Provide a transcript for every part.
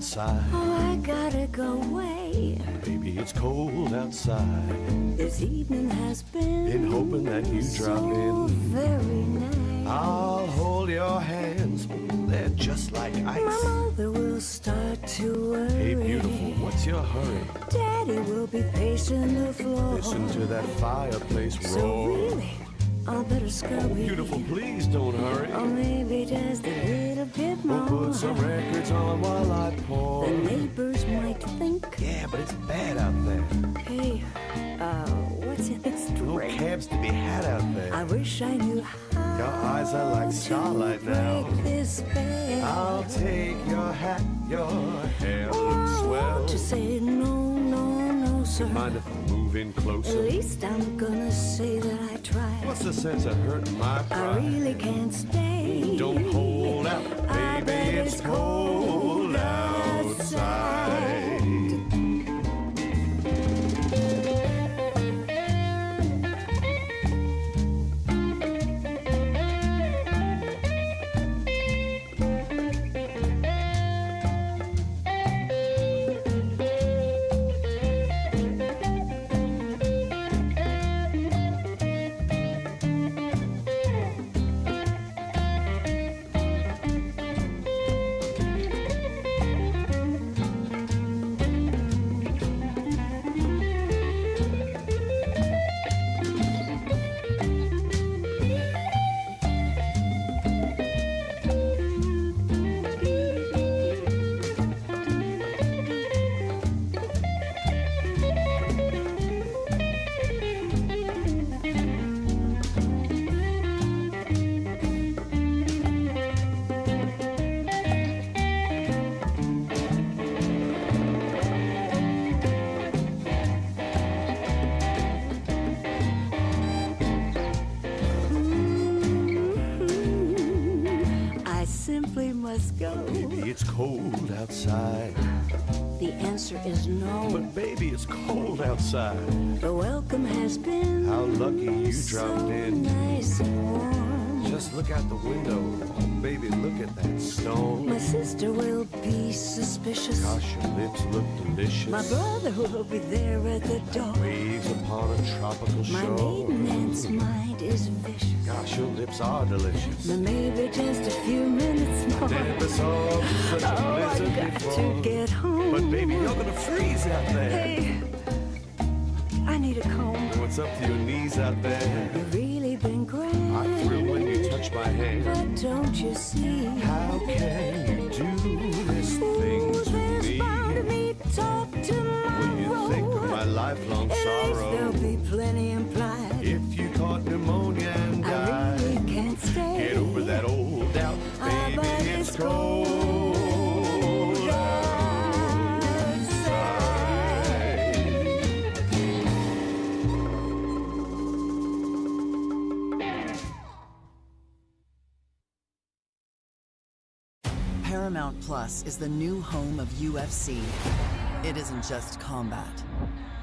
outside. Oh, I gotta go away. Baby, it's cold outside. This evening has been hoping that you drop in. Very nice. I'll hold your hands. They're just like ice. My mother will start to worry. Hey, beautiful, what's your hurry? Daddy will be pacing the floor. Listen to that fireplace roar. So really, I better scurry. Beautiful, please don't hurry. Or maybe just a little bit more. We'll put some records on while I pour. The neighbors might think. Yeah, but it's bad out there. Hey, what's in this No drink? cabs to be had out there. I wish I knew how. Your eyes are like starlight now. Break this spell. I'll take your hat, your hair looks I swell. want to say no, no, no, sir. Mind if I move in At closer? least I'm gonna say that I tried. What's the sense of hurting my I pride? really can't stay. Don't hold out, I baby, bet it's cold outside. I simply must go. Baby, it's cold outside. The answer is no. But baby, it's cold outside. The welcome has been How lucky you dropped so in. nice and warm. Just look out the window. Oh, baby, look at that stone. My sister will be suspicious. Gosh, your lips look delicious. My brother will be there at the door. Waves upon a tropical My shore. maiden aunt's mind is vicious. Gosh, your lips are delicious. But maybe just a few minutes more. Never saw such a Oh, I blizzard got before. to get home. But baby, you're gonna freeze out there. Hey, I need a comb. What's up to your knees out there? You've really been grand. I thrill when you touch my hand. But don't you see? How can you do this thing Ooh, to there's me? bound to be talk tomorrow. When you think of my lifelong At least sorrow. there'll be plenty implied. If you caught pneumonia and I died, really can't stay. get over that old doubt, baby, but it's cold outside. Paramount Plus is the new home of UFC. It isn't just combat.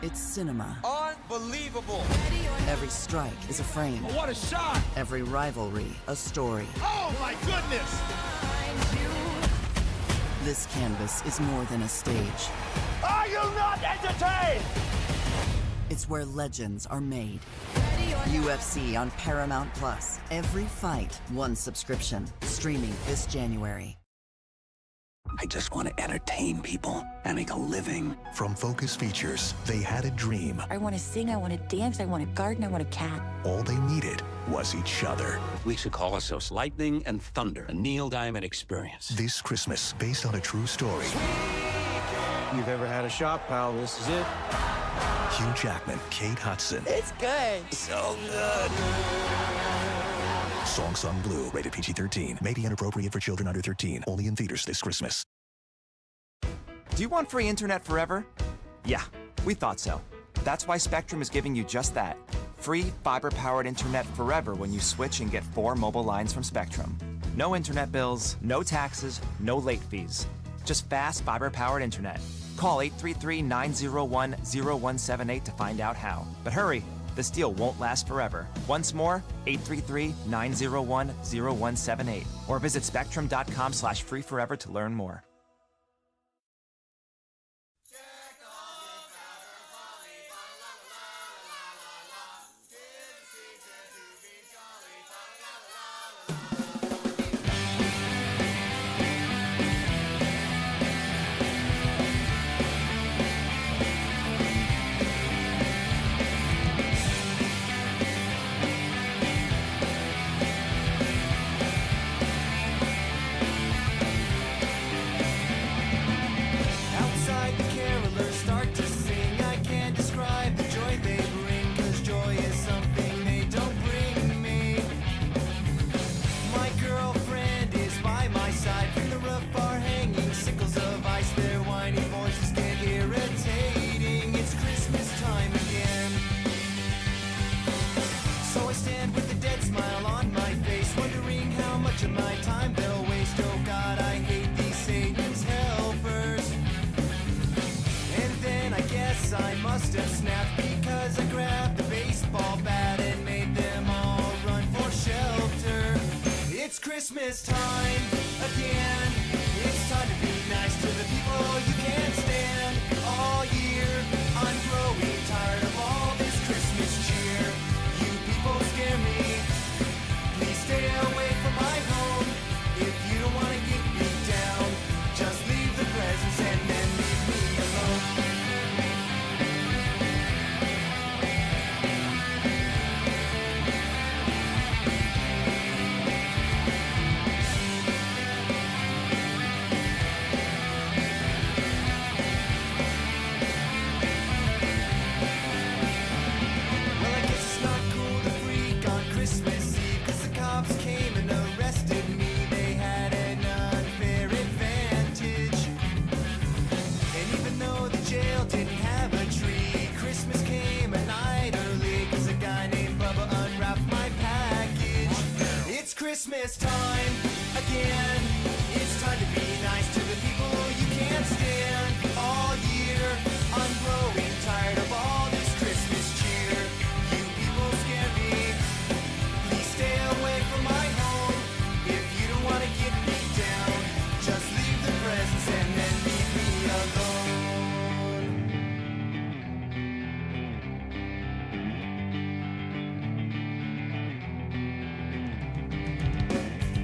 It's cinema. Unbelievable! Every strike is a frame. What a shot! Every rivalry, a story. Oh my goodness! This canvas is more than a stage. Are you not entertained? It's where legends are made. UFC on Paramount Plus. Every fight, one subscription. Streaming this January. I just want to entertain people and make a living. From Focus Features, they had a dream. I want to sing, I want to dance, I want to garden, I want a cat. All they needed was each other. We should call ourselves Lightning and Thunder, a Neil Diamond experience. This Christmas, based on a true story, You've ever had a shot, pal, this is it. Hugh Jackman, Kate Hudson, It's good. So good. Song Sung Blue, rated PG-13. May be inappropriate for children under 13. Only in theaters this Christmas. Do you want free internet forever? Yeah, we thought so. That's why Spectrum is giving you just that. Free fiber-powered internet forever when you switch and get 4 mobile lines from Spectrum. No internet bills, no taxes, no late fees. Just fast fiber-powered internet. Call 833-901-0178 to find out how. But hurry, this deal won't last forever. Once more, 833-901-0178. Or visit spectrum.com/freeforever to learn more. with a dead smile on my face, wondering how much of my time they'll waste. Oh God, I hate these Satan's helpers. And then I guess I must have snapped, because I grabbed a baseball bat and made them all run for shelter. It's Christmas time again. It's time to be nice to the people you can't stand. All year I'm growing tired of all this Christmas cheer. You people scare me. Please stay away from my home. If you don't want to get me down, just leave the presents and then leave me alone. Well, I guess it's not cool to freak on Christmas Eve, 'cause the cops came and arrested me. They had an unfair advantage. And even though the jail didn't have a tree, Christmas came a night early, 'cause a guy named Bubba unwrapped my package. It's Christmas time again. It's time to be nice to the people you can't stand. All year I'm growing tired of all this Christmas cheer. You people scare me. Please stay away from my home. If you don't want to get me down, just leave the presents and then leave me alone.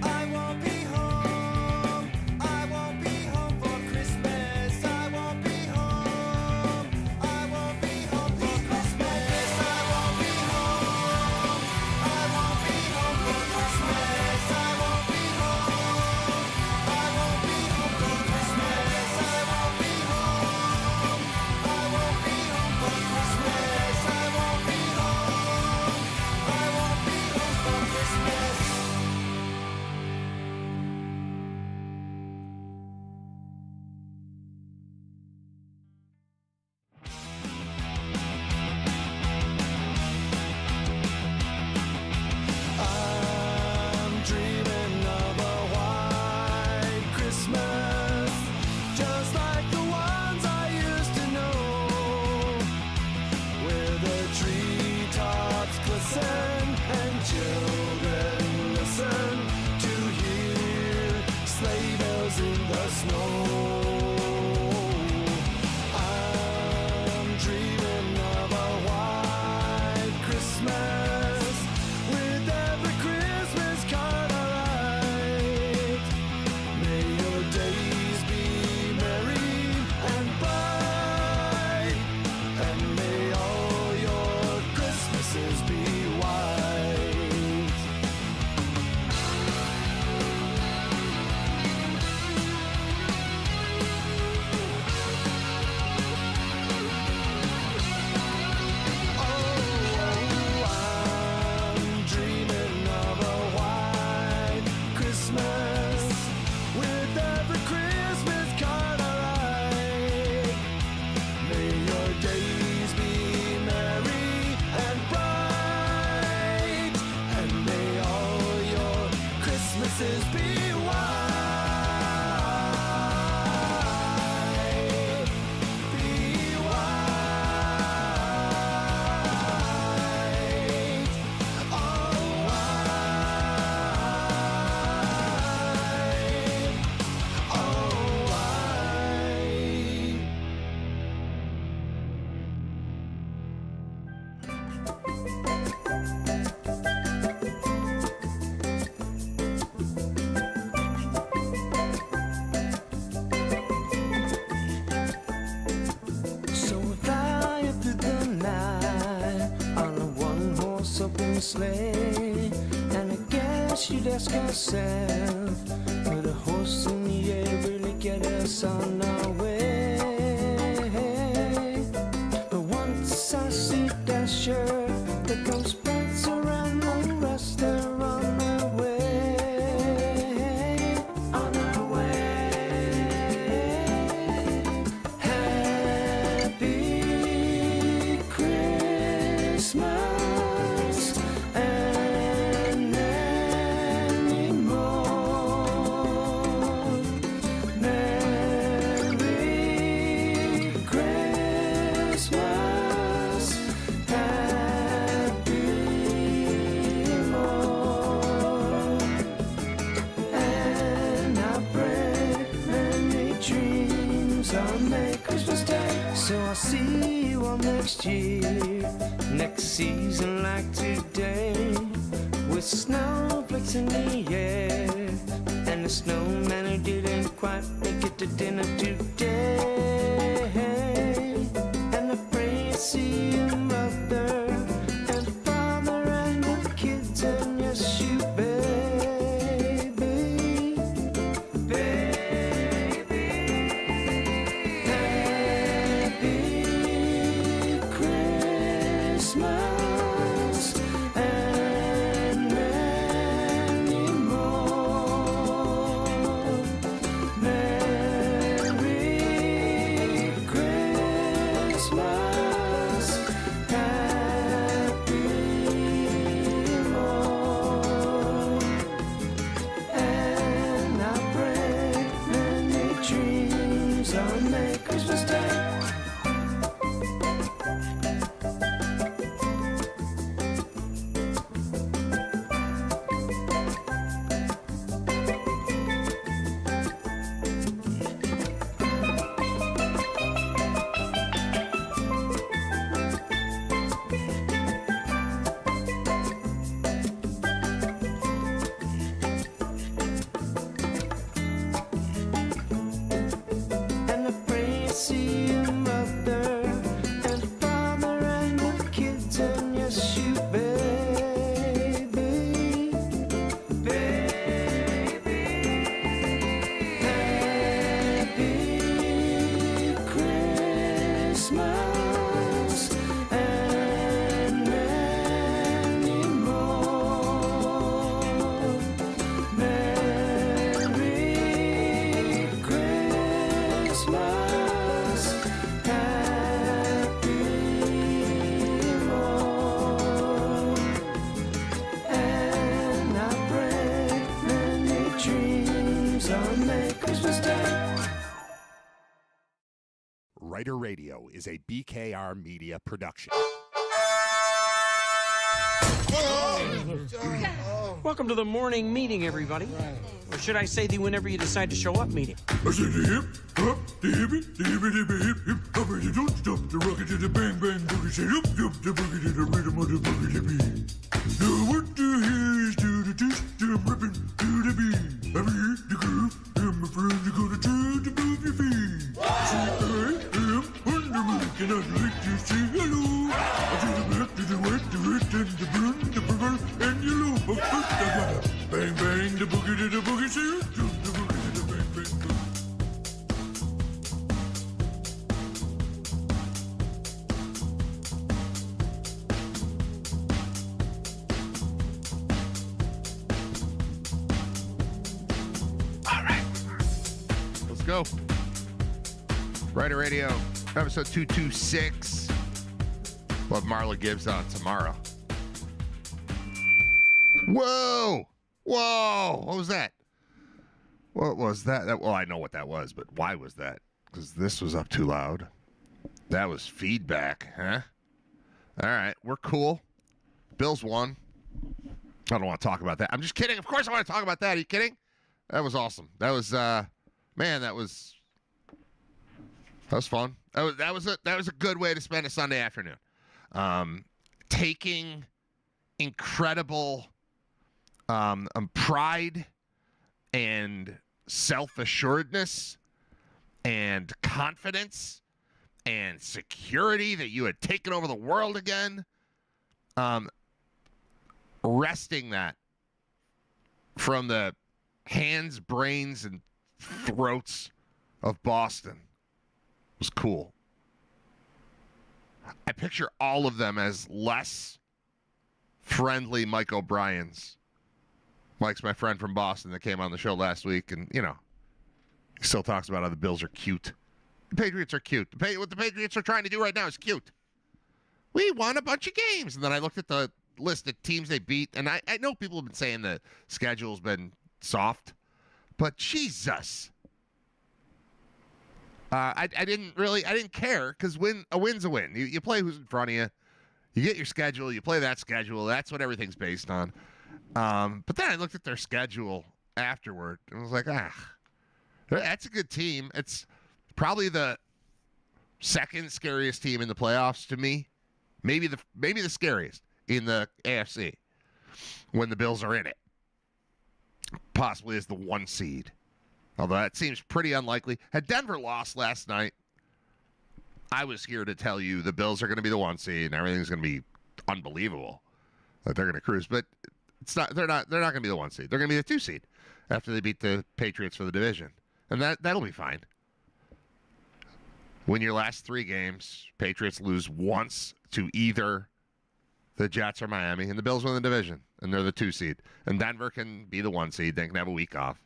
I won't be home. I won't be home for Christmas. I won't be home. I won't be home for Christmas. I won't be home. I won't be home for Christmas. I won't be home. I won't be home for Christmas. I won't be home. I won't be home for Christmas. I won't be home. I won't be home for Christmas. I'm dreaming of a white Christmas, just like the ones I used to know, where the treetops glisten and children listen to hear sleigh bells in the snow. I'm dreaming of a white Christmas, with every Christmas card I write. May your days be merry and bright, and may all your Christmases be white. I'm dreaming of a white Christmas, with every Christmas card I write. May your days be merry and bright, and may all your Christmases be white. Be white. All white. All white. So we fly up through the night on a one-horse open sleigh, and I guess you'd ask yourself, would a horse in the air really get us on our way? But once I see Dasher, there comes Prancer and the rest, they're on their way. On our way. Happy Christmas and see you all next year, next season like today, with snowflakes in the air, and the snowman who didn't quite make it to dinner today. And I pray you see your mother and father and the kids, and yes, you baby, baby. Happy Christmas and many more. Merry Christmas, happy more. And I pray many dreams on Merry Christmas Day. And I pray you see your mother and father and the kids, and yes, you baby, baby. Happy Christmas and many more. Merry Christmas, happy more. And I pray many dreams on Merry Christmas Day. RITER Radio is a BKR media production. Welcome to the morning meeting, everybody. Or should I say the whenever you decide to show up meeting? I said the hip, hop, the hippie, the hippie, the hip, hip, hop, and you don't stop the rocket to the bang, bang, boogie, say, yup, yup, the boogie to the rhythm of the boogie to beat. Now what the hell is to the dish, I'm ripping to the beat. I'm here, the groove, and my friends are gonna try to move your feet. See, I am on the mic, and I'd like to say hello. I to the back, to the wet, the red, and the blue, the purple, and yellow. But first I gotta bang, bang, the boogie to the boogie, say, yup, yup, the boogie to the bang, bang, boogie. Let's go. RITER Radio, episode 226. We'll have Marla Gibbs on tomorrow. Whoa! Whoa! What was that? What was that? Well, I know what that was, but why was that? Because this was up too loud. That was feedback, huh? All right, we're cool. Bills won. I don't want to talk about that. I'm just kidding. Of course I want to talk about that. Are you kidding? That was awesome. That was, man, that was fun. That was a good way to spend a Sunday afternoon. Taking incredible pride and self-assuredness and confidence and security that you had taken over the world again, wresting that from the hands, brains, and throats of Boston was cool. I picture all of them as less friendly Mike O'Briens. Mike's my friend from Boston that came on the show last week, and, you know, he still talks about how the Bills are cute. The Patriots are cute. What the Patriots are trying to do right now is cute. We won a bunch of games. And then I looked at the list of teams they beat, and I know people have been saying the schedule's been soft, but Jesus. I didn't care, because a win's a win. You play who's in front of you. You get your schedule. You play that schedule. That's what everything's based on. But then I looked at their schedule afterward, and was like, that's a good team. It's probably the Second scariest team in the playoffs to me. Maybe the scariest in the AFC when the Bills are in it. Possibly as the 1 seed. Although that seems pretty unlikely. Had Denver lost last night, I was here to tell you the Bills are going to be the 1 seed and everything's going to be unbelievable. That they're going to cruise, but it's not. They're not going to be the 1 seed. They're going to be the 2 seed after they beat the Patriots for the division, and that'll be fine. Win your last 3 games. Patriots lose once to either the Jets or Miami, and the Bills win the division, and they're the 2 seed. And Denver can be the 1 seed. They can have a week off.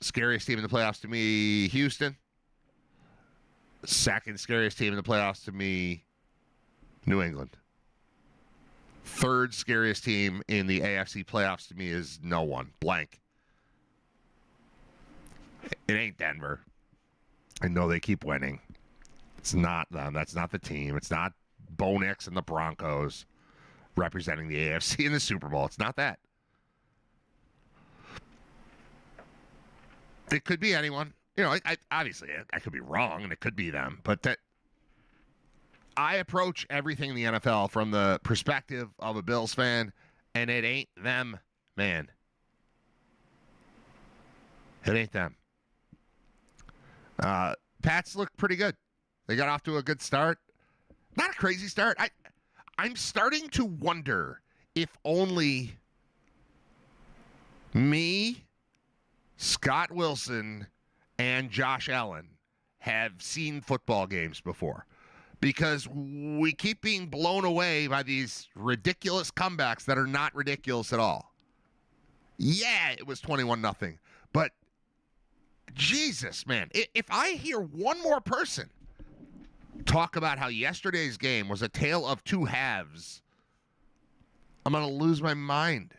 Scariest team in the playoffs to me, Houston. Second scariest team in the playoffs to me, New England. Third scariest team in the AFC playoffs to me is no one. Blank. It ain't Denver. I know they keep winning. It's not them. That's not the team. It's not Bo Nix and the Broncos representing the AFC in the Super Bowl. It's not that. It could be anyone. You know, obviously, I could be wrong, and it could be them. But that I approach everything in the NFL from the perspective of a Bills fan, and it ain't them, man. It ain't them. Pats look pretty good. They got off to a good start. Not a crazy start. I'm starting to wonder if only me, Scott Wilson, and Josh Allen have seen football games before. Because we keep being blown away by these ridiculous comebacks that are not ridiculous at all. Yeah, it was 21-0. But, Jesus, man, if I hear one more person talk about how yesterday's game was a tale of 2 halves, I'm going to lose my mind.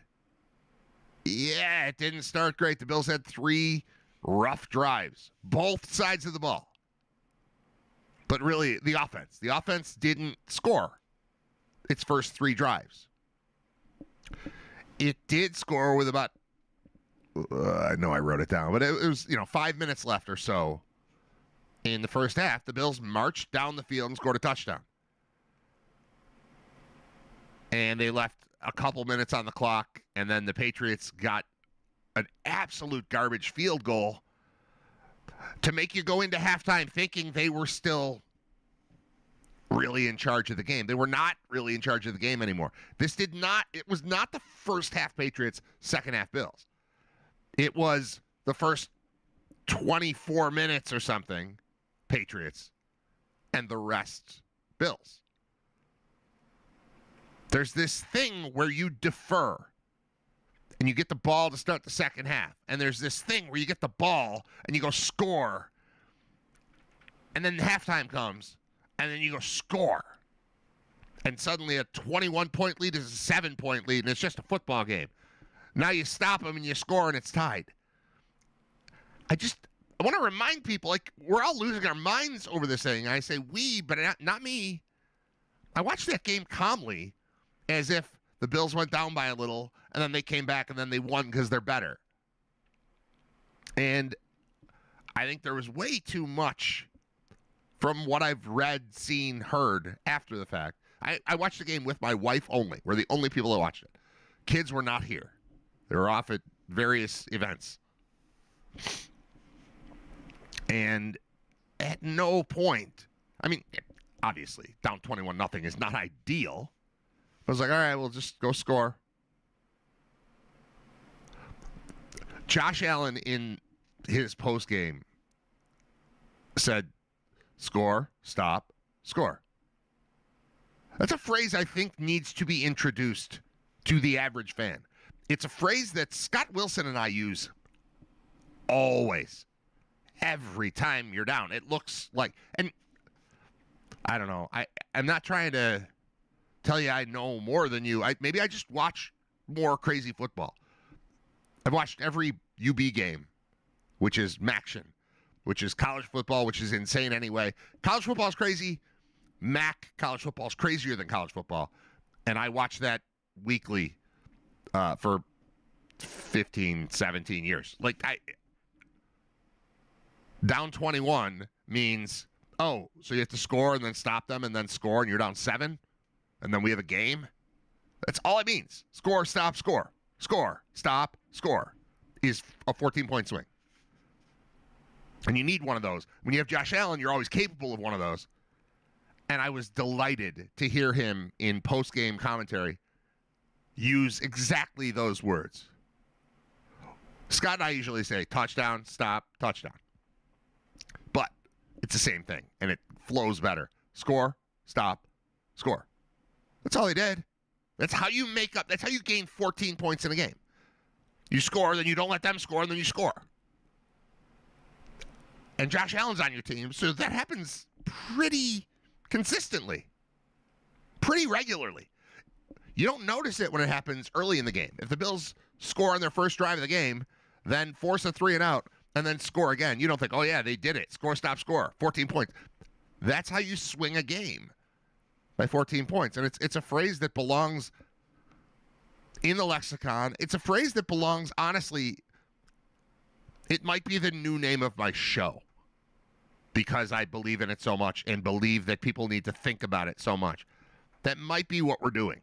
Yeah, it didn't start great. The Bills had 3 rough drives, both sides of the ball. But really, the offense didn't score its first 3 drives. It did score with about, I know I wrote it down, but it was 5 minutes left or so in the first half. The Bills marched down the field and scored a touchdown. And they left a couple minutes on the clock, and then the Patriots got an absolute garbage field goal to make you go into halftime thinking they were still really in charge of the game. They were not really in charge of the game anymore. It was not the first half Patriots, second half Bills. It was the first 24 minutes or something Patriots and the rest Bills. There's this thing where you defer and you get the ball to start the second half. And there's this thing where you get the ball and you go score. And then halftime comes and then you go score. And suddenly a 21-point lead is a 7-point lead and it's just a football game. Now you stop them and you score and it's tied. I want to remind people, like, we're all losing our minds over this thing. I say we, but not me. I watched that game calmly as if the Bills went down by a little, and then they came back, and then they won because they're better. And I think there was way too much from what I've read, seen, heard after the fact. I watched the game with my wife only. We're the only people that watched it. Kids were not here. They were off at various events. And at no point, I mean, obviously, down 21-0 is not ideal. I was like, all right, we'll just go score. Josh Allen in his postgame said, score, stop, score. That's a phrase I think needs to be introduced to the average fan. It's a phrase that Scott Wilson and I use always. Every time you're down, it looks like, and I don't know. I'm not trying to tell you I know more than you. Maybe I just watch more crazy football. I've watched every UB game, which is MACtion, which is college football, which is insane anyway. College football is crazy. MAC college football is crazier than college football. And I watch that weekly for 15, 17 years. Like, down 21, means, oh, so you have to score and then stop them and then score and you're down 7 and then we have a game. That's all it means. Score, stop, score. Score, stop, score is a 14-point swing. And you need one of those. When you have Josh Allen, you're always capable of one of those. And I was delighted to hear him in post-game commentary use exactly those words. Scott and I usually say touchdown, stop, touchdown. But it's the same thing, and it flows better. Score, stop, score. That's all he did. That's how you make up. That's how you gain 14 points in a game. You score, then you don't let them score, and then you score. And Josh Allen's on your team, so that happens pretty consistently, pretty regularly. You don't notice it when it happens early in the game. If the Bills score on their first drive of the game, then force a 3 and out, and then score again, you don't think, oh, yeah, they did it. Score, stop, score. 14 points. That's how you swing a game, by 14 points. And it's a phrase that belongs in the lexicon. It's a phrase that belongs, honestly, it might be the new name of my show because I believe in it so much and believe that people need to think about it so much. That might be what we're doing.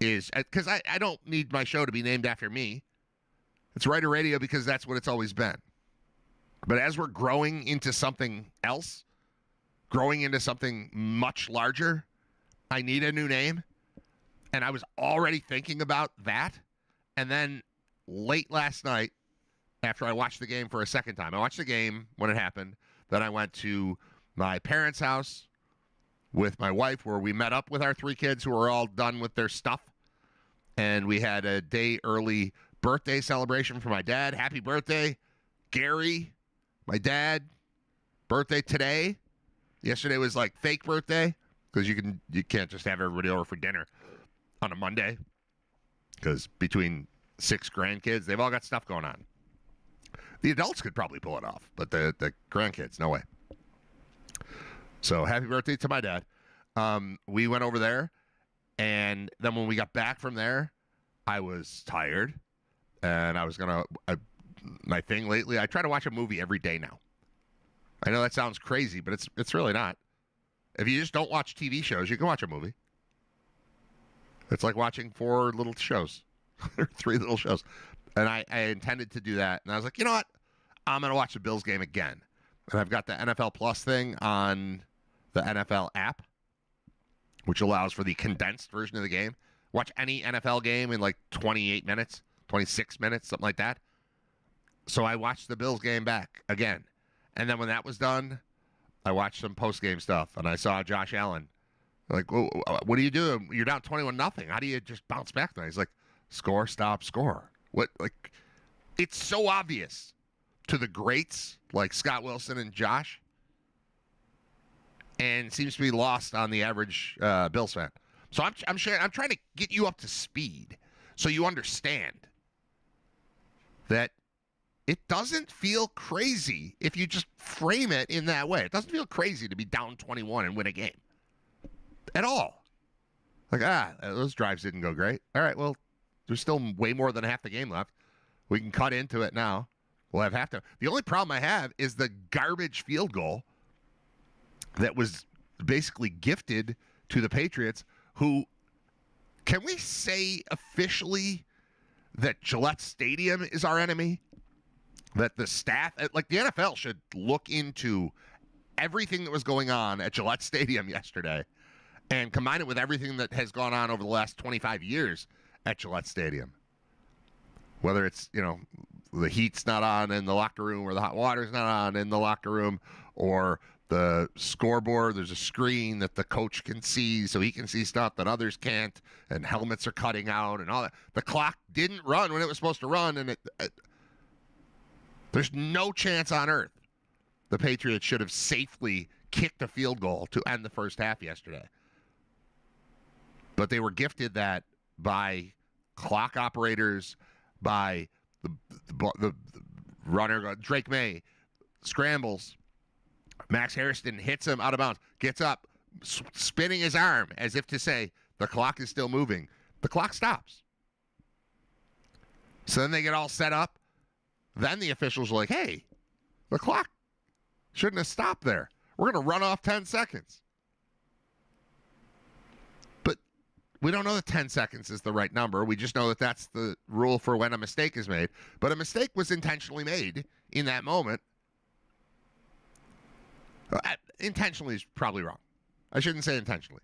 Is because I don't need my show to be named after me. It's RITER Radio because that's what it's always been. But as we're growing into something else, growing into something much larger, I need a new name. And I was already thinking about that. And then late last night, after I watched the game for a second time, I watched the game when it happened. Then I went to my parents' house with my wife where we met up with our 3 kids who were all done with their stuff. And we had a day early birthday celebration for my dad. Happy birthday, Gary, my dad. Birthday today. Yesterday was like fake birthday because you can't just have everybody over for dinner on a Monday because between 6 grandkids, they've all got stuff going on. The adults could probably pull it off, but the grandkids, no way. So happy birthday to my dad. We went over there, and then when we got back from there, I was tired, and I was my thing lately, I try to watch a movie every day now. I know that sounds crazy, but it's really not. If you just don't watch TV shows, you can watch a movie. It's like watching 4 little shows, or 3 little shows. And I intended to do that, and I was like, you know what? I'm going to watch the Bills game again. And I've got the NFL Plus thing on the NFL app, which allows for the condensed version of the game. Watch any NFL game in like 28 minutes, 26 minutes, something like that. So I watched the Bills game back again. And then when that was done, I watched some post-game stuff, and I saw Josh Allen. Like, what do you do? You're down 21-0. How do you just bounce back there? He's like, score, stop, score. What? Like, it's so obvious to the greats like Scott Wilson and Josh, and seems to be lost on the average Bills fan. So I'm trying to get you up to speed so you understand that it doesn't feel crazy if you just frame it in that way. It doesn't feel crazy to be down 21 and win a game at all. Like, those drives didn't go great. All right, well, there's still way more than half the game left. We can cut into it now. We'll have halftime. The only problem I have is the garbage field goal that was basically gifted to the Patriots, who, can we say officially that Gillette Stadium is our enemy? That the staff, like the NFL, should look into everything that was going on at Gillette Stadium yesterday and combine it with everything that has gone on over the last 25 years at Gillette Stadium. Whether it's, the heat's not on in the locker room or the hot water's not on in the locker room, or the scoreboard, there's a screen that the coach can see so he can see stuff that others can't, and helmets are cutting out and all that. The clock didn't run when it was supposed to run, and there's no chance on earth the Patriots should have safely kicked a field goal to end the first half yesterday. But they were gifted that by clock operators, by the runner, Drake May, scrambles. Max Harrison hits him out of bounds, gets up, spinning his arm as if to say, the clock is still moving. The clock stops. So then they get all set up. Then the officials are like, hey, the clock Shouldn't have stopped there. We're going to run off 10 seconds. But we don't know that 10 seconds is the right number. We just know that that's the rule for when a mistake is made. But a mistake was intentionally made in that moment. Intentionally is probably wrong. I shouldn't say intentionally.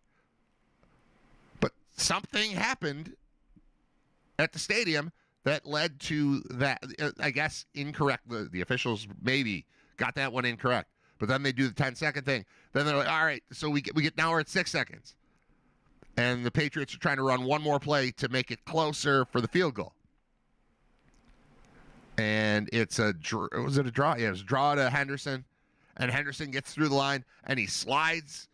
But something happened at the stadium that led to that, I guess, incorrect. The officials maybe got that one incorrect. But then they do the 10-second thing. Then they're like, all right, so we get now we're at 6 seconds. And the Patriots are trying to run one more play to make it closer for the field goal. And it's a draw. Was it a draw? Yeah, it was a draw to Henderson. And Henderson gets through the line, and he slides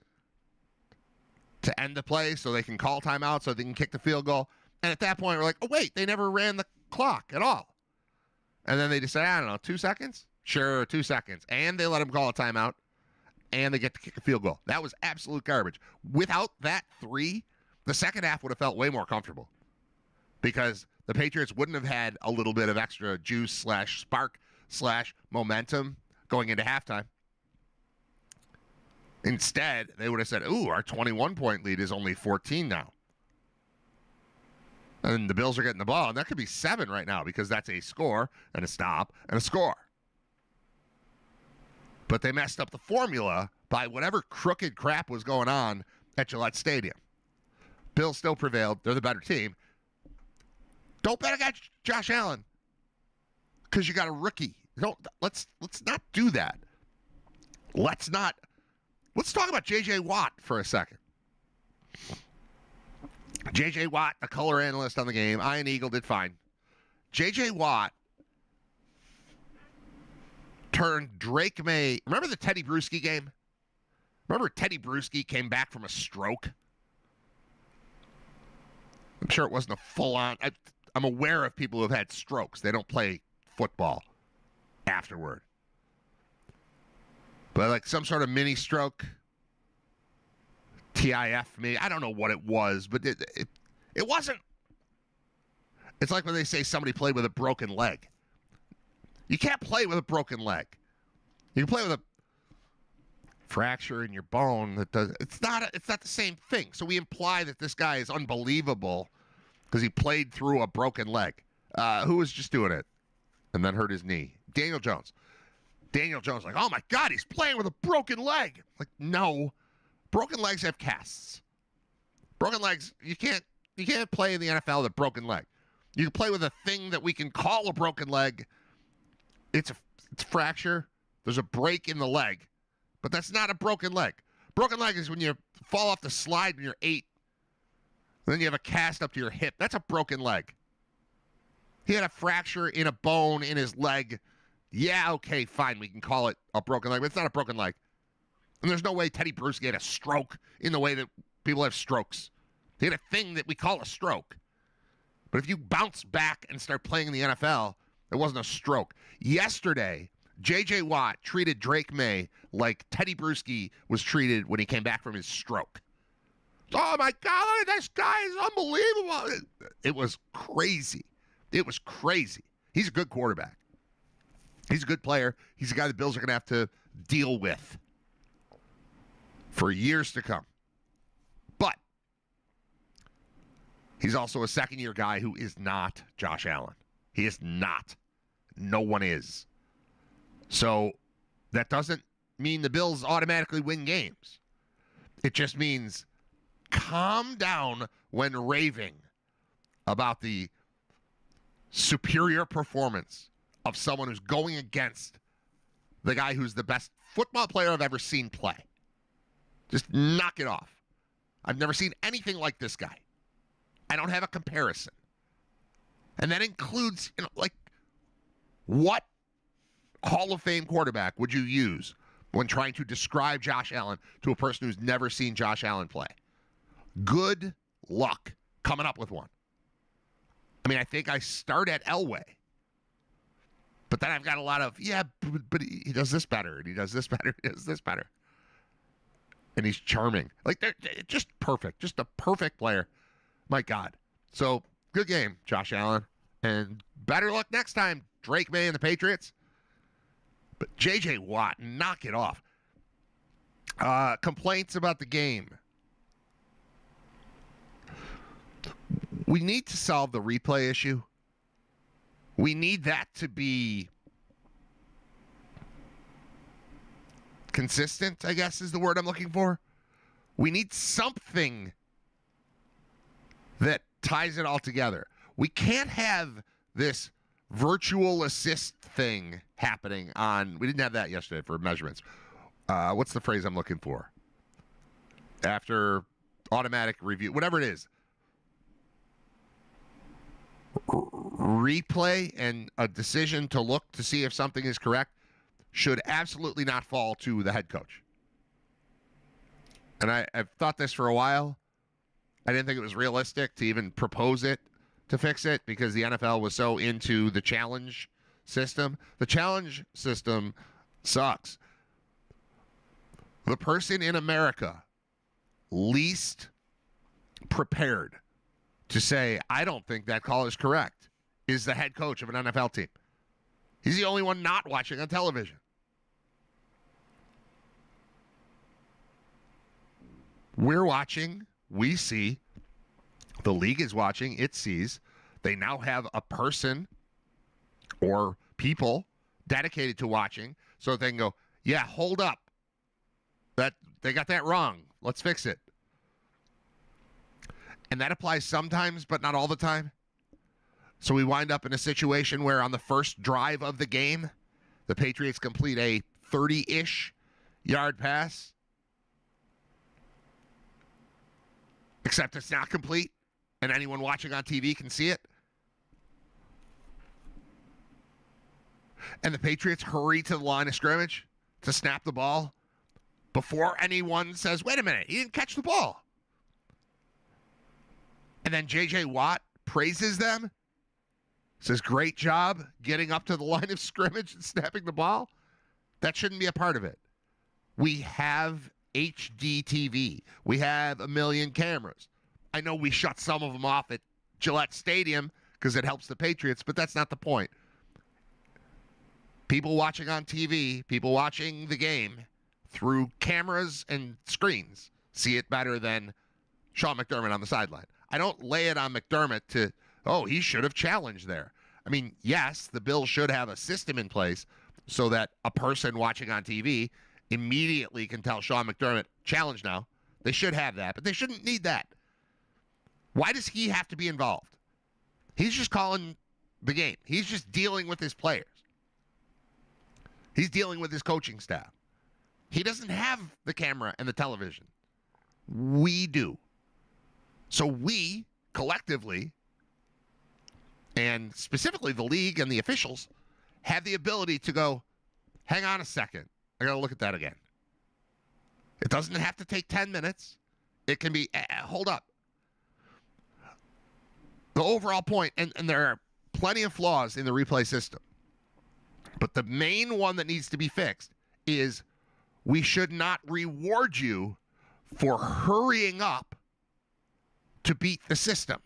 to end the play so they can call timeout so they can kick the field goal. And at that point, we're like, oh, wait, they never ran the clock at all. And then they decide, I don't know, 2 seconds? Sure, 2 seconds. And they let him call a timeout, and they get to kick a field goal. That was absolute garbage. Without that 3, the second half would have felt way more comfortable because the Patriots wouldn't have had a little bit of extra juice / spark / momentum going into halftime. Instead, they would have said, ooh, our 21-point lead is only 14 now. And the Bills are getting the ball, and that could be 7 right now because that's a score and a stop and a score. But they messed up the formula by whatever crooked crap was going on at Gillette Stadium. Bills still prevailed. They're the better team. Don't bet against Josh Allen because you got a rookie. Let's not do that. Let's talk about J.J. Watt for a second. J.J. Watt, the color analyst on the game. Ian Eagle did fine. J.J. Watt turned Drake May. Remember the Teddy Bruschi game? Remember Teddy Bruschi came back from a stroke? I'm sure it wasn't a full-on. I'm aware of people who have had strokes. They don't play football afterward. But like some sort of mini stroke, TIF, maybe. I don't know what it was, but it wasn't. It's like when they say somebody played with a broken leg. You can't play with a broken leg. You can play with a fracture in your bone. It's not the same thing. So we imply that this guy is unbelievable because he played through a broken leg. Who was just doing it and then hurt his knee? Daniel Jones. Daniel Jones, like, oh my God, he's playing with a broken leg. Like, no. Broken legs have casts. Broken legs, you can't play in the NFL with a broken leg. You can play with a thing that we can call a broken leg. It's a fracture. There's a break in the leg. But that's not a broken leg. Broken leg is when you fall off the slide when you're 8. And then you have a cast up to your hip. That's a broken leg. He had a fracture in a bone in his leg. Yeah, okay, fine. We can call it a broken leg, but it's not a broken leg. And there's no way Teddy Bruschi had a stroke in the way that people have strokes. He had a thing that we call a stroke. But if you bounce back and start playing in the NFL, it wasn't a stroke. Yesterday, J.J. Watt treated Drake May like Teddy Bruschi was treated when he came back from his stroke. Oh, my God, this guy is unbelievable. It was crazy. It was crazy. He's a good quarterback. He's a good player. He's a guy the Bills are going to have to deal with for years to come. But he's also a second-year guy who is not Josh Allen. He is not. No one is. So that doesn't mean the Bills automatically win games. It just means calm down when raving about the superior performance of someone who's going against the guy who's the best football player I've ever seen play. Just knock it off. I've never seen anything like this guy. I don't have a comparison. And that includes, like, what Hall of Fame quarterback would you use when trying to describe Josh Allen to a person who's never seen Josh Allen play? Good luck coming up with one. I mean, I think I start at Elway. But then I've got a lot of, but he does this better, and he does this better, he does this better. And he's charming. Like, they're just perfect. Just a perfect player. My God. So, good game, Josh Allen. And better luck next time, Drake May and the Patriots. But J.J. Watt, knock it off. Complaints about the game. We need to solve the replay issue. We need that to be consistent, I guess is the word I'm looking for. We need something that ties it all together. We can't have this virtual assist thing happening on. We didn't have that yesterday for measurements. What's the phrase I'm looking for? After automatic review, whatever it is. Replay and a decision to look to see if something is correct should absolutely not fall to the head coach. And I've thought this for a while. I didn't think it was realistic to even propose it to fix it because the NFL was so into the challenge system. The challenge system sucks. The person in America least prepared to say, I don't think that call is correct, is the head coach of an NFL team. He's the only one not watching on television. We're watching. We see. The league is watching. It sees. They now have a person or people dedicated to watching so they can go, yeah, hold up. They got that wrong. Let's fix it. And that applies sometimes, but not all the time. So we wind up in a situation where on the first drive of the game, the Patriots complete a 30-ish yard pass. Except it's not complete, and anyone watching on TV can see it. And the Patriots hurry to the line of scrimmage to snap the ball before anyone says, wait a minute, he didn't catch the ball. And then J.J. Watt praises them, says, great job getting up to the line of scrimmage and snapping the ball. That shouldn't be a part of it. We have HD TV. We have a million cameras. I know we shut some of them off at Gillette Stadium because it helps the Patriots, but that's not the point. People watching on TV, people watching the game through cameras and screens see it better than Sean McDermott on the sideline. I don't lay it on McDermott to, he should have challenged there. I mean, yes, the Bills should have a system in place so that a person watching on TV immediately can tell Sean McDermott, challenge now. They should have that, but they shouldn't need that. Why does he have to be involved? He's just calling the game. He's just dealing with his players. He's dealing with his coaching staff. He doesn't have the camera and the television. We do. So we, collectively, and specifically the league and the officials, have the ability to go, hang on a second. I got to look at that again. It doesn't have to take 10 minutes. It can be, hold up. The overall point, and there are plenty of flaws in the replay system, but the main one that needs to be fixed is we should not reward you for hurrying up to beat the system.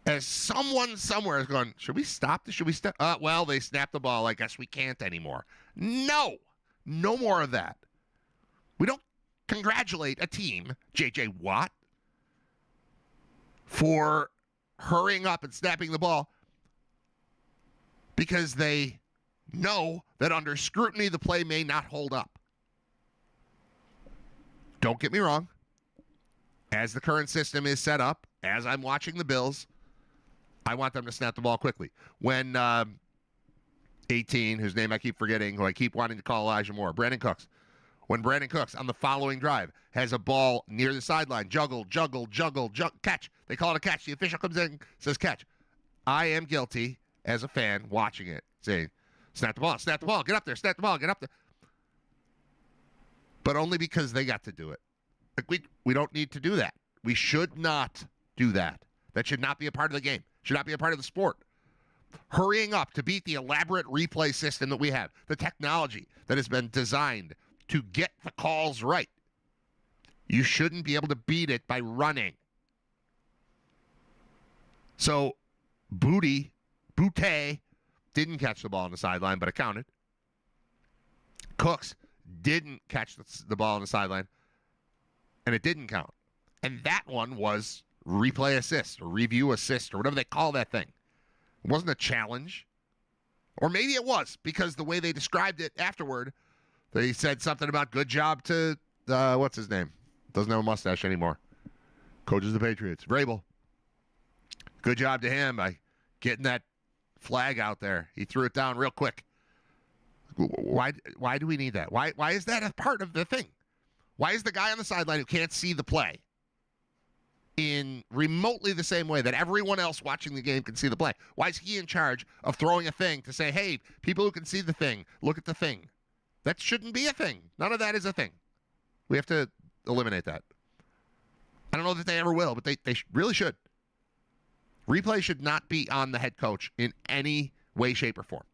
As someone somewhere is going, should we stop this? Should we stop? Well, they snapped the ball. I guess we can't anymore. No more of that. We don't congratulate a team, J.J. Watt, for hurrying up and snapping the ball because they know that under scrutiny the play may not hold up. Don't get me wrong. As the current system is set up, as I'm watching the Bills, I want them to snap the ball quickly. When 18, whose name I keep forgetting, who I keep wanting to call Elijah Moore, Brandon Cooks. When Brandon Cooks on the following drive has a ball near the sideline, juggle, catch. They call it a catch. The official comes in, says catch. I am guilty as a fan watching it, saying, snap the ball, get up there, snap the ball, get up there. But only because they got to do it. Like we don't need to do that. We should not do that. That should not be a part of the game. Should not be a part of the sport. Hurrying up to beat the elaborate replay system that we have, the technology that has been designed to get the calls right. You shouldn't be able to beat it by running. So, Booty didn't catch the ball on the sideline, but it counted. Cooks didn't catch the ball on the sideline, and it didn't count. And that one was replay assist or review assist or whatever they call that thing. It wasn't a challenge. Or maybe it was, because the way they described it afterward, they said something about good job to, what's his name? Doesn't have a mustache anymore. Coaches the Patriots. Vrabel. Good job to him by getting that flag out there. He threw it down real quick. Why do we need that? Why is that a part of the thing? Why is the guy on the sideline who can't see the play in remotely the same way that everyone else watching the game can see the play? Why is he in charge of throwing a thing to say, hey, people who can see the thing, look at the thing? That shouldn't be a thing. None of that is a thing. We have to eliminate that. I don't know that they ever will, but they really should. Replay should not be on the head coach in any way, shape, or form.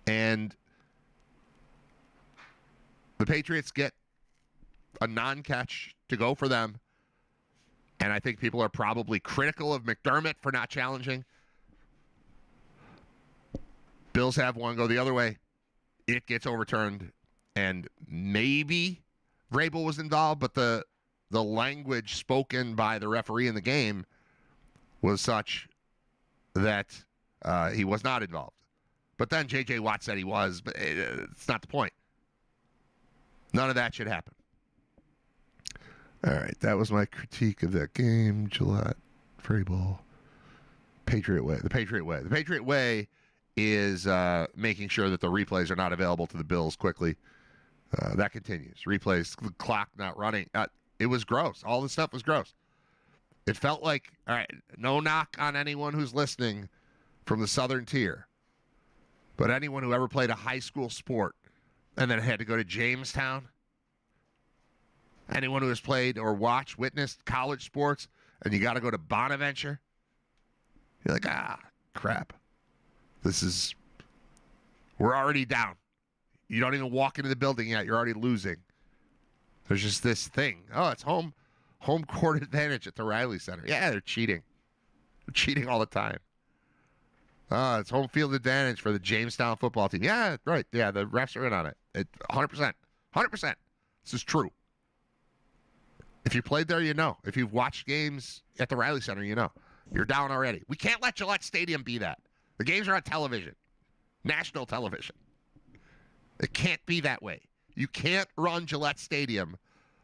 And the Patriots get a non-catch to go for them. And I think people are probably critical of McDermott for not challenging. Bills have one go the other way. It gets overturned. And maybe Vrabel was involved, but the language spoken by the referee in the game was such that he was not involved. But then J.J. Watt said he was, but it's not the point. None of that should happen. All right, that was my critique of that game. Gillette, Vrabel, Patriot Way. The Patriot Way. The Patriot Way is making sure that the replays are not available to the Bills quickly. That continues. Replays, the clock not running. It was gross. All this stuff was gross. It felt like, all right, no knock on anyone who's listening from the Southern Tier, but anyone who ever played a high school sport and then had to go to Jamestown, anyone who has played or watched, witnessed college sports, and you got to go to Bonaventure, you're like, crap. We're already down. You don't even walk into the building yet. You're already losing. There's just this thing. Oh, it's home court advantage at the Riley Center. Yeah, they're cheating. They're cheating all the time. It's home field advantage for the Jamestown football team. Yeah, right. Yeah, the refs are in on it. 100%. 100%. This is true. If you played there, you know. If you've watched games at the Riley Center, you know. You're down already. We can't let Gillette Stadium be that. The games are on television. National television. It can't be that way. You can't run Gillette Stadium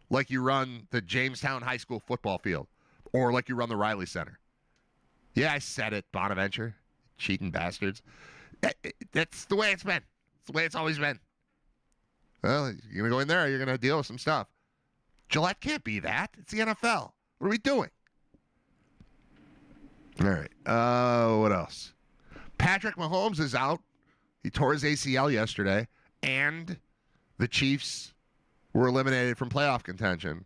like you run the Jamestown High School football field or like you run the Riley Center. Yeah, I said it, Bonaventure. Cheating bastards. That's the way it's been. It's the way it's always been. Well, you're going to go in there, you're going to deal with some stuff. Gillette can't be that. It's the NFL. What are we doing? All right. What else? Patrick Mahomes is out. He tore his ACL yesterday, and the Chiefs were eliminated from playoff contention.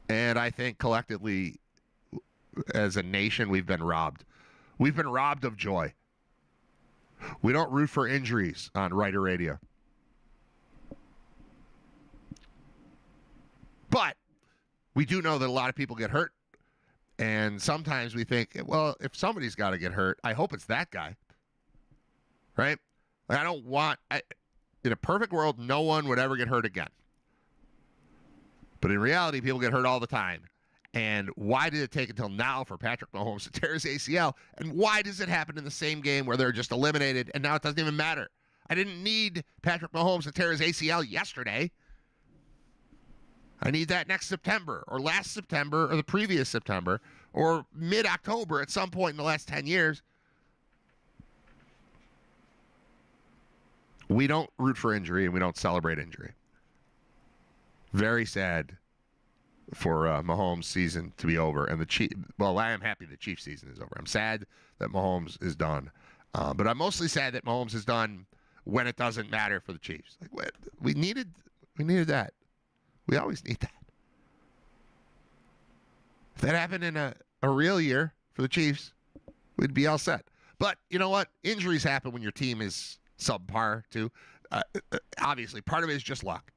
And I think collectively, as a nation, we've been robbed. We've been robbed of joy. We don't root for injuries on RITER Radio. But we do know that a lot of people get hurt. And sometimes we think, well, if somebody's got to get hurt, I hope it's that guy. Right? Like, in a perfect world, no one would ever get hurt again. But in reality, people get hurt all the time. And why did it take until now for Patrick Mahomes to tear his ACL? And why does it happen in the same game where they're just eliminated and now it doesn't even matter? I didn't need Patrick Mahomes to tear his ACL yesterday. I need that next September or last September or the previous September or mid-October at some point in the last 10 years. We don't root for injury and we don't celebrate injury. Very sad for Mahomes' season to be over. And I am happy the Chiefs' season is over. I'm sad that Mahomes is done. But I'm mostly sad that Mahomes is done when it doesn't matter for the Chiefs. Like, we needed that. We always need that. If that happened in a real year for the Chiefs, we'd be all set. But you know what? Injuries happen when your team is subpar, too. Obviously, part of it is just luck.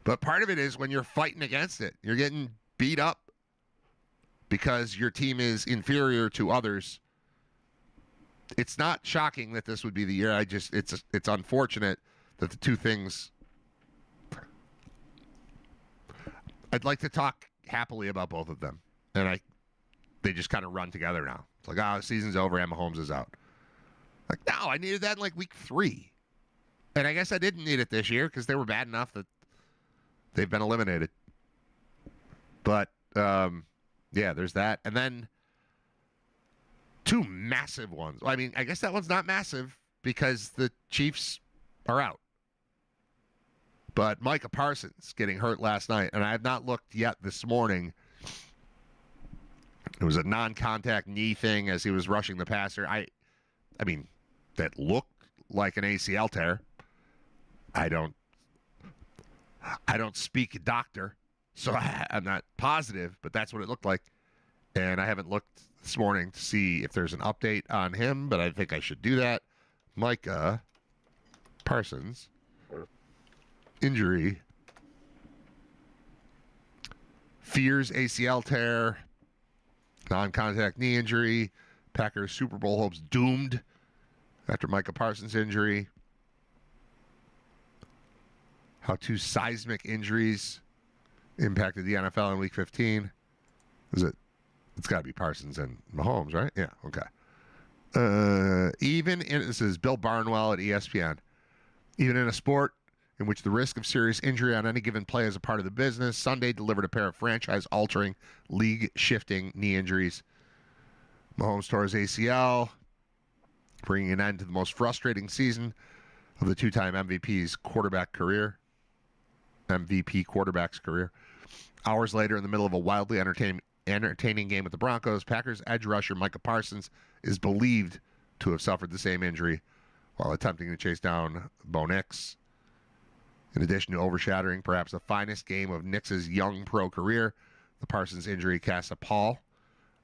But part of it is when you're fighting against it. You're getting beat up because your team is inferior to others. it's not shocking that this would be the year. It's unfortunate that the two things. I'd like to talk happily about both of them, and they just kind of run together now. It's like, the season's over, and Mahomes is out. Like, no, I needed that in like week 3. And I guess I didn't need it this year because they were bad enough that they've been eliminated. But, yeah, there's that. And then 2 massive ones. I mean, I guess that one's not massive because the Chiefs are out. But Micah Parsons getting hurt last night, and I have not looked yet this morning. It was a non-contact knee thing as he was rushing the passer. I mean, that looked like an ACL tear. I don't speak a doctor, so I'm not positive, but that's what it looked like. And I haven't looked this morning to see if there's an update on him, but I think I should do that. Micah Parsons injury. Fears ACL tear. Non-contact knee injury. Packers Super Bowl hopes doomed after Micah Parsons' injury. How 2 seismic injuries impacted the NFL in Week 15. It's got to be Parsons and Mahomes, right? Yeah, okay. This is Bill Barnwell at ESPN. Even in a sport in which the risk of serious injury on any given play is a part of the business, Sunday delivered a pair of franchise-altering, league-shifting knee injuries. Mahomes tore his ACL, bringing an end to the most frustrating season of the 2-time MVP quarterback's career. Hours later, in the middle of a wildly entertaining game with the Broncos, Packers edge rusher Micah Parsons is believed to have suffered the same injury while attempting to chase down Bo Nix. In addition to overshadowing perhaps the finest game of Nix's young pro career, the Parsons injury casts a pall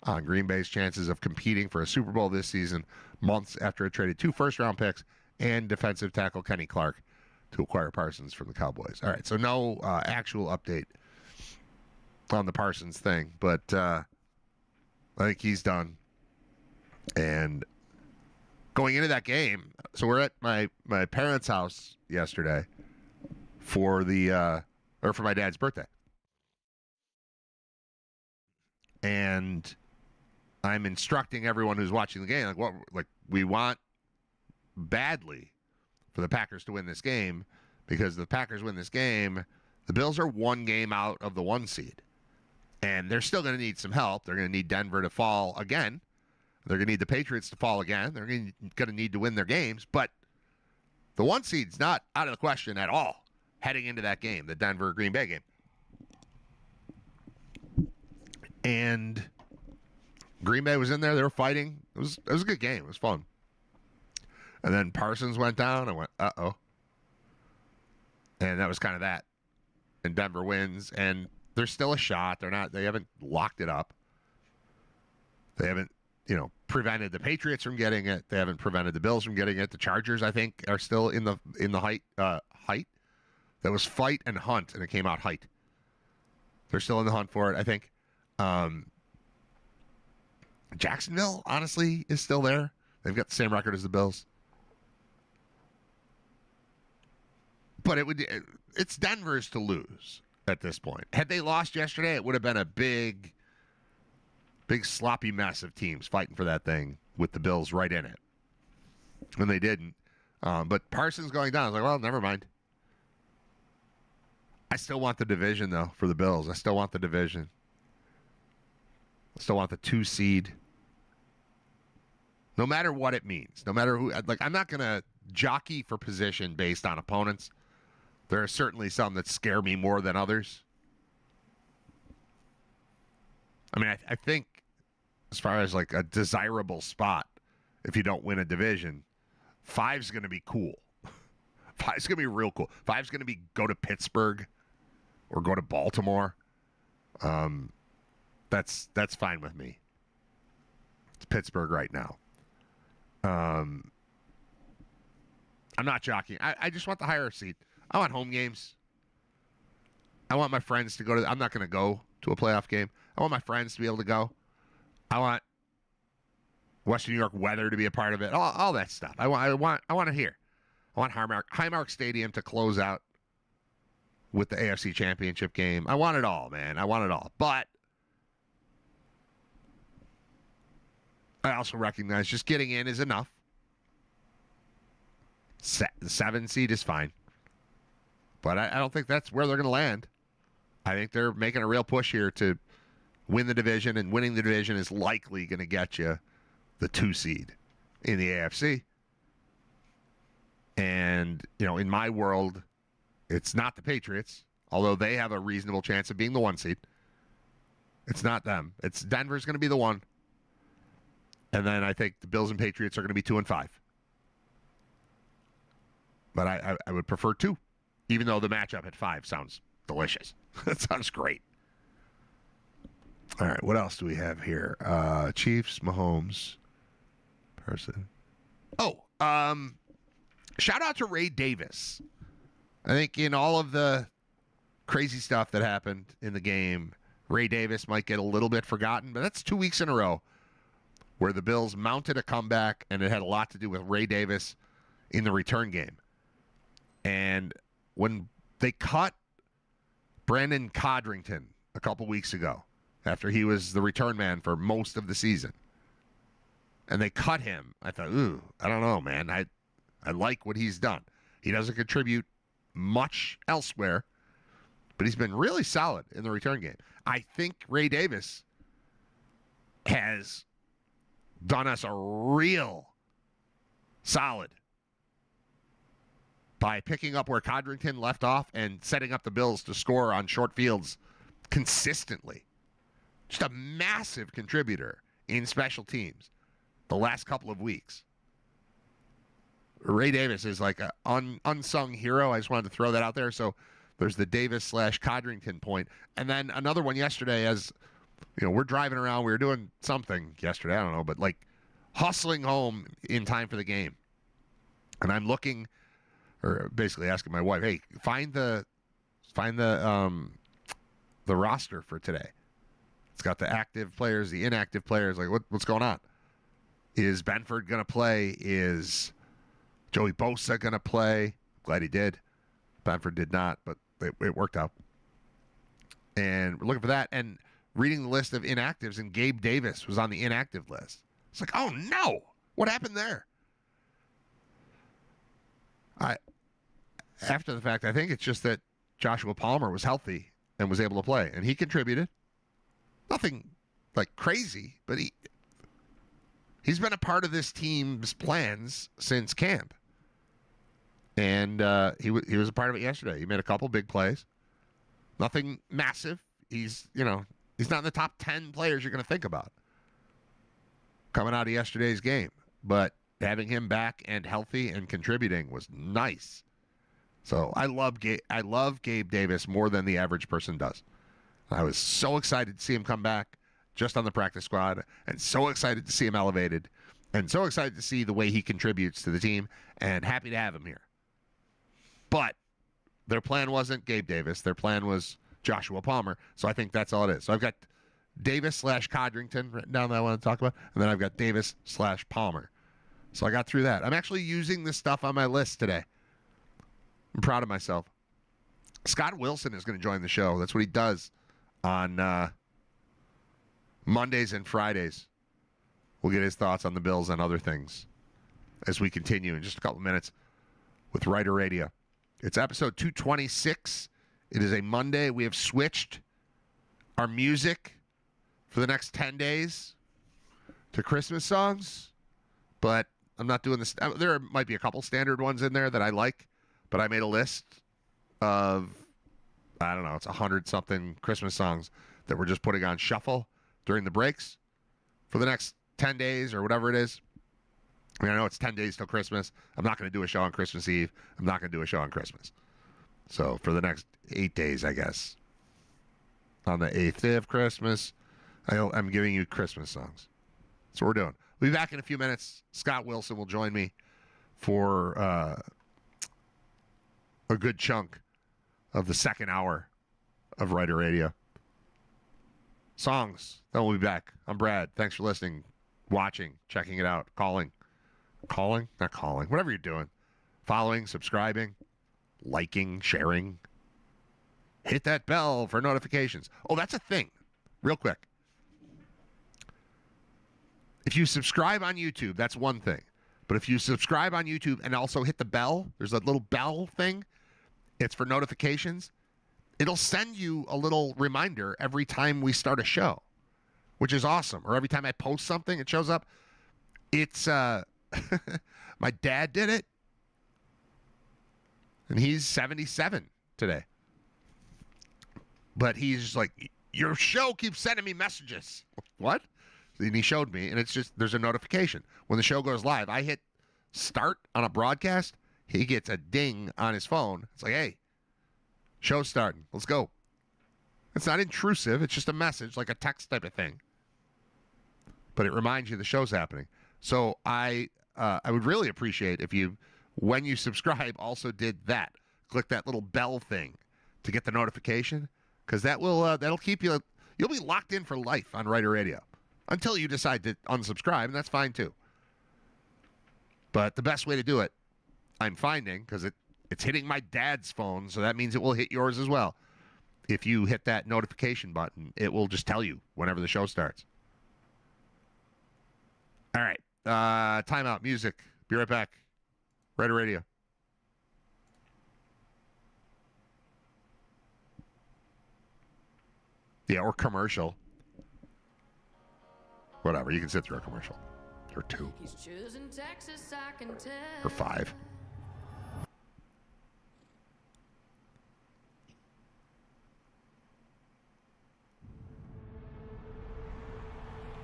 on Green Bay's chances of competing for a Super Bowl this season, months after it traded 2 first-round picks and defensive tackle Kenny Clark to acquire Parsons from the Cowboys. All right, so no actual update on the Parsons thing, but I think he's done. And going into that game, so we're at my parents' house yesterday for for my dad's birthday. And I'm instructing everyone who's watching the game, we want badly for the Packers to win this game, because if the Packers win this game, the Bills are 1 game out of the 1 seed. And they're still going to need some help. They're going to need Denver to fall again. They're going to need the Patriots to fall again. They're going to need to win their games. But the 1 seed's not out of the question at all heading into that game, the Denver-Green Bay game. And Green Bay was in there. They were fighting. It was a good game. It was fun. And then Parsons went down. I went, uh-oh. And that was kind of that. And Denver wins. And there's still a shot. They haven't locked it up. They haven't, prevented the Patriots from getting it. They haven't prevented the Bills from getting it. The Chargers, I think, are still in the height. That was fight and hunt, and it came out height. They're still in the hunt for it, I think. Jacksonville, honestly, is still there. They've got the same record as the Bills. But it's Denver's to lose at this point. Had they lost yesterday, it would have been a big sloppy mess of teams fighting for that thing with the Bills right in it. And they didn't. But Parsons going down, I was like, well, never mind. I still want the division, though, for the Bills. I still want the division. I still want the 2 seed. No matter what it means. No matter who. I'm not going to jockey for position based on opponents. There are certainly some that scare me more than others. I mean, I think as far as a desirable spot, if you don't win a division, 5's going to be cool. 5's going to be real cool. 5's going to be go to Pittsburgh or go to Baltimore. That's fine with me. It's Pittsburgh right now. I'm not jockeying. I just want the higher seed. I want home games. I want my friends to go to. I'm not going to go to a playoff game. I want my friends to be able to go. I want Western New York weather to be a part of it, all that stuff. I want to hear. I want Highmark Stadium to close out with the AFC Championship game. I want it all, man. I want it all. But I also recognize just getting in is enough. The 7 seed is fine. But I don't think that's where they're going to land. I think they're making a real push here to win the division, and winning the division is likely going to get you the 2 seed in the AFC. And, in my world, it's not the Patriots, although they have a reasonable chance of being the 1 seed. It's not them. It's Denver's going to be the 1. And then I think the Bills and Patriots are going to be 2 and 5. But I would prefer 2, even though the matchup at 5 sounds delicious. That sounds great. All right, what else do we have here? Chiefs, Mahomes, person. Shout out to Ray Davis. I think in all of the crazy stuff that happened in the game, Ray Davis might get a little bit forgotten, but that's 2 weeks in a row where the Bills mounted a comeback, and it had a lot to do with Ray Davis in the return game. And when they cut Brandon Codrington a couple weeks ago, after he was the return man for most of the season, and they cut him, I thought, I don't know, man. I like what he's done. He doesn't contribute much elsewhere, but he's been really solid in the return game. I think Ray Davis has done us a real solid by picking up where Codrington left off and setting up the Bills to score on short fields consistently. Just a massive contributor in special teams the last couple of weeks. Ray Davis is like an unsung hero. I just wanted to throw that out there. So there's the Davis/Codrington point. And then another one yesterday, as we're driving around. We were doing something yesterday. I don't know, but like hustling home in time for the game. And I'm looking, or basically asking my wife, hey, find the roster for today. It's got the active players, the inactive players. Like, what's going on? Is Benford going to play? Is Joey Bosa going to play? Glad he did. Benford did not, but it worked out. And we're looking for that. And reading the list of inactives, and Gabe Davis was on the inactive list. It's like, oh, no. What happened there? After the fact, I think it's just that Joshua Palmer was healthy and was able to play, and he contributed. Nothing like crazy, but he's been a part of this team's plans since camp. And he was a part of it yesterday. He made a couple big plays. Nothing massive. He's not in the top 10 players you're going to think about coming out of yesterday's game. But having him back and healthy and contributing was nice. So I love Gabe Davis more than the average person does. I was so excited to see him come back just on the practice squad, and so excited to see him elevated, and so excited to see the way he contributes to the team, and happy to have him here. But their plan wasn't Gabe Davis. Their plan was Joshua Palmer. So I think that's all it is. So I've got Davis/Codrington written down that I want to talk about, and then I've got Davis/Palmer. So I got through that. I'm actually using this stuff on my list today. I'm proud of myself. Scott Wilson is going to join the show. That's what he does on Mondays and Fridays. We'll get his thoughts on the Bills and other things as we continue in just a couple of minutes with RITER Radio. It's episode 226. It is a Monday. We have switched our music for the next 10 days to Christmas songs, but I'm not doing this. There might be a couple standard ones in there that I like, but I made a list of, I don't know, it's 100-something Christmas songs that we're just putting on shuffle during the breaks for the next 10 days or whatever it is. I know it's 10 days till Christmas. I'm not going to do a show on Christmas Eve. I'm not going to do a show on Christmas. So for the next 8 days, I guess, on the 8th day of Christmas, I'm giving you Christmas songs. That's what we're doing. We'll be back in a few minutes. Scott Wilson will join me for a good chunk of the second hour of RITER Radio. Songs. Then we'll be back. I'm Brad. Thanks for listening. watching, checking it out, calling, not calling, whatever you're doing, following, subscribing, liking, sharing. Hit that bell for notifications. Oh, that's a thing. Real quick. If you subscribe on YouTube, that's one thing. But if you subscribe on YouTube and also hit the bell, there's a little bell thing. It's for notifications. It'll send you a little reminder every time we start a show, which is awesome. Or every time I post something, it shows up. It's, my dad did it. And he's 77 today. But he's just like, your show keeps sending me messages. What? And he showed me, and it's just, there's a notification. When the show goes live, I hit start on a broadcast, he gets a ding on his phone. It's like, hey, show's starting. Let's go. It's not intrusive. It's just a message, like a text type of thing. But it reminds you the show's happening. So I would really appreciate if you, when you subscribe, also did that. Click that little bell thing to get the notification, because that will that'll keep you, you'll be locked in for life on Writer Radio. Until you decide to unsubscribe, and that's fine too. But the best way to do it, I'm finding, because it's hitting my dad's phone, so that means it will hit yours as well. If you hit that notification button, it will just tell you whenever the show starts. All right. Timeout. Music. Be right back. Writer Radio. Yeah, or commercial. Whatever, you can sit through a commercial. Or two. He's choosing Texas, I can tell. Or five.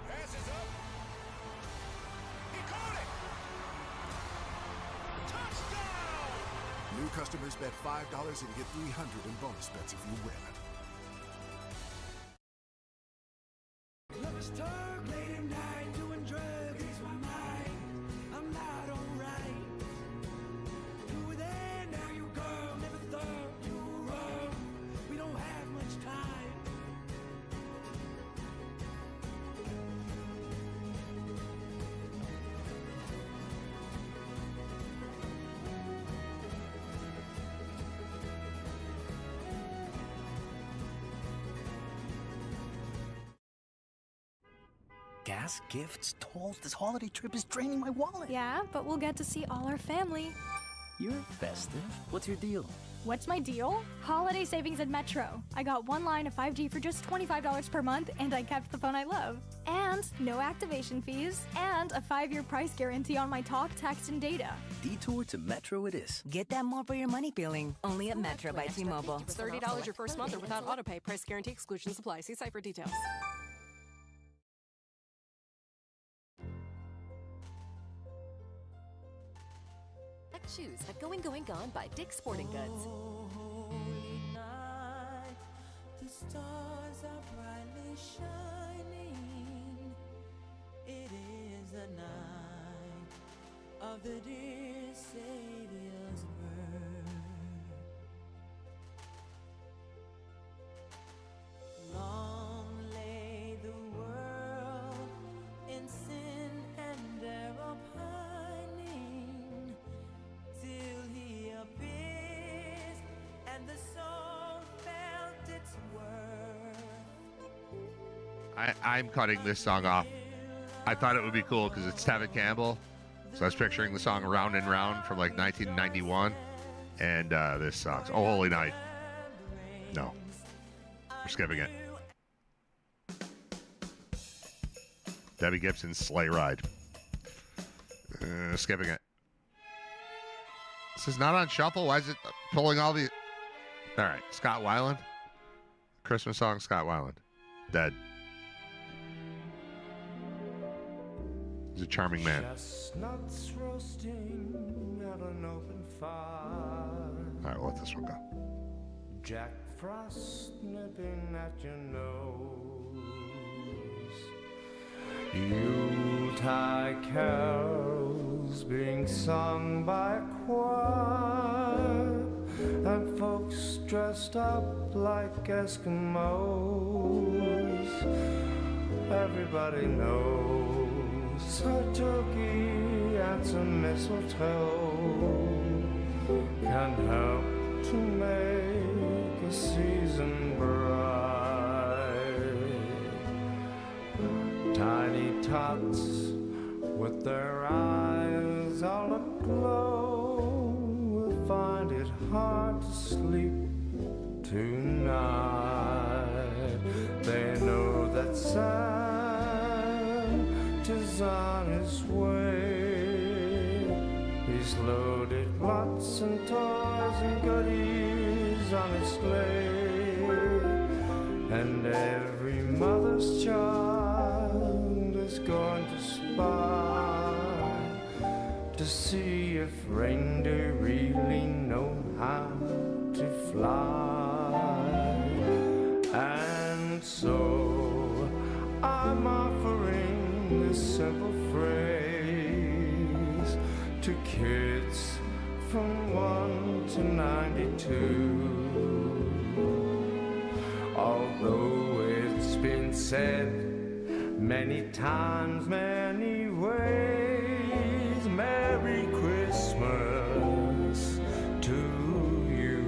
Passes up. He caught it. Touchdown! New customers bet $5 and get $300 in bonus bets if you win. Lovers talk late at night, doing drugs, ease my mind. I'm not alright. You were there, now you go. Never thought you were wrong. We don't have much time. Gas, gifts, tolls. This holiday trip is draining my wallet. Yeah, but we'll get to see all our family. You're festive. What's your deal? What's my deal? Holiday savings at Metro. I got one line of 5G for just $25 per month, and I kept the phone I love. And no activation fees, and a 5-year price guarantee on my talk, text, and data. Detour to Metro it is. Get that more for your money feeling. Only at Metro by T-Mobile. $30 your first month or without autopay. Price guarantee exclusions apply. See site for details. Shoes at Going Gone by Dick's Sporting Goods. Holy night, the stars are brightly shining. It is the night of the dear Savior's birth. Long lay the world in sin and error pining, till he appears and the soul felt its worth. I'm cutting this song off. I thought it would be cool because it's Tevin Campbell. So I was picturing the song Round and Round from like 1991. And this song's Oh Holy Night. No. We're skipping it. Debbie Gibson's Sleigh Ride. Skipping it. This is not on shuffle. Why is it pulling all the... All right. Scott Weiland. Christmas song, Scott Weiland. Dead. He's a charming man. Chestnuts roasting at an open fire. All right, we'll let this one go. Jack Frost nipping at your nose. Yuletide carols being sung by a choir, and folks dressed up like Eskimos. Everybody knows a turkey and some mistletoe can help to make a season bright. Tiny tots with their eyes all aglow will find it hard to sleep tonight. They know that Santa's on his way. He's loaded lots and toys and goodies on his sleigh, and every mother's child is going to spy to see if reindeer really know how to fly. And so I'm offering this simple phrase to kids from 1 to 92. Although it's been said many times, many ways, Merry Christmas to you.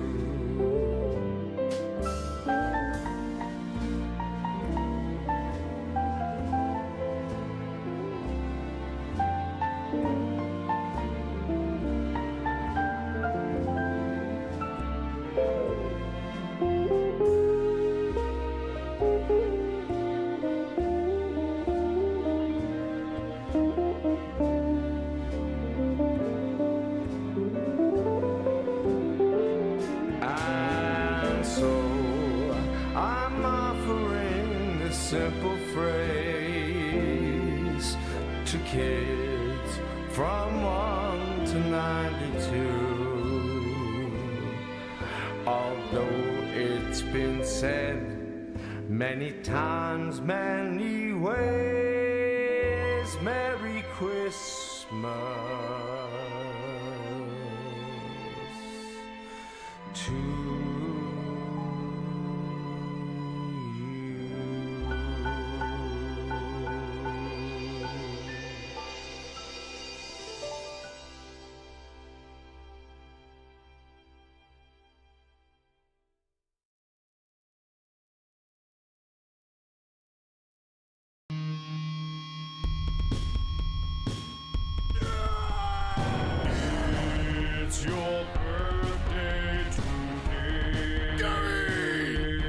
Simple phrase to kids from 1 to 92. Although it's been said many times, many ways, Merry Christmas to It's your birthday today. Gary!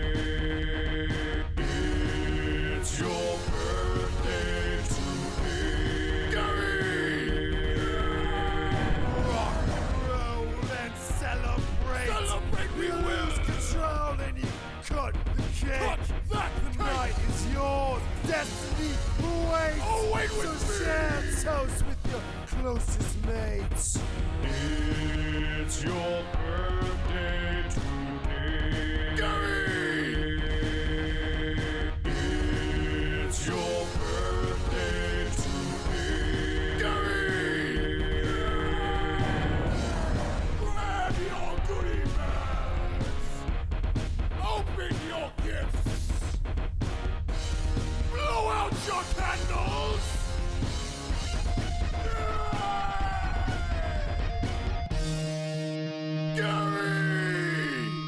It's your birthday today. Gary! Rock and roll and celebrate. Celebrate, we lose control and you cut the cake. Cut that the night is yours. Destiny awaits. Oh, wait with me. So share toast with your closest mates. It's your birthday today. Gary! It's your birthday today. Gary! Grab your goodie bags. Open your gifts. Blow out your candles. Gary!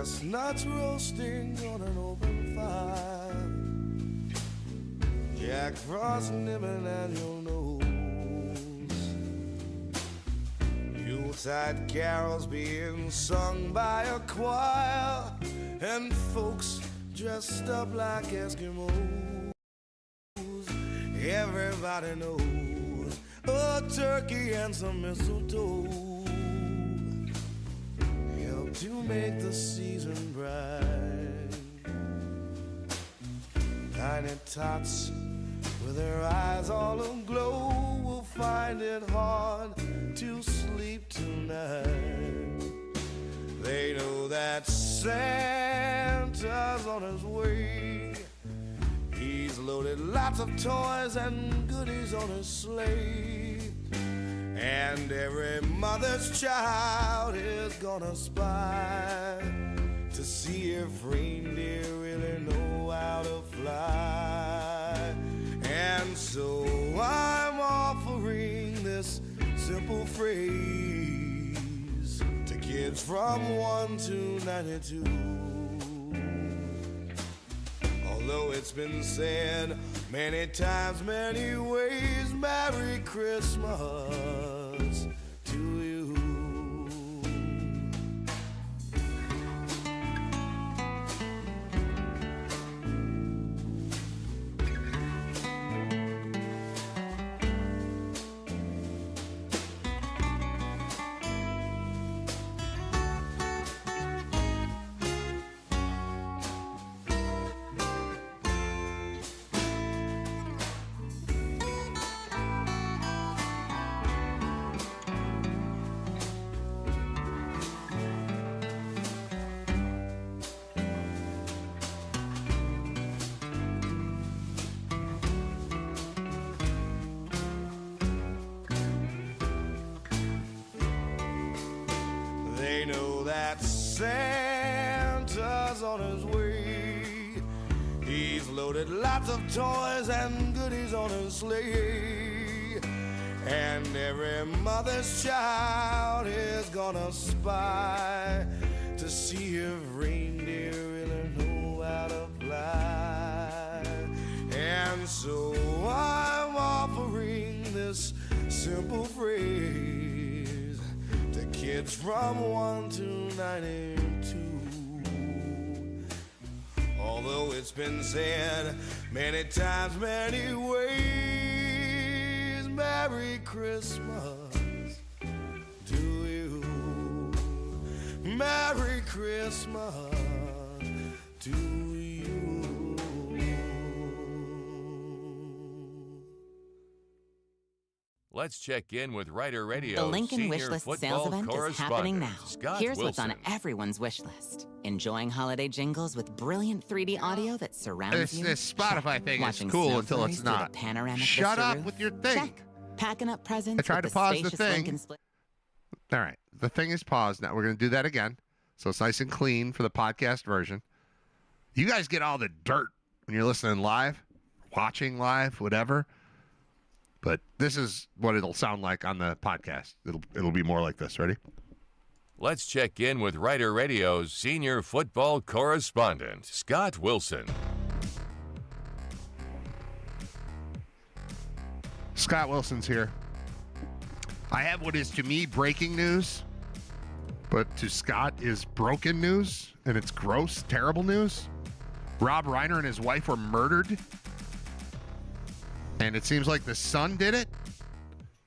chestnuts roasting on an open fire, Jack Frost nibbling at your nose, Yuletide carols being sung by a choir, and folks dressed up like Eskimos. Everybody knows a turkey and some mistletoe help to make the season bright. Tiny tots with their eyes all aglow will find it hard to sleep tonight. They know that Santa's on his way. He's loaded lots of toys and goodies on his sleigh. And every mother's child is gonna spy to see if reindeer really know how to fly. And so I'm offering this simple phrase to kids from 1 to 92. Although it's been said many times, many ways, Merry Christmas to you. They know that Santa's on his way. He's loaded lots of toys and goodies on his sleigh. And every mother's child is gonna spy to see if reindeer really know how to fly. And so I'm offering this simple phrase to kids from 1 to 92. Although it's been said many times, many ways, Merry Christmas to you. Merry Christmas to you. Let's check in with RITER Radio. The Lincoln Senior Wishlist football sales event is happening now. Scott Here's Wilson. what's on everyone's wish list. Enjoying holiday jingles with brilliant 3D audio that surrounds you. This Spotify Check. thing is Watching cool snow until flurries it's through the not. panoramic Shut vista up roof. with your thing. Check. Packing up presents. I tried with to pause the spacious thing. Lincoln split. All right. The thing is paused now. We're going to do that again. So it's nice and clean for the podcast version. You guys get all the dirt when you're listening live, watching live, whatever. But this is what it'll sound like on the podcast. It'll be more like this. Ready? Let's check in with RITER Radio's senior football correspondent, Scott Wilson. Scott Wilson's here. I have what is to me breaking news, but to Scott is broken news, and it's gross, terrible news. Rob Reiner and his wife were murdered, and it seems like the Sun did it.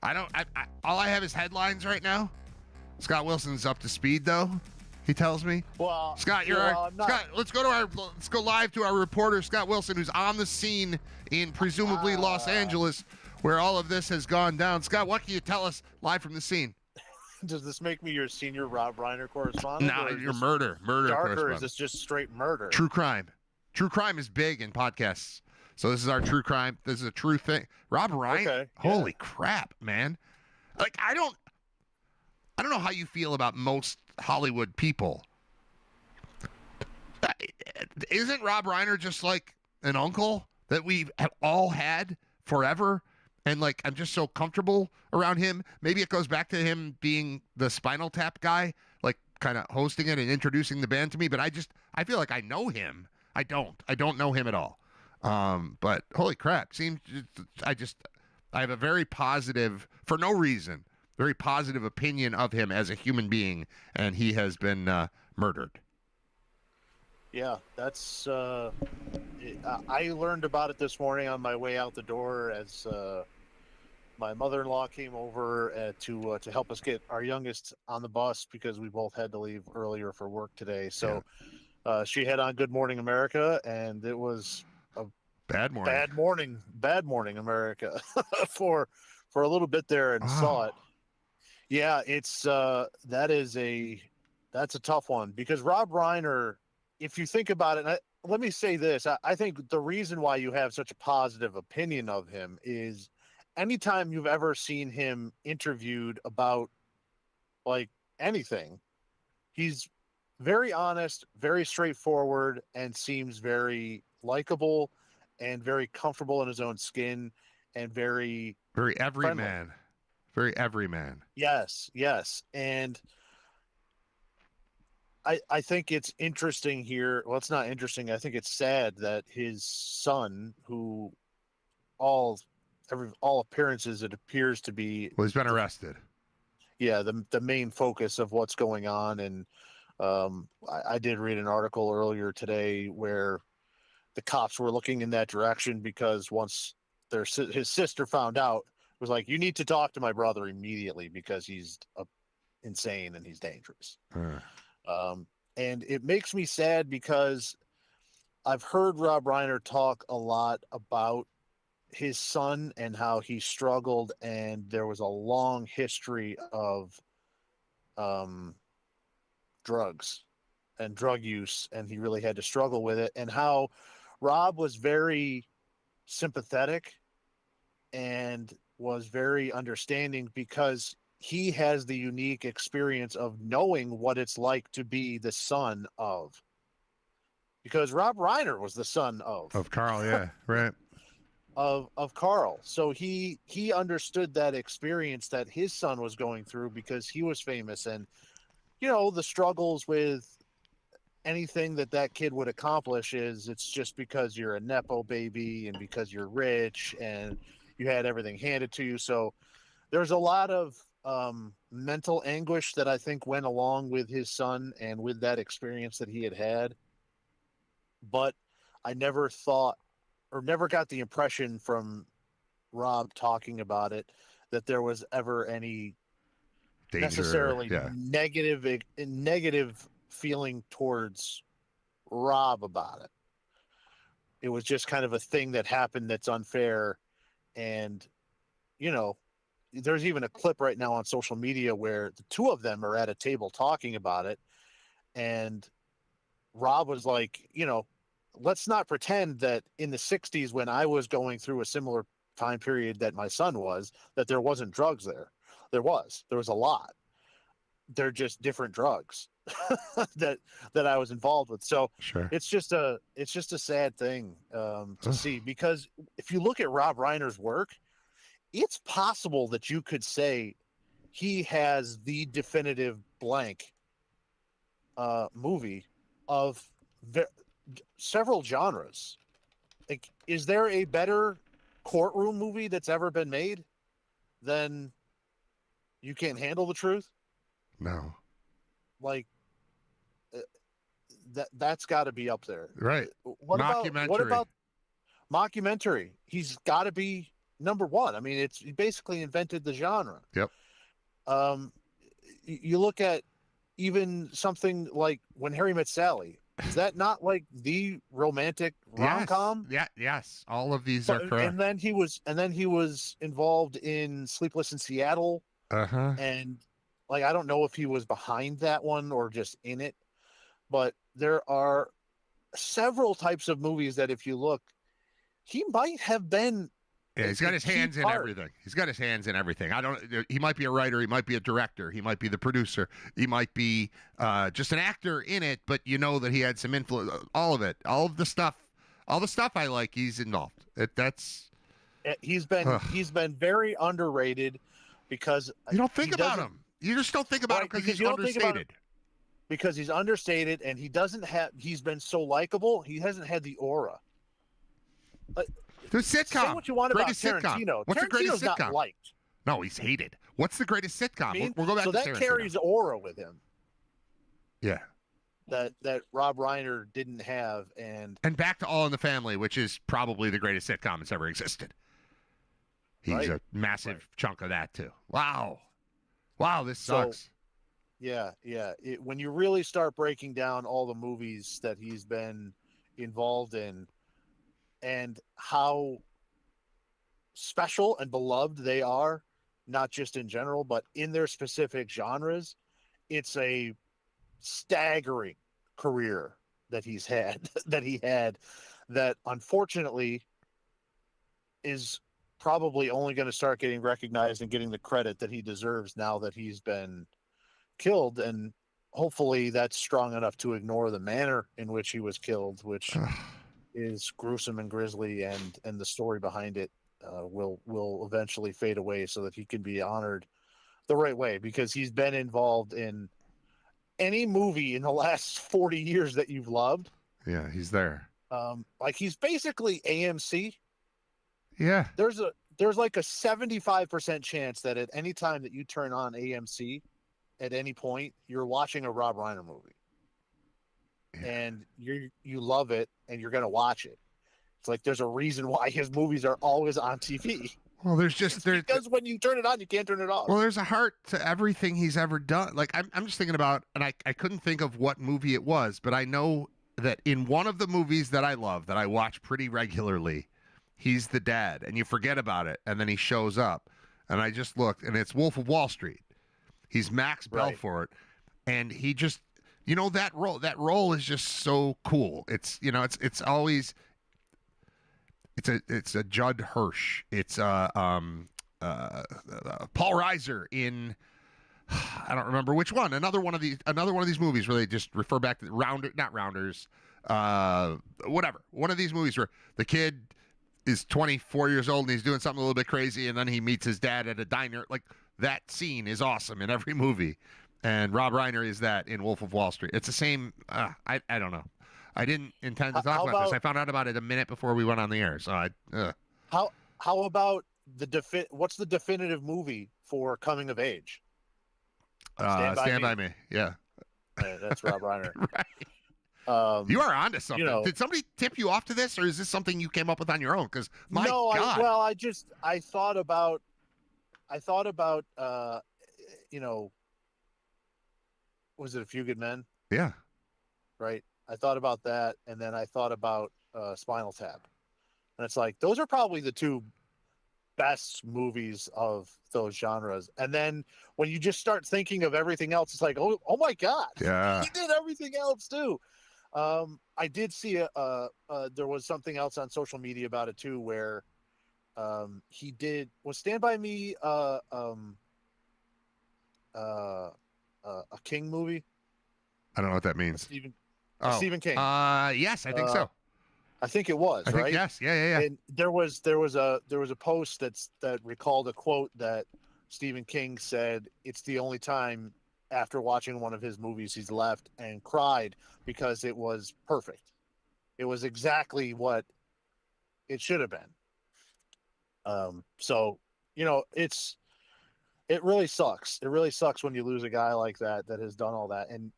All I have is headlines right now. Scott Wilson's up to speed, though. He tells me. Well, Scott, Scott. Let's go live to our reporter, Scott Wilson, who's on the scene in presumably Los Angeles, where all of this has gone down. Scott, what can you tell us live from the scene? Does this make me your senior Rob Reiner correspondent? No, you're murder dark, or is correspondent. this just straight murder? True crime. True crime is big in podcasts. So this is our true crime. This is a true thing. Rob Reiner. Okay, Holy crap, man. Like, I don't know how you feel about most Hollywood people. Isn't Rob Reiner just like an uncle that we have all had forever? And like, I'm just so comfortable around him. Maybe it goes back to him being the Spinal Tap guy. Like, kind of hosting it and introducing the band to me, but I feel like I know him. I don't know him at all. But holy crap, I have a very positive, for no reason, very positive opinion of him as a human being, and he has been murdered. Yeah, that's. I learned about it this morning on my way out the door as my mother-in-law came over to help us get our youngest on the bus because we both had to leave earlier for work today. So she had on Good Morning America, and it was a bad morning America for a little bit there, and saw it. Yeah, it's that's a tough one because Rob Reiner, if you think about it, let me say this. I think the reason why you have such a positive opinion of him is anytime you've ever seen him interviewed about like anything, he's very honest, very straightforward, and seems very likable and very comfortable in his own skin and very everyman. Very everyman. Yes. And I think it's interesting here. Well, it's not interesting. I think it's sad that his son, who all appearances, it appears to be, Well, he's been arrested. Yeah, the main focus of what's going on. And I did read an article earlier today where the cops were looking in that direction because once his sister found out, it was like, you need to talk to my brother immediately because he's insane and he's dangerous. And it makes me sad because I've heard Rob Reiner talk a lot about his son and how he struggled, and there was a long history of drugs and drug use, and he really had to struggle with it, and how Rob was very sympathetic and was very understanding because he has the unique experience of knowing what it's like to be the son of, because Rob Reiner was the son of Carl. Yeah. Right. of Carl. So he understood that experience that his son was going through because he was famous, and, the struggles with anything that kid would accomplish is it's just because you're a Nepo baby and because you're rich and you had everything handed to you. So there's a lot of mental anguish that I think went along with his son and with that experience that he had. But I never thought or never got the impression from Rob talking about it that there was ever any danger, necessarily negative feeling towards Rob about it. It was just kind of a thing that happened that's unfair. And, there's even a clip right now on social media where the two of them are at a table talking about it. And Rob was like, let's not pretend that in the 60s when I was going through a similar time period that my son was, that there wasn't drugs there. There was a lot. They're just different drugs that I was involved with. So sure. It's just a sad thing to see, because if you look at Rob Reiner's work, it's possible that you could say he has the definitive blank movie of several genres. Like, is there a better courtroom movie that's ever been made than You Can't Handle the Truth? No. Like, that's got to be up there. Right. What about mockumentary? He's got to be number one. I mean, he basically invented the genre. Yep. You look at even something like When Harry Met Sally. Is that not like the romantic rom-com? Yes. Yes. All of these are correct. And then he was involved in Sleepless in Seattle. Uh-huh. And I don't know if he was behind that one or just in it, but there are several types of movies that if you look, he might have been. Yeah, he's got his hands in everything. He's got his hands in everything. He might be a writer. He might be a director. He might be the producer. He might be just an actor in it, but that he had some influence. All of it. All the stuff I like, he's involved. He's been very underrated because you don't think about him. You just don't think about him because he's understated. because he's understated and he's been so likable. He hasn't had the aura. The sitcom. Say what you want Greatest about sitcom. Tarantino. What's the greatest Tarantino's sitcom? not liked. No, he's hated. What's the greatest sitcom? I mean, We'll go back so to that Tarantino. carries aura with him. Yeah. That Rob Reiner didn't have, and back to All in the Family, which is probably the greatest sitcom that's ever existed. He's a massive chunk of that too. Wow, this sucks. So, yeah. When you really start breaking down all the movies that he's been involved in, and how special and beloved they are, not just in general, but in their specific genres, it's a staggering career that he's had that unfortunately is probably only going to start getting recognized and getting the credit that he deserves now that he's been killed, and hopefully that's strong enough to ignore the manner in which he was killed, which is gruesome and grisly, and the story behind it will eventually fade away so that he can be honored the right way, because he's been involved in any movie in the last 40 years that you've loved. Yeah, he's there. Like he's basically AMC. Yeah. There's like a 75% chance that at any time that you turn on AMC at any point, you're watching a Rob Reiner movie. Yeah. And you love it and you're going to watch it. It's like there's a reason why his movies are always on TV. Well, because when you turn it on, you can't turn it off. Well, there's a heart to everything he's ever done. Like I'm just thinking about, and I couldn't think of what movie it was, but I know that in one of the movies that I love, that I watch pretty regularly, he's the dad, and you forget about it, and then he shows up, and I just looked, and it's Wolf of Wall Street. He's Max Belfort, and he just, that role is just so cool. It's it's always. It's a Judd Hirsch. It's Paul Reiser in I don't remember which one. Another one of these movies where they just refer back to Rounders, whatever. One of these movies where the kid is 24 years old and he's doing something a little bit crazy, and then he meets his dad at a diner. Like that scene is awesome in every movie, and Rob Reiner is that in Wolf of Wall Street. It's the same. I don't know. I didn't intend to talk about this. I found out about it a minute before we went on the air. So How about what's the definitive movie for coming of age? Stand by Me. Yeah. That's Rob Reiner. Right. You are onto something. Did somebody tip you off to this, or is this something you came up with on your own? Because God. I thought about was it A Few Good Men? Yeah. Right. I thought about that, and then I thought about Spinal Tap, and it's like those are probably the two best movies of those genres. And then when you just start thinking of everything else, it's like, oh my God, yeah, he did everything else too. I did see there was something else on social media about it too, where was Stand By Me a King movie? I don't know what that means. Stephen King. Yes, I think so. I think it was. I think yes. Yeah. And there was a post that recalled a quote that Stephen King said. It's the only time after watching one of his movies he's left and cried because it was perfect. It was exactly what it should have been. So it really sucks. It really sucks when you lose a guy like that has done all that, and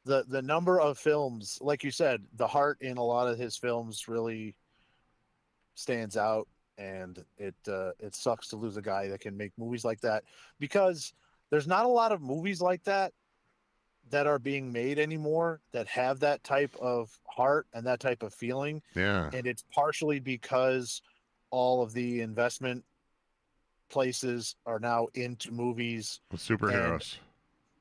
the number of films, like you said, the heart in a lot of his films really stands out, and it sucks to lose a guy that can make movies like that, because there's not a lot of movies like that are being made anymore that have that type of heart and that type of feeling. Yeah. And it's partially because all of the investment places are now into movies with superheroes.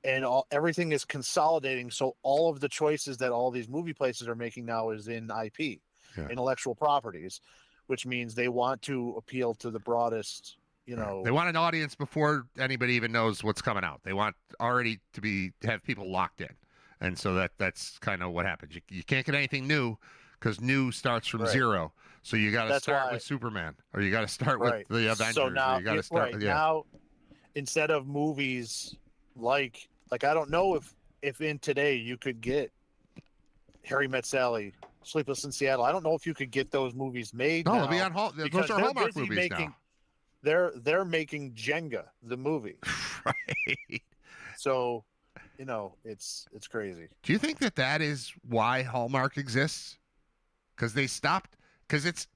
And everything is consolidating, so all of the choices that all these movie places are making now is in IP, intellectual properties, which means they want to appeal to the broadest, They want an audience before anybody even knows what's coming out. They want already to have people locked in, and so that's kind of what happens. You can't get anything new because new starts from zero. So you got to start with Superman, or you got to start with the Avengers. So now, or you got to start now, instead of movies like Like, I don't know if in today you could get Harry Met Sally, Sleepless in Seattle. I don't know if you could get those movies made No, now. they'll be on those because are they're Hallmark busy movies making, now. They're making Jenga, the movie. Right. So, it's crazy. Do you think that is why Hallmark exists? Because they stopped. Because it's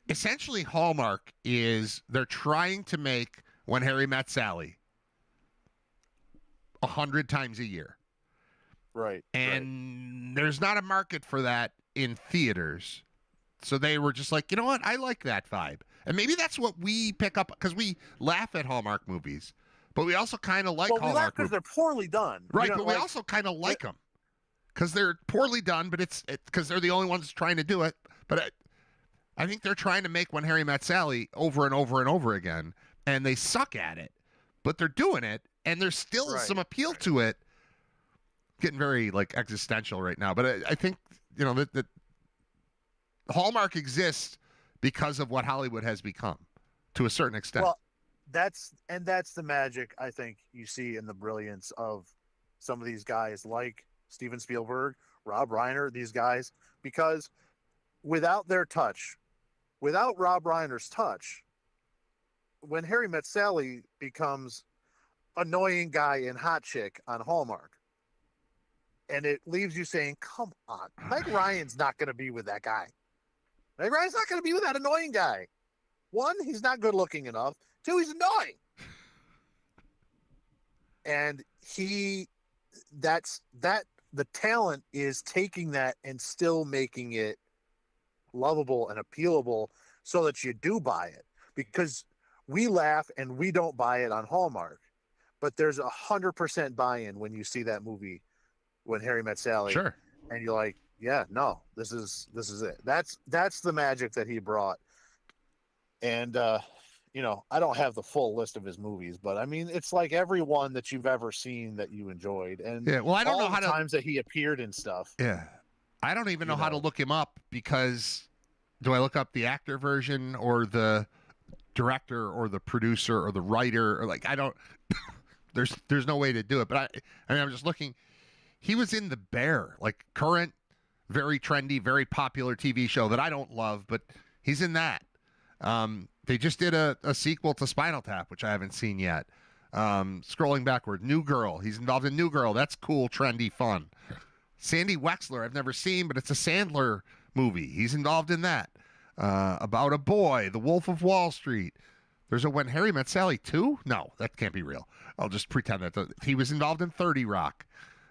essentially Hallmark is they're trying to make When Harry Met Sally 100 times a year. Right. And there's not a market for that in theaters. So they were just like, you know what? I like that vibe. And maybe that's what we pick up because we laugh at Hallmark movies, but we also kind of like Well, we laugh Hallmark because movies. they're poorly done. Right, but we also kind of like them because they're poorly done, but it's because they're the only ones trying to do it. But I think they're trying to make When Harry Met Sally over and over and over again, and they suck at it, but they're doing it, and there's still some appeal to it. Getting very existential right now, but I think that Hallmark exists because of what Hollywood has become to a certain extent. Well, that's the magic I think you see in the brilliance of some of these guys like Steven Spielberg, Rob Reiner, these guys, because without their touch, without Rob Reiner's touch, When Harry Met Sally becomes annoying guy and hot chick on Hallmark. And it leaves you saying, come on, Meg Ryan's not going to be with that guy. Meg Ryan's not going to be with that annoying guy. One, he's not good looking enough. Two, he's annoying. And the talent is taking that and still making it lovable and appealable so that you do buy it. Because we laugh and we don't buy it on Hallmark. But there's 100% buy-in when you see that movie, When Harry Met Sally. Sure. And you're like, yeah, no, this is it. That's the magic that he brought. And I don't have the full list of his movies, but I mean, it's like every one that you've ever seen that you enjoyed. And yeah, well, I don't know how times that he appeared in stuff. Yeah, I don't even know how to look him up because do I look up the actor version or the director or the producer or the writer or I don't. There's no way to do it, but I'm just looking. He was in The Bear, current, very trendy, very popular TV show that I don't love, but he's in that. They just did a sequel to Spinal Tap, which I haven't seen yet. Scrolling backward, New Girl. He's involved in New Girl. That's cool, trendy, fun. Sandy Wexler, I've never seen, but it's a Sandler movie. He's involved in that. About a boy, The Wolf of Wall Street. There's a When Harry Met Sally 2? No, that can't be real. I'll just pretend that he was involved in 30 Rock.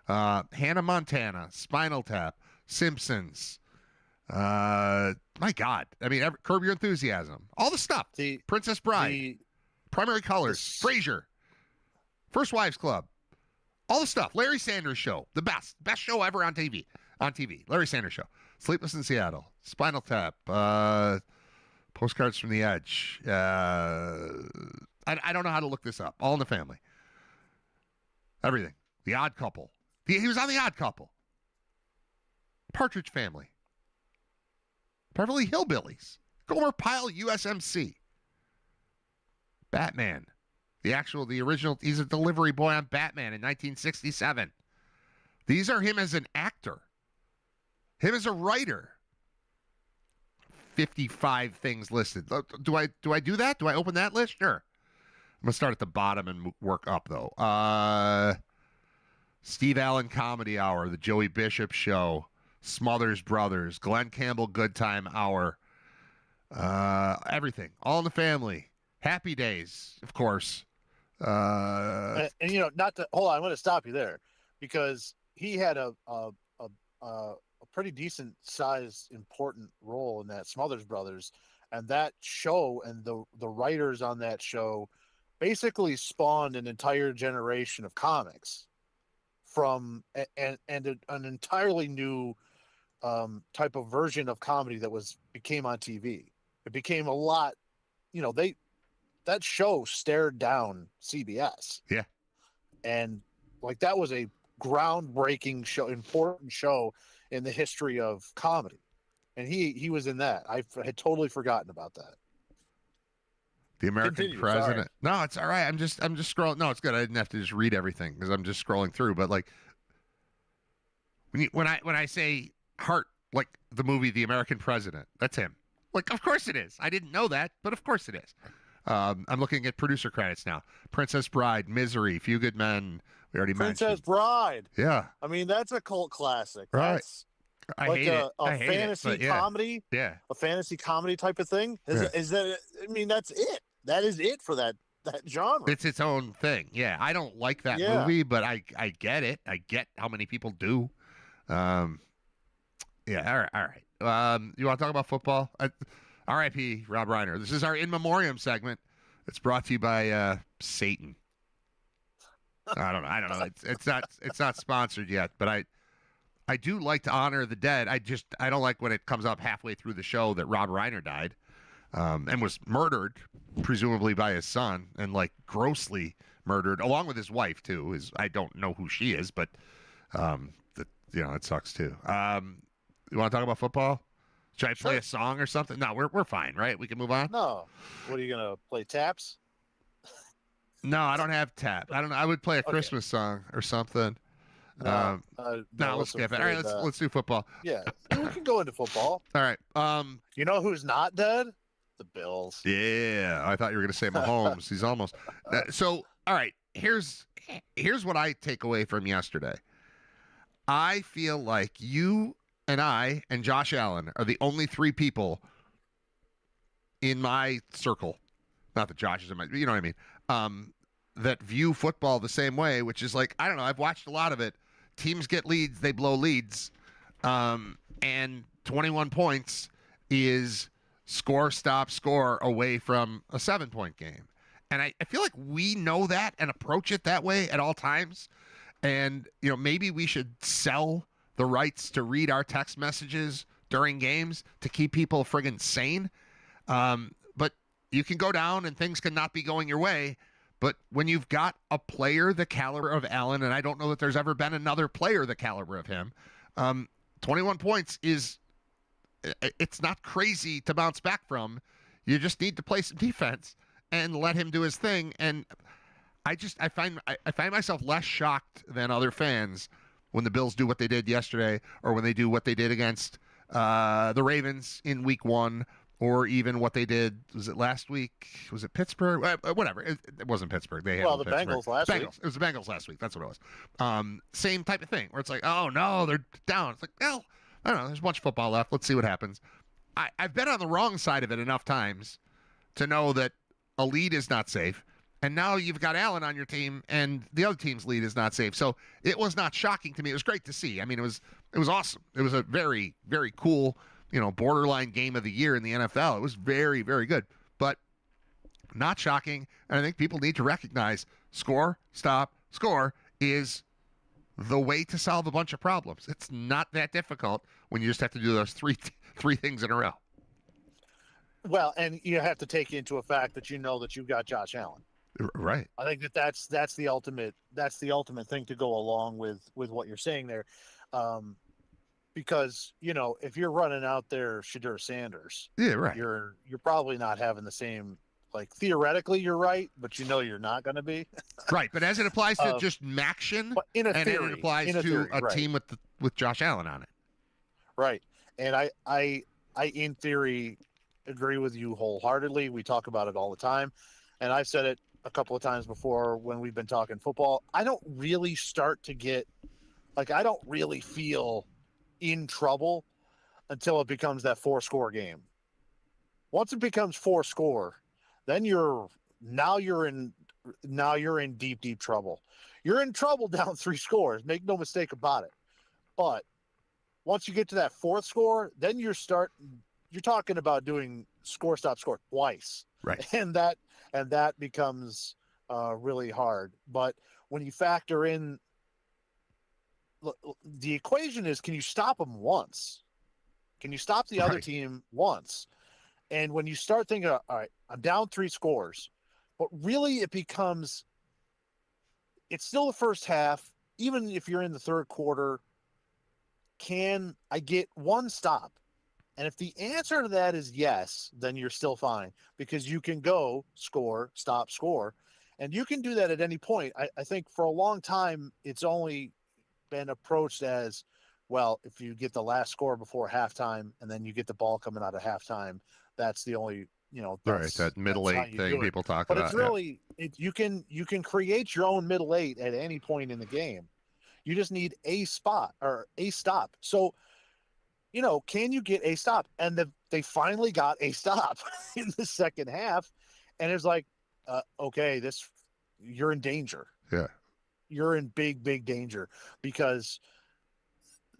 Hannah Montana, Spinal Tap, Simpsons. My God. I mean, Curb Your Enthusiasm. All the stuff. Princess Bride. Primary Colors. Frasier. First Wives Club. All the stuff. Larry Sanders Show. The best. Best show ever on TV. Larry Sanders Show. Sleepless in Seattle. Spinal Tap. Postcards from the Edge. I don't know how to look this up. All in the Family. Everything. The Odd Couple. He was on The Odd Couple. Partridge Family. Beverly Hillbillies. Gomer Pyle, USMC. Batman. The original, he's a delivery boy on Batman in 1967. These are him as an actor. Him as a writer. 55 things listed. Do I do that? Do I open that list? Sure. I'm going to start at the bottom and work up, though. Steve Allen Comedy Hour, The Joey Bishop Show, Smothers Brothers, Glenn Campbell Good Time Hour, everything. All in the Family. Happy Days, of course. And not to hold on, I'm going to stop you there because he had a pretty decent sized important role in that Smothers Brothers, and that show and the writers on that show basically spawned an entire generation of comics from and an entirely new type of version of comedy that became on TV. It became a lot, that show stared down CBS. Yeah. And that was a groundbreaking show, important show in the history of comedy. And he was in that. I had totally forgotten about that. The American Continue, president. No, it's all right. I'm just scrolling. No, it's good. I didn't have to just read everything because I'm just scrolling through. But like when I say heart, like the movie The American President, that's him. Like, of course it is. I didn't know that, but of course it is. I'm looking at producer credits now. Princess Bride, Misery, Few Good Men. We already Princess mentioned. Bride. Yeah. I mean, that's a cult classic. Right. That's I like hate it. a I hate fantasy it, but yeah. comedy. Yeah. A fantasy comedy type of thing. Yeah. Is that? I mean, that's it. That is it for that genre. It's its own thing. Yeah. I don't like that movie, but I get it. I get how many people do. Yeah. All right. You want to talk about football? R.I.P. Rob Reiner. This is our in memoriam segment. It's brought to you by Satan. I don't know. It's not sponsored yet, but I do like to honor the dead. I don't like when it comes up halfway through the show that Rob Reiner died, and was murdered, presumably by his son, and like grossly murdered, along with his wife too. I don't know who she is, but it sucks too. You want to talk about football? Should I play a song or something? No, we're fine, right? We can move on. No. What are you gonna play? Taps? No, I don't have tap. I don't know. I would play a Christmas song or something. No, we'll skip it. All right, let's do football. Yeah, we can go into football. All right. You know who's not dead? The Bills. Yeah, I thought you were going to say Mahomes. He's almost. So, all right. Here's what I take away from yesterday. I feel like you and I and Josh Allen are the only three people in my circle. Not that Josh is in my, you know what I mean? That view football the same way, which is like, I don't know. I've watched a lot of it. Teams get leads, they blow leads. And 21 points is score, stop, score away from a 7-point game. And I feel like we know that and approach it that way at all times. And, maybe we should sell the rights to read our text messages during games to keep people friggin' sane. But you can go down and things can not be going your way. But when you've got a player the caliber of Allen, and I don't know that there's ever been another player the caliber of him, 21 points it's not crazy to bounce back from. You just need to play some defense and let him do his thing. And I find myself less shocked than other fans when the Bills do what they did yesterday, or when they do what they did against the Ravens in Week 1, or even what they did. Was it last week? Was it Pittsburgh? Whatever. It wasn't Pittsburgh. They had the Bengals last week. It was the Bengals last week. That's what it was. Same type of thing where it's like, oh no, they're down. It's like, well, I don't know. There's a bunch of football left. Let's see what happens. I've been on the wrong side of it enough times to know that a lead is not safe. And now you've got Allen on your team, and the other team's lead is not safe. So it was not shocking to me. It was great to see. I mean, it was awesome. It was a very, very cool, borderline game of the year in the NFL. It was very, very good, but not shocking. And I think people need to recognize score, stop, score is the way to solve a bunch of problems. It's not that difficult when you just have to do those three things in a row. Well, and you have to take into a fact that that you've got Josh Allen. Right. I think that's the ultimate thing to go along with what you're saying there, because if you're running out there Shadur Sanders, yeah, right, you're probably not having the same, like, theoretically you're right, but you're not going to be right. But as it applies to just Maction, in a theory, and it applies to a team with Josh Allen on it, right? And I in theory agree with you wholeheartedly. We talk about it all the time, and I've said it a couple of times before when we've been talking football. I don't really I don't really feel in trouble until it becomes that 4-score game. Once it becomes 4-score, then you're in deep trouble. You're in trouble down 3 scores. Make no mistake about it. But once you get to that 4th score, then you're talking about doing score, stop, score twice. Right. And that becomes really hard. But when you factor in, the equation is, can you stop them once? Can you stop the other team once? And when you start thinking, all right, I'm down 3 scores, but really it's still the first half. Even if you're in the third quarter, can I get one stop? And if the answer to that is yes, then you're still fine because you can go score, stop, score. And you can do that at any point. I think for a long time, it's only been approached as, well, if you get the last score before halftime and then you get the ball coming out of halftime, that's the only, Right, that middle that's how eight you thing do it. people talk But about. it's really, you can create your own middle eight at any point in the game. You just need a spot or a stop. So, can you get a stop? And they finally got a stop in the second half. And it's like, okay, you're in danger. Yeah. You're in big, big danger because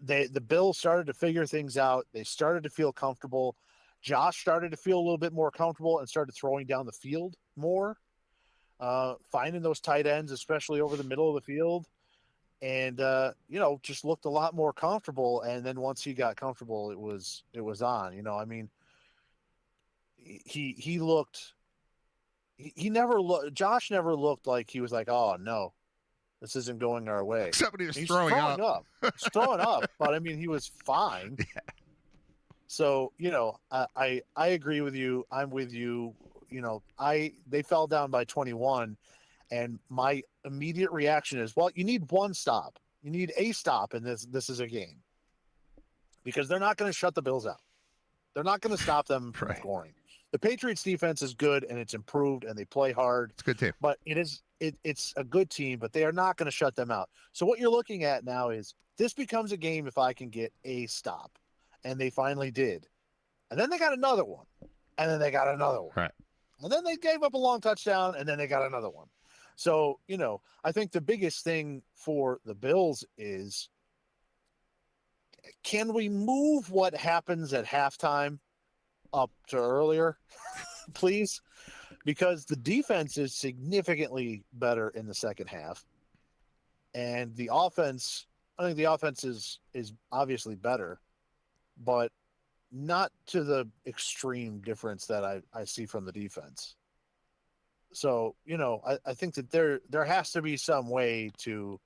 the Bills started to figure things out. They started to feel comfortable. Josh started to feel a little bit more comfortable and started throwing down the field more, finding those tight ends, especially over the middle of the field. And just looked a lot more comfortable. And then once he got comfortable, it was on. I mean, he looked. He never looked. Josh never looked like he was like, oh no, this isn't going our way. Except when he was He's throwing up. He's throwing up, but I mean, he was fine. Yeah. So I agree with you. I'm with you. They fell down by 21. And my immediate reaction is, well, you need one stop. You need a stop, and this is a game. Because they're not going to shut the Bills out. They're not going to stop them from scoring. The Patriots defense is good, and it's improved, and they play hard. It's a good team. But it's a good team, but they are not going to shut them out. So what you're looking at now is this becomes a game if I can get a stop. And they finally did. And then they got another one. And then they got another one. Right. And then they gave up a long touchdown, and then they got another one. So, I think the biggest thing for the Bills is, can we move what happens at halftime up to earlier, please? Because the defense is significantly better in the second half. And the offense, I think the offense is obviously better, but not to the extreme difference that I see from the defense. So, I think that there has to be some way to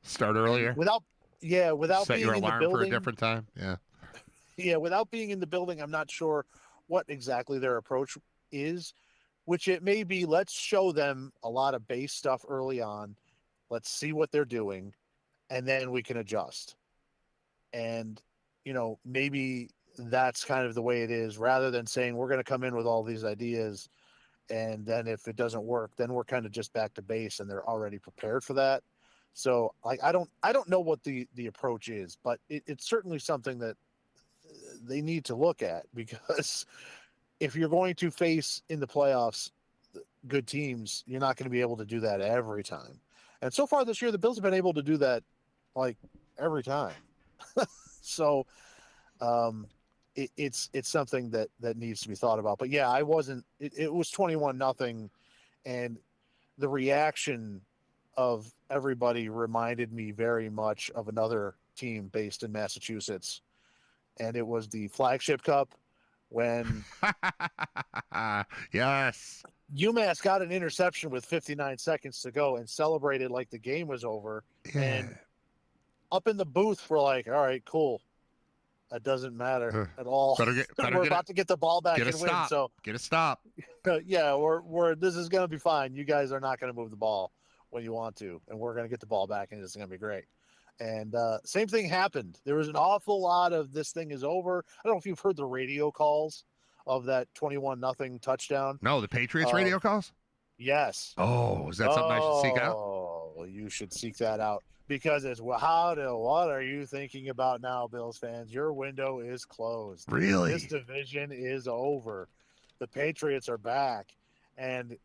start earlier without set being your in the alarm building for a different time. Yeah. Yeah. Without being in the building, I'm not sure what exactly their approach is, which it may be, let's show them a lot of base stuff early on. Let's see what they're doing. And then we can adjust. And, maybe that's kind of the way it is, rather than saying we're going to come in with all these ideas. And then if it doesn't work, then we're kind of just back to base, and they're already prepared for that. So I don't know what the approach is, but it's certainly something that they need to look at, because if you're going to face in the playoffs good teams, you're not going to be able to do that every time. And so far this year, the Bills have been able to do that like every time. So it's something that needs to be thought about. But yeah, it was 21-0, and the reaction of everybody reminded me very much of another team based in Massachusetts, and it was the Flagship Cup when yes, UMass got an interception with 59 seconds to go and celebrated like the game was over. Yeah. And up in the booth, we're like, all right, cool. That doesn't matter at all. We're about to get the ball back and win. So get a stop. Yeah, this is going to be fine. You guys are not going to move the ball when you want to, and we're going to get the ball back, and it's going to be great. And same thing happened. There was an awful lot of this thing is over. I don't know if you've heard the radio calls of that 21-0 touchdown. No, the Patriots radio calls? Yes. Oh, is that something I should seek out? Oh, you should seek that out, because it's what are you thinking about now, Bills fans? Your window is closed. Really? This division is over. The Patriots are back. And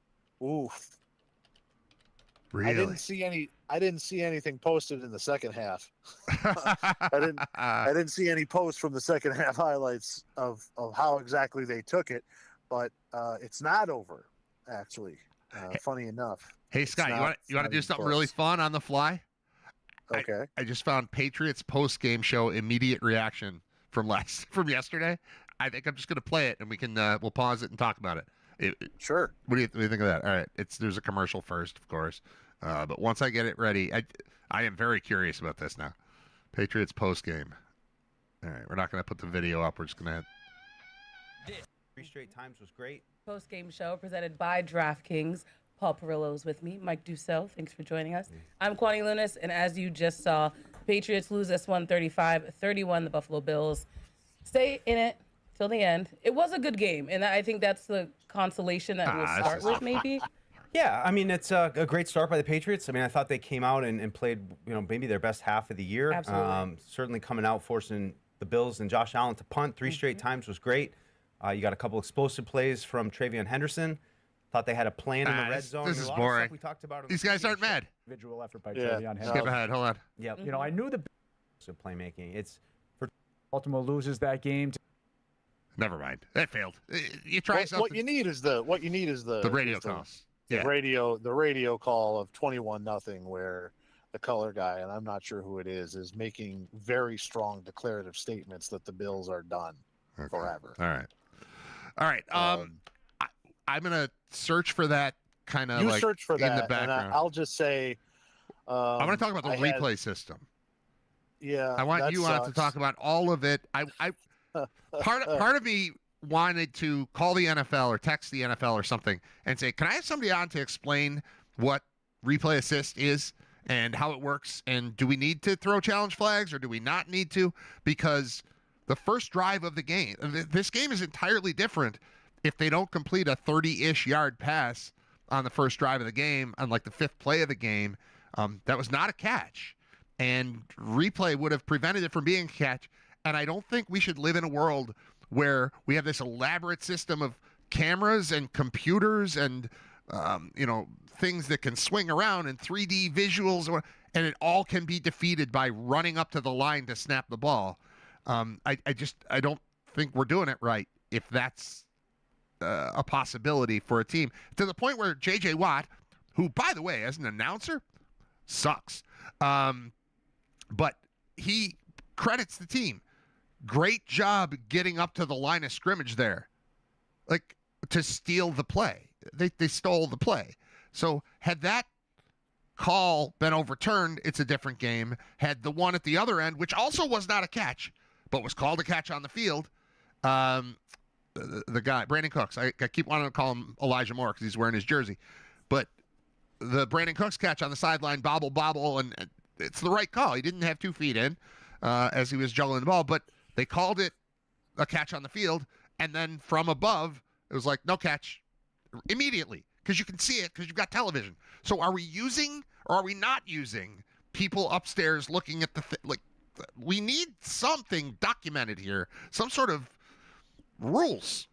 oof. Really? I didn't see anything posted in the second half. I didn't see any posts from the second half highlights of how exactly they took it, but it's not over, actually. Funny enough. Hey Scott, you want to do something really fun on the fly? Okay. I just found Patriots post game show immediate reaction from yesterday. I think I'm just going to play it, and we can we'll pause it and talk about it. Sure. What do you think of that? All right, there's a commercial first, of course, but once I get it ready, I am very curious about this now. Patriots post game. All right, we're not going to put the video up. We're just going to Three straight times was great. Post-game show presented by DraftKings. Paul Perillo is with me. Mike Dussel, thanks for joining us. I'm Kwani Lunis, and as you just saw, Patriots lose this one 35-31. The Buffalo Bills stay in it till the end. It was a good game, and I think that's the consolation that we'll start with, maybe. Yeah, I mean, it's a great start by the Patriots. I mean, I thought they came out and played, maybe their best half of the year. Absolutely. Certainly coming out, forcing the Bills and Josh Allen to punt three straight times was great. You got a couple explosive plays from Travion Henderson. Thought they had a plan in the red zone. This is boring. We talked about These guys aren't mad. Individual effort by Travion Henderson. Skip ahead. Hold on. Yep. I knew the playmaking. It's for Baltimore loses that game. Never mind. That failed. You try something. What you need is the radio calls. The radio call of 21-0 where the color guy, and I'm not sure who it is making very strong declarative statements that the Bills are done forever. All right. I'm gonna search for that kind of like search for that in the background. And I'll just say I'm gonna talk about the replay system. Yeah, I want you on to talk about all of it. Part of me wanted to call the NFL or text the NFL or something and say, can I have somebody on to explain what replay assist is and how it works? And do we need to throw challenge flags or do we not need to? Because the first drive of the game, this game is entirely different if they don't complete a 30-ish yard pass on the first drive of the game, on like the fifth play of the game. That was not a catch. And replay would have prevented it from being a catch. And I don't think we should live in a world where we have this elaborate system of cameras and computers and, things that can swing around and 3D visuals, and it all can be defeated by running up to the line to snap the ball. I don't think we're doing it right if that's a possibility for a team. To the point where J.J. Watt, who, by the way, as an announcer, sucks. But he credits the team. Great job getting up to the line of scrimmage there. Like, to steal the play. They stole the play. So had that call been overturned, it's a different game. Had the one at the other end, which also was not a catch, but was called a catch on the field, the guy, Brandon Cooks, I keep wanting to call him Elijah Moore because he's wearing his jersey, but the Brandon Cooks catch on the sideline, bobble, and it's the right call. He didn't have 2 feet in as he was juggling the ball, but they called it a catch on the field, and then from above, it was like, no catch immediately because you can see it because you've got television. So are we using or are we not using people upstairs looking at the we need something documented here, some sort of rules,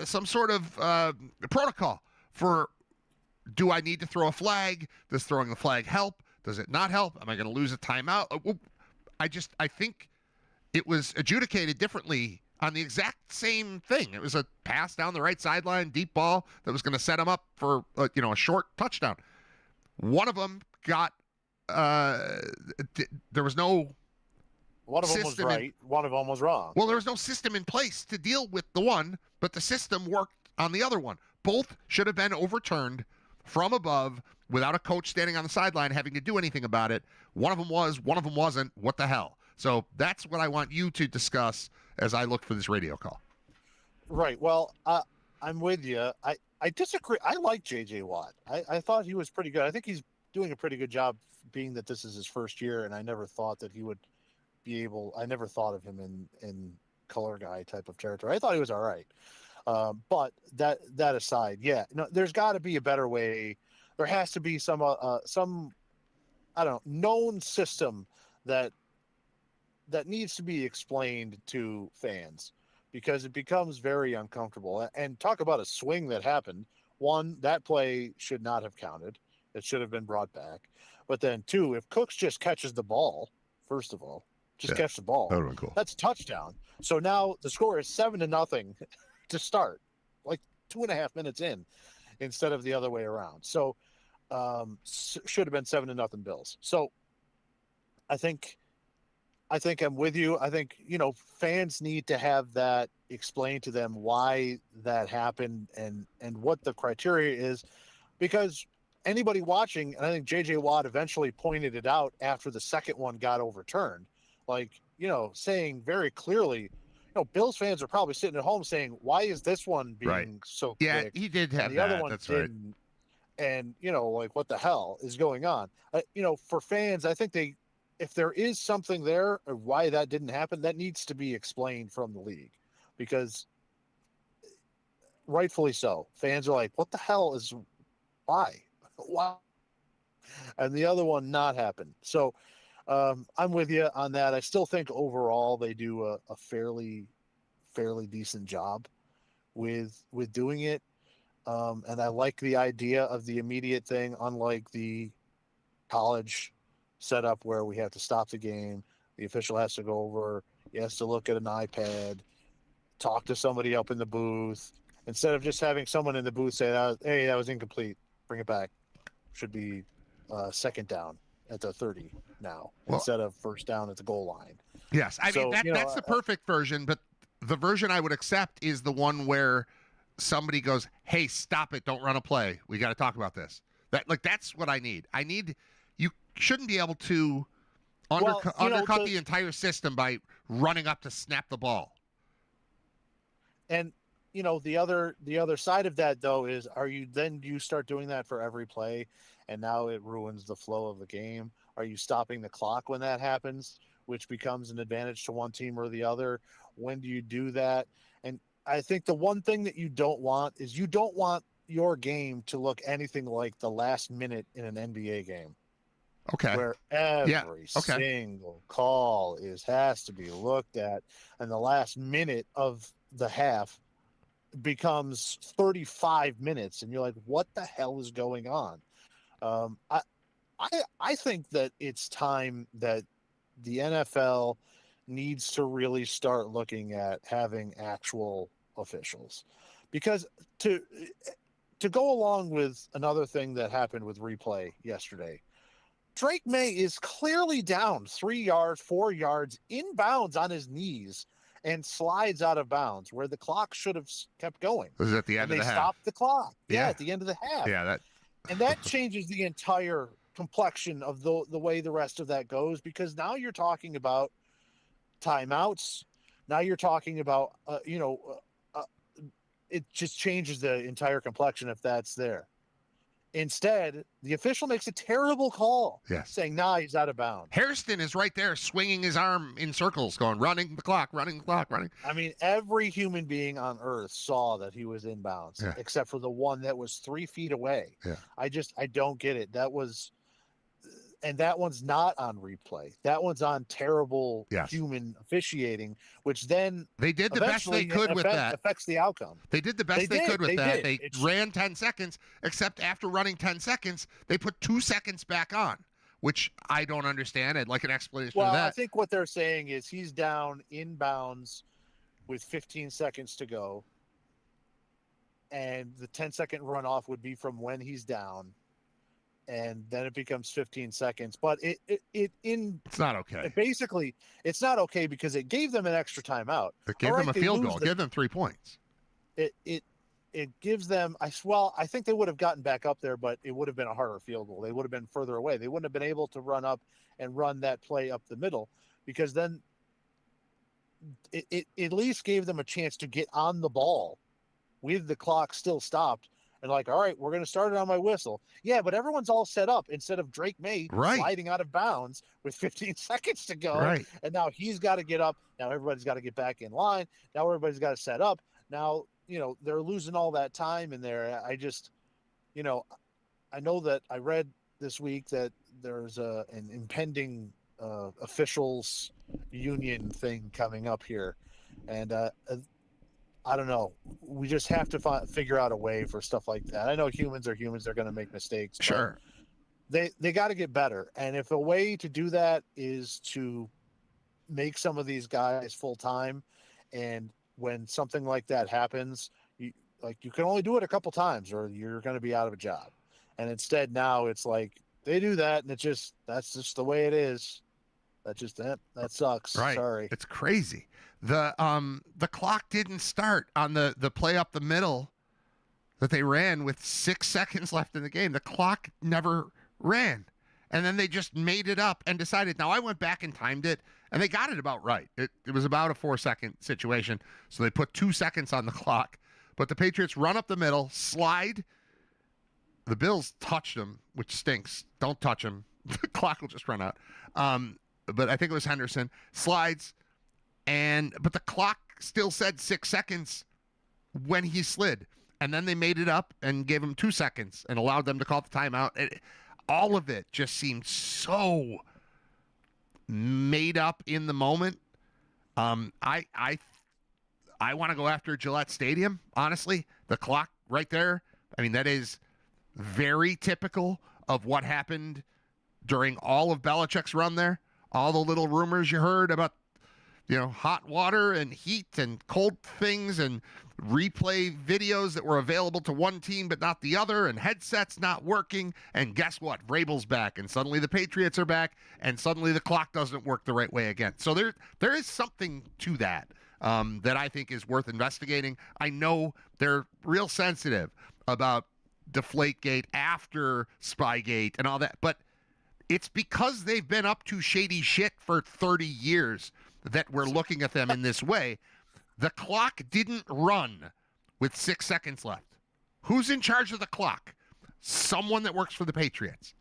some sort of protocol for, do I need to throw a flag? Does throwing the flag help? Does it not help? Am I going to lose a timeout? I think it was adjudicated differently on the exact same thing. It was a pass down the right sideline, deep ball that was going to set him up for a short touchdown. One of them got there was no. One of them was right. One of them was wrong. Well, there was no system in place to deal with the one, but the system worked on the other one. Both should have been overturned from above without a coach standing on the sideline having to do anything about it. One of them was, one of them wasn't. What the hell? So that's what I want you to discuss as I look for this radio call. Right. Well, I'm with you. I disagree. I like J.J. Watt. I thought he was pretty good. I think he's doing a pretty good job, being that this is his first year, and I never thought that he would be able. I never thought of him in color guy type of territory. I thought he was all right. But that aside, yeah, there's got to be a better way. There has to be some I don't know, known system that needs to be explained to fans, because it becomes very uncomfortable. And talk about a swing that happened. One, that play should not have counted. It should have been brought back. But then 2, if Cooks just catches the ball, first of all, catch the ball. That would have been cool. That's a touchdown. So now the score is 7-0 to start, like 2.5 minutes in, instead of the other way around. So should have been 7-0 Bills. So I think I'm with you. I think, fans need to have that explained to them, why that happened and what the criteria is, because anybody watching, and I think J.J. Watt eventually pointed it out after the second one got overturned, saying very clearly, Bills fans are probably sitting at home saying, "Why is this one being Right. so Yeah, quick?" he did have and the other that. one That's right. didn't. And like, what the hell is going on? For fans, I think if there is something there of why that didn't happen, that needs to be explained from the league, because rightfully so, fans are like, "What the hell is why?" And the other one not happen. So I'm with you on that. I still think overall they do a fairly decent job with doing it. And I like the idea of the immediate thing, unlike the college setup where we have to stop the game. The official has to go over. He has to look at an iPad, talk to somebody up in the booth, instead of just having someone in the booth say, "Hey, that was incomplete. Bring it back. Should be second down at the 30 now, instead of first down at the goal line." Yes, I mean that's the perfect version, but the version I would accept is the one where somebody goes, "Hey, stop it! Don't run a play. We got to talk about this." That's what I need. You shouldn't be able to undercut the entire system by running up to snap the ball. And the other side of that though is, you start doing that for every play, and now it ruins the flow of the game? Are you stopping the clock when that happens, which becomes an advantage to one team or the other? When do you do that? And I think the one thing that you don't want is your game to look anything like the last minute in an NBA game. Okay. Where every single call has to be looked at, and the last minute of the half becomes 35 minutes, and you're like, what the hell is going on? I think that it's time that the NFL needs to really start looking at having actual officials, because to go along with another thing that happened with replay yesterday, Drake May is clearly down 3 yards, 4 yards inbounds on his knees and slides out of bounds where the clock should have kept going. This is at the end of the half. They stopped the clock. Yeah, at the end of the half. Yeah, that changes the entire complexion of the way the rest of that goes, because now you're talking about timeouts. Now you're talking about it just changes the entire complexion if that's there. Instead, the official makes a terrible call, saying, "Nah, he's out of bounds." Hairston is right there swinging his arm in circles, going, running the clock, running. I mean, every human being on earth saw that he was inbounds, except for the one that was 3 feet away. Yeah. I don't get it. And that one's not on replay. That one's on terrible human officiating, which then they did the best they could with that. Affects the outcome. They did the best they could with that. They ran 10 seconds, except after running 10 seconds, they put 2 seconds back on, which I don't understand. I'd like an explanation of that. I think what they're saying is he's down inbounds with 15 seconds to go, and the 10-second runoff would be from when he's down. And then it becomes 15 seconds, but it's not okay. Basically, it's not okay because it gave them an extra timeout. It gave them a field goal. It gave them 3 points. It gives them. I think they would have gotten back up there, but it would have been a harder field goal. They would have been further away. They wouldn't have been able to run up and run that play up the middle, because then it at least gave them a chance to get on the ball with the clock still stopped. And like, all right, we're going to start it on my whistle. Yeah, but everyone's all set up instead of Drake May sliding out of bounds with 15 seconds to go. Right. And now he's got to get up. Now everybody's got to get back in line. Now everybody's got to set up. Now, they're losing all that time in there. I just, I know that I read this week that there's an impending officials union thing coming up here. And I don't know. We just have to figure out a way for stuff like that. I know humans are humans. They're going to make mistakes. Sure. They got to get better. And if a way to do that is to make some of these guys full-time, and when something like that happens, you can only do it a couple times or you're going to be out of a job. And instead now it's like they do that, and that's just the way it is. That sucks. Right. Sorry. It's crazy. The clock didn't start on the play up the middle that they ran with 6 seconds left in the game. The clock never ran. and then they just made it up and decided. Now, I went back and timed it, and they got it about right. It was about a 4-second situation, so they put 2 seconds on the clock. But the Patriots run up the middle, slide. The Bills touched them, which stinks. Don't touch them. The clock will just run out. But I think it was Henderson. Slides, but the clock still said 6 seconds when he slid. And then they made it up and gave him 2 seconds and allowed them to call the timeout. All of it just seemed so made up in the moment. I want to go after Gillette Stadium, honestly. The clock right there, I mean, that is very typical of what happened during all of Belichick's run there. All the little rumors you heard about, hot water and heat and cold things and replay videos that were available to one team but not the other, and headsets not working. And guess what? Vrabel's back, and suddenly the Patriots are back, and suddenly the clock doesn't work the right way again. So there is something to that that I think is worth investigating. I know they're real sensitive about Deflategate after Spygate and all that, but it's because they've been up to shady shit for 30 years that we're looking at them in this way. The clock didn't run with 6 seconds left. Who's in charge of the clock? Someone that works for the Patriots.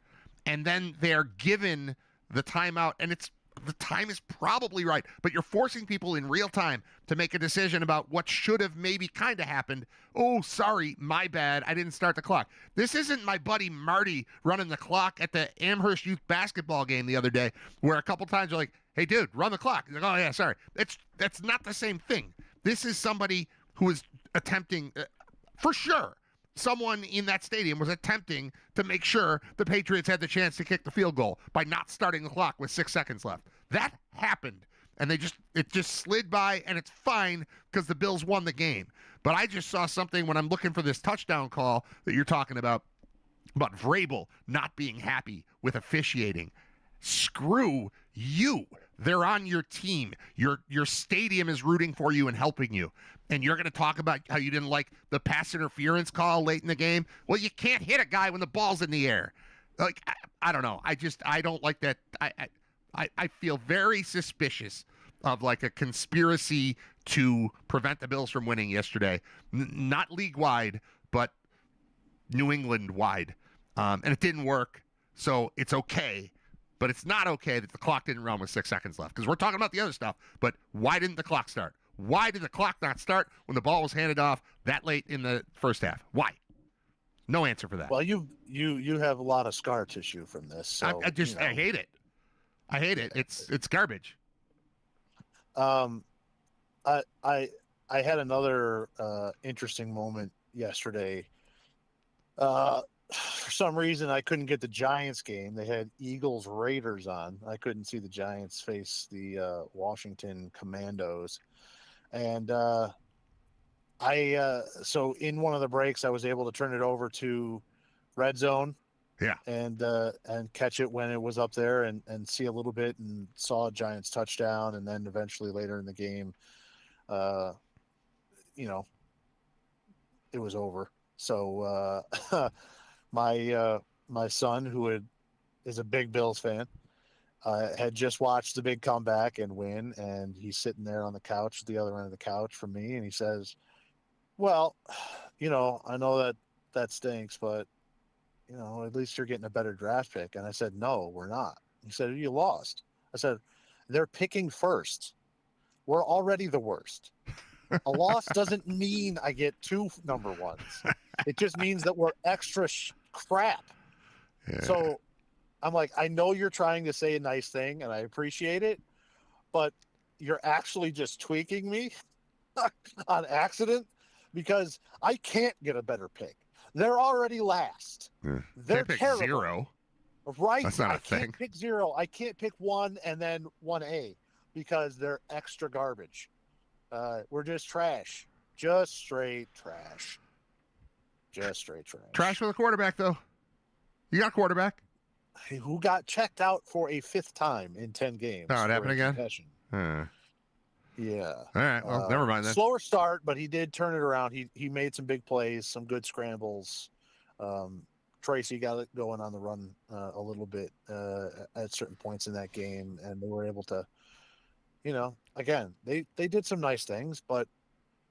And then they're given the timeout, and the time is probably right, but you're forcing people in real time to make a decision about what should have maybe kind of happened. Oh, sorry, my bad, I didn't start the clock. This isn't my buddy Marty running the clock at the Amherst youth basketball game the other day, where a couple times you're like, hey, dude, run the clock. He's like, oh, yeah, sorry. That's not the same thing. This is somebody who is attempting, for sure, someone in that stadium was attempting to make sure the Patriots had the chance to kick the field goal by not starting the clock with 6 seconds left. That happened, and it just slid by, and it's fine because the Bills won the game. But I just saw something when I'm looking for this touchdown call that you're talking about Vrabel not being happy with officiating. Screw you. They're on your team. Your stadium is rooting for you and helping you. And you're going to talk about how you didn't like the pass interference call late in the game? Well, you can't hit a guy when the ball's in the air. Like, I don't know. I don't like that. I feel very suspicious of like a conspiracy to prevent the Bills from winning yesterday. Not league-wide, but New England-wide. And it didn't work, so it's okay. But it's not okay that the clock didn't run with 6 seconds left, because we're talking about the other stuff. But why didn't the clock start? Why did the clock not start when the ball was handed off that late in the first half? Why? No answer for that. Well, you have a lot of scar tissue from this. So, I hate it. I hate it. It's garbage. I had another interesting moment yesterday. For some reason, I couldn't get the Giants game. They had Eagles Raiders on. I couldn't see the Giants face the Washington Commandos. And so in one of the breaks, I was able to turn it over to Red Zone. Yeah. And catch it when it was up there and see a little bit, and saw a Giants touchdown. And then eventually later in the game, it was over. So my son, who is a big Bills fan, had just watched the big comeback and win, and he's sitting there on the couch at the other end of the couch from me, and he says, well, I know that stinks, but at least you're getting a better draft pick. And I said, no, we're not. He said, you lost. I said, they're picking first. We're already the worst. A loss doesn't mean I get 2 number ones. It just means that we're extra crap. Yeah. So I'm like, I know you're trying to say a nice thing, and I appreciate it, but you're actually just tweaking me on accident, because I can't get a better pick. They're already last. Yeah. They're Can't pick terrible. 0. Right? That's not a I thing. can't pick 0. I can't pick 1 and then 1A, because they're extra garbage. We're just trash. Just straight trash. Just straight trash. Trash with a quarterback, though. You got a quarterback. Who got checked out for a 5th time in 10 games. Oh, it happened again? Concussion. Huh. Yeah. All right. Well, never mind then. Slower start, but he did turn it around. He made some big plays, some good scrambles. Tracy got it going on the run a little bit at certain points in that game, and they were able to, again, they did some nice things, but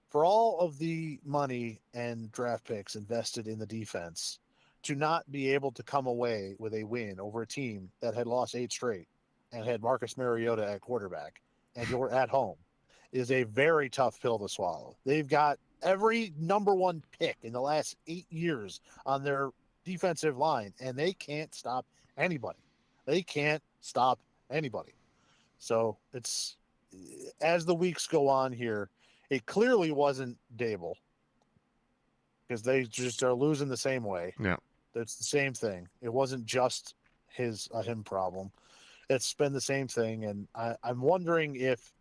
for all of the money and draft picks invested in the defense, to not be able to come away with a win over a team that had lost 8 straight and had Marcus Mariota at quarterback, and you're at home, is a very tough pill to swallow. They've got every number 1 pick in the last 8 years on their defensive line, and they can't stop anybody. They can't stop anybody. So it's, as the weeks go on here, it clearly wasn't Dable, because they just are losing the same way. Yeah. It's the same thing. It wasn't just him problem. It's been the same thing, and I'm wondering if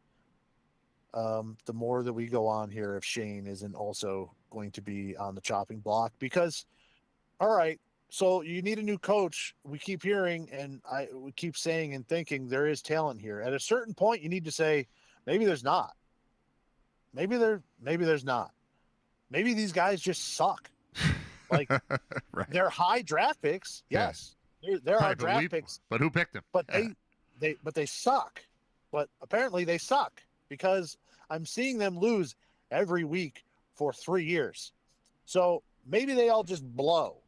the more that we go on here, if Shane isn't also going to be on the chopping block. Because, all right, so you need a new coach. We keep hearing, and we keep saying and thinking there is talent here. At a certain point, you need to say, maybe there's not. Maybe there's not. Maybe these guys just suck. Like, right. They're high draft picks. Yes, there are draft picks. But who picked them? But they suck. But apparently they suck, because I'm seeing them lose every week for 3 years. So maybe they all just blow,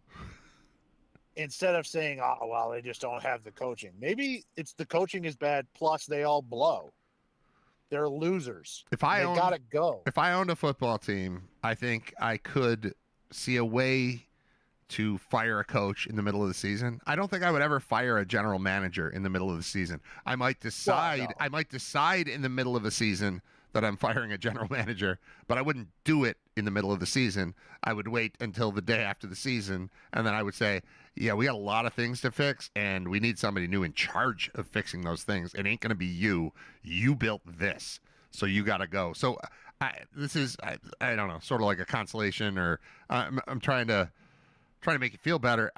instead of saying, oh, well, they just don't have the coaching. Maybe it's the coaching is bad, plus they all blow. They're losers. They gotta go. If I owned a football team, I think I could see a way to fire a coach in the middle of the season. I don't think I would ever fire a general manager in the middle of the season. I might decide in the middle of a season that I'm firing a general manager, but I wouldn't do it in the middle of the season. I would wait until the day after the season, and then I would say, yeah, we got a lot of things to fix, and we need somebody new in charge of fixing those things. It ain't going to be you. You built this, so you got to go. So this is, I don't know, sort of like a consolation, or I'm trying to make you feel better.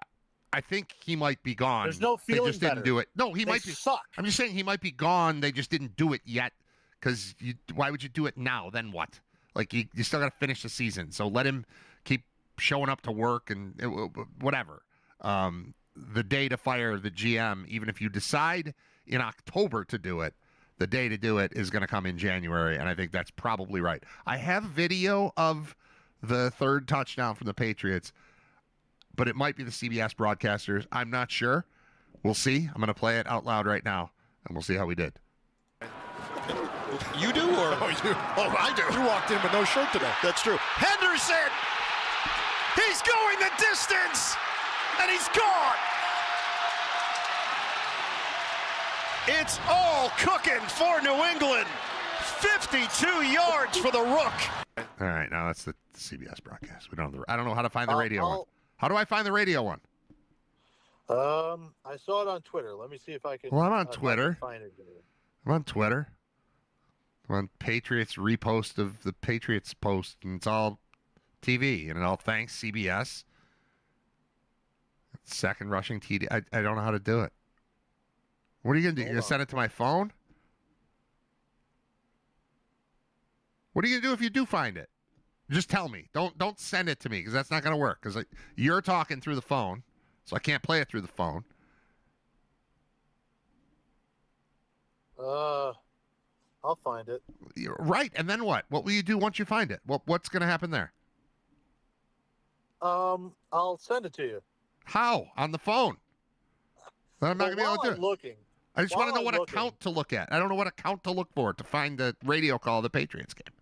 I think he might be gone. There's no feeling They just didn't do it. No, he They might be. suck. I'm just saying he might be gone. They just didn't do it yet. Because why would you do it now? Then what? Like, you still got to finish the season. So let him keep showing up to work and whatever. The day to fire the GM, even if you decide in October to do it, the day to do it is going to come in January, and I think that's probably right. I have video of the third touchdown from the Patriots, but it might be the CBS broadcasters. I'm not sure. We'll see. I'm going to play it out loud right now, and we'll see how we did. You do, or? Oh, I do. You walked in with no shirt today. That's true. Henderson! He's going the distance! And he's gone! It's all cooking for New England. 52 yards for the Rook. All right, now that's the CBS broadcast. I don't know how to find the radio one. How do I find the radio one? I saw it on Twitter. Let me see if I can. Well, I'm on Twitter. Find it here. I'm on Twitter. I'm on Patriots repost of the Patriots post, and it's all TV, and it all thanks CBS. Second rushing TD. I don't know how to do it. What are you going to do? You're going to send it to my phone? What are you going to do if you do find it? Just tell me. Don't send it to me, because that's not going to work. Because you're talking through the phone, so I can't play it through the phone. I'll find it. Right, and then what? What will you do once you find it? What's going to happen there? I'll send it to you. How? On the phone? Then I'm not going to be able to do it. Looking. I just want to know what account to look at. I don't know what account to look for to find the radio call of the Patriots game.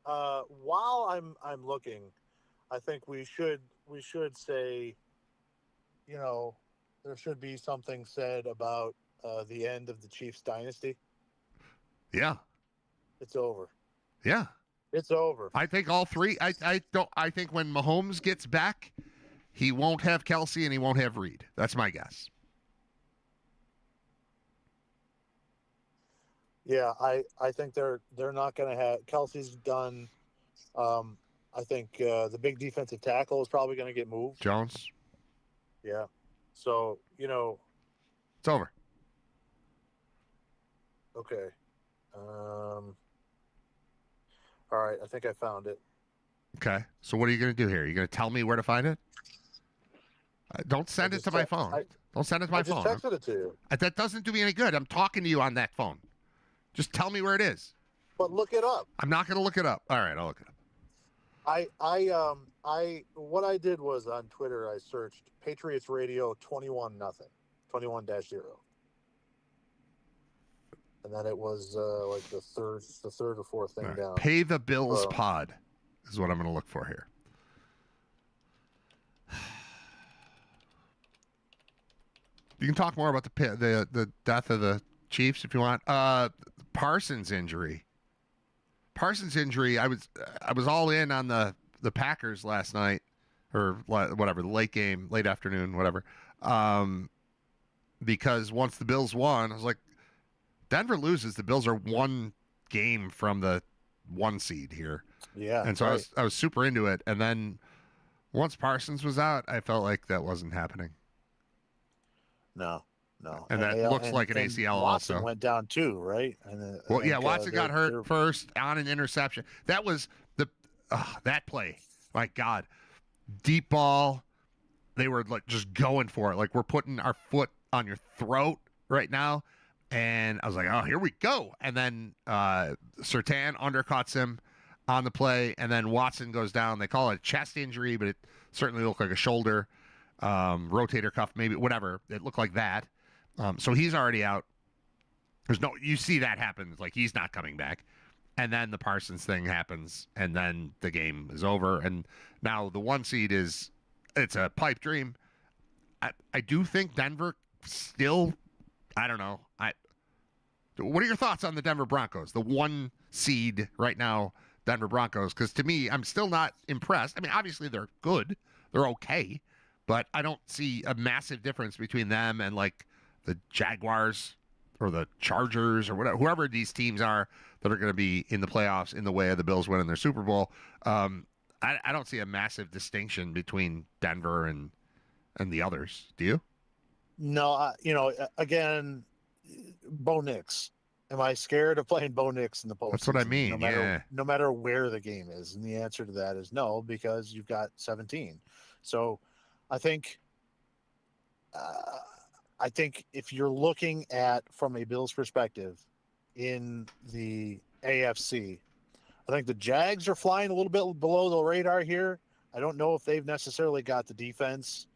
While I'm looking, I think we should say, there should be something said about the end of the Chiefs dynasty. Yeah. It's over. Yeah. It's over. I think all three. I think when Mahomes gets back, he won't have Kelsey and he won't have Reed. That's my guess. Yeah, I think they're not going to have Kelsey's done. I think the big defensive tackle is probably going to get moved. Jones. Yeah. So, it's over. Okay. All right, I think I found it. Okay. So what are you going to do here? Are you going to tell me where to find it? Don't send it to my phone. Don't send it to my phone. I just texted it to you. That doesn't do me any good. I'm talking to you on that phone. Just tell me where it is. But look it up. I'm not going to look it up. All right, I'll look it up. What I did was on Twitter, I searched Patriots Radio 21-0. And then it was like the third or fourth thing down. Pay the Bills pod is what I'm going to look for here. You can talk more about the death of the Chiefs if you want. Parsons injury. I was all in on the Packers last night, or whatever, the late afternoon, whatever. Because once the Bills won, I was like, Denver loses, the Bills are one game from the 1 seed here. Yeah. And so I was super into it. And then once Parsons was out, I felt like that wasn't happening. No. And that looks like an ACL Watson also. Went down too, right? Watson got hurt first on an interception. That was that play. My God. Deep ball. They were like just going for it. Like we're putting our foot on your throat right now. And I was like, oh, here we go. And then Surtain undercuts him on the play. And then Watson goes down. They call it a chest injury, but it certainly looked like a shoulder, rotator cuff, maybe, whatever. It looked like that. So he's already out. You see that happen. Like he's not coming back. And then the Parsons thing happens. And then the game is over. And now the 1 seed it's a pipe dream. I do think Denver still, I don't know. What are your thoughts on the Denver Broncos? The 1 seed right now, Denver Broncos. Because to me, I'm still not impressed. I mean, obviously they're good. They're okay. But I don't see a massive difference between them and like the Jaguars or the Chargers or whatever, whoever these teams are that are going to be in the playoffs in the way of the Bills winning their Super Bowl. I don't see a massive distinction between Denver and the others. Do you? No, again, Bo Nix. Am I scared of playing Bo Nix in the postseason? That's what I mean. No matter where the game is. And the answer to that is no, because you've got 17. So I think if you're looking at from a Bills perspective in the AFC, I think the Jags are flying a little bit below the radar here. I don't know if they've necessarily got the defense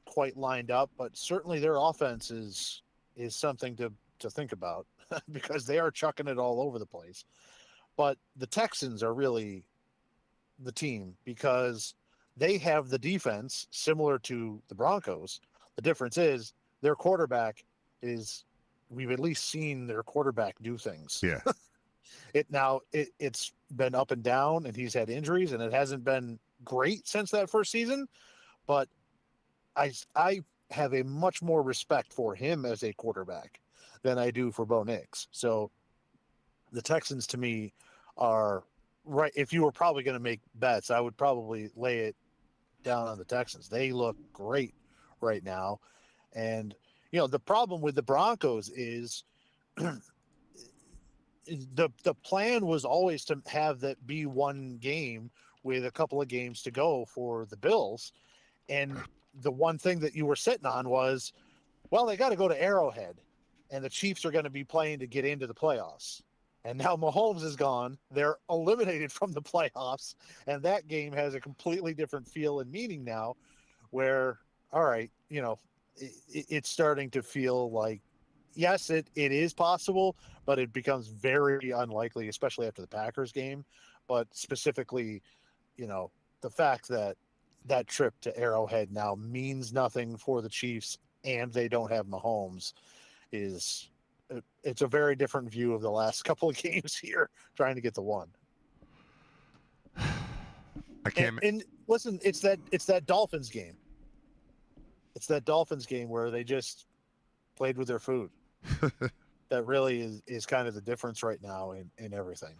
quite lined up, but certainly their offense is something to think about because they are chucking it all over the place. But the Texans are really the team because they have the defense similar to the Broncos. The difference is their quarterback we've at least seen their quarterback do things. Yeah. It's been up and down and he's had injuries and it hasn't been great since that first season, but I have a much more respect for him as a quarterback than I do for Bo Nix. So the Texans to me are right. If you were probably going to make bets, I would probably lay it down on the Texans. They look great right now. And, the problem with the Broncos is the plan was always to have that be one game with a couple of games to go for the Bills. And the one thing that you were sitting on was, well, they got to go to Arrowhead and the Chiefs are going to be playing to get into the playoffs. And now Mahomes is gone. They're eliminated from the playoffs. And that game has a completely different feel and meaning now where, all right, it's starting to feel like, yes, it is possible, but it becomes very unlikely, especially after the Packers game. But specifically, the fact that trip to Arrowhead now means nothing for the Chiefs and they don't have Mahomes it's a very different view of the last couple of games here trying to get the one. I can't. And listen, it's that Dolphins game. It's that Dolphins game where they just played with their food. That really is kind of the difference right now in everything.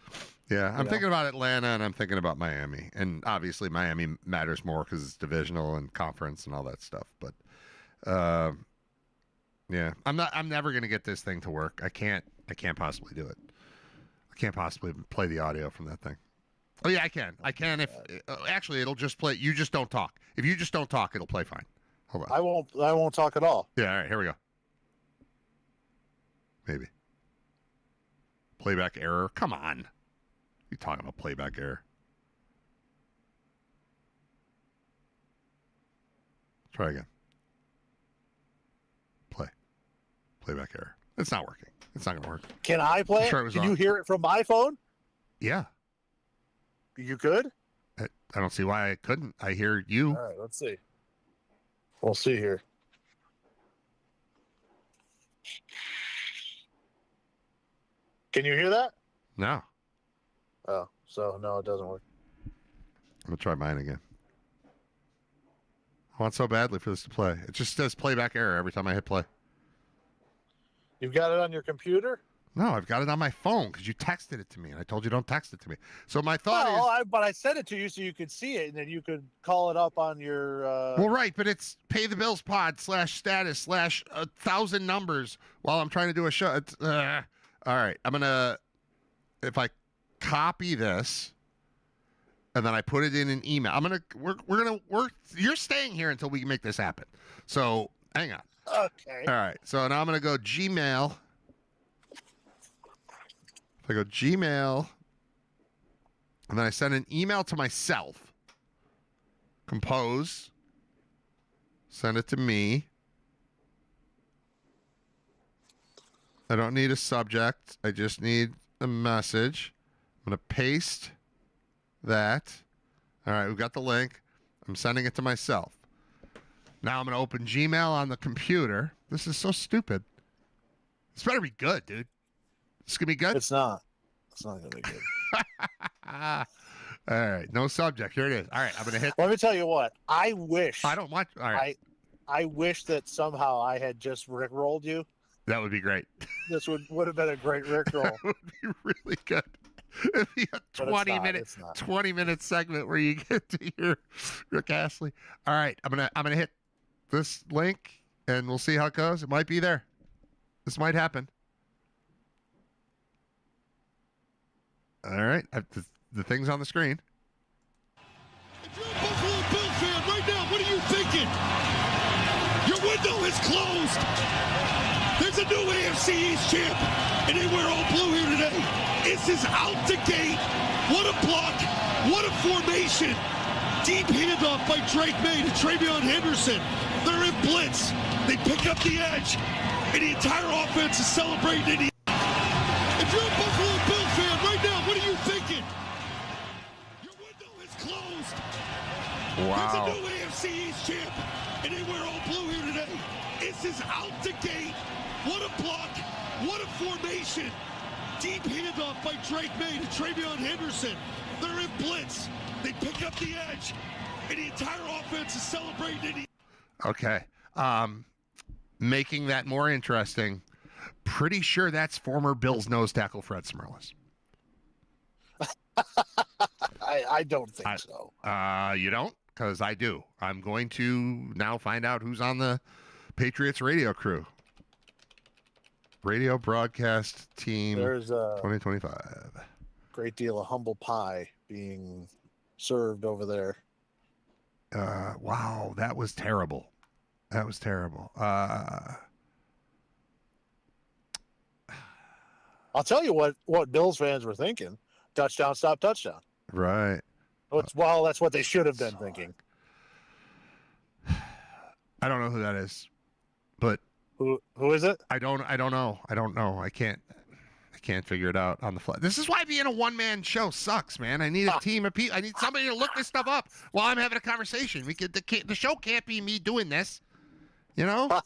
Yeah, I'm thinking about Atlanta and I'm thinking about Miami. And obviously Miami matters more because it's divisional and conference and all that stuff. But yeah, I'm never going to get this thing to work. I can't possibly do it. I can't possibly play the audio from that thing. Oh yeah, I can if actually it'll just play. You just don't talk. If you just don't talk, it'll play fine. Hold on. I won't talk at all. Yeah, all right, here we go. Maybe. Playback error. Come on. You talking about playback error? Try again. Playback error. It's not working. It's not going to work. Can I play it? Sure, it was Can on. you hear it from my phone? Yeah. You could? I don't see why I couldn't. I hear you. All right, let's see. We'll see here. Can you hear that? No. Oh, so no, it doesn't work. I'm going to try mine again. I want so badly for this to play. It just says playback error every time I hit play. You've got it on your computer? No, I've got it on my phone because you texted it to me, and I told you don't text it to me. So my thought is... But I sent it to you so you could see it, and then you could call it up on your... Well, right, but it's pay the bills pod /status /1,000 numbers while I'm trying to do a show. It's, all right, I'm going to... If I copy this... And then I put it in an email. You're staying here until we make this happen. So hang on. Okay. All right. So now I'm going to go Gmail. If I go Gmail, and then I send an email to myself. Compose. Send it to me. I don't need a subject. I just need a message. I'm going to paste that. All right, we've got the link. I'm sending it to myself. Now I'm going to open Gmail on the computer. This is so stupid. This better be good, dude. This going to be good? It's not. It's not going to be good. All right, no subject. Here it is. All right, I'm going to hit. Let me tell you what. I wish. I don't want. All right. I wish that somehow I had just rickrolled you. That would be great. This would have been a great rickroll. That would be really good. It'd be a 20-minute segment where you get to hear Rick Astley. All right, I'm gonna hit this link and we'll see how it goes. It might be there. This might happen. All right, the thing's on the screen. If you're a Buffalo Bill fan right now, what are you thinking? Your window is closed. There's a new AFC East champ, and they wear all blue here today. This is out the gate. What a block. What a formation. Deep handoff by Drake May to Travion Henderson. They're in blitz. They pick up the edge, and the entire offense is celebrating. If you're a Buffalo Bill fan right now, what are you thinking? Your window is closed. Wow. There's a new AFC East champ, and they wear all blue here today. This is out the gate. What a block. What a formation. Deep handoff by Drake May to Travion Henderson. They're in blitz. They pick up the edge, and the entire offense is celebrating. Okay. Making that more interesting. Pretty sure that's former Bills nose tackle Fred Smerlas. I don't think so. You don't? Because I do. I'm going to now find out who's on the Patriots radio crew. Radio broadcast team. There's a 2025. Great deal of humble pie being served over there. Wow, that was terrible. That was terrible. I'll tell you what Bills fans were thinking. Touchdown, stop, touchdown. Right. Well, that's what they should have been thinking. I don't know who that is, but who is it? I don't know. I can't figure it out on the fly. This is why being a one-man show sucks, man. I need a team of people. I need somebody to look this stuff up while I'm having a conversation. The show can't be me doing this, you know?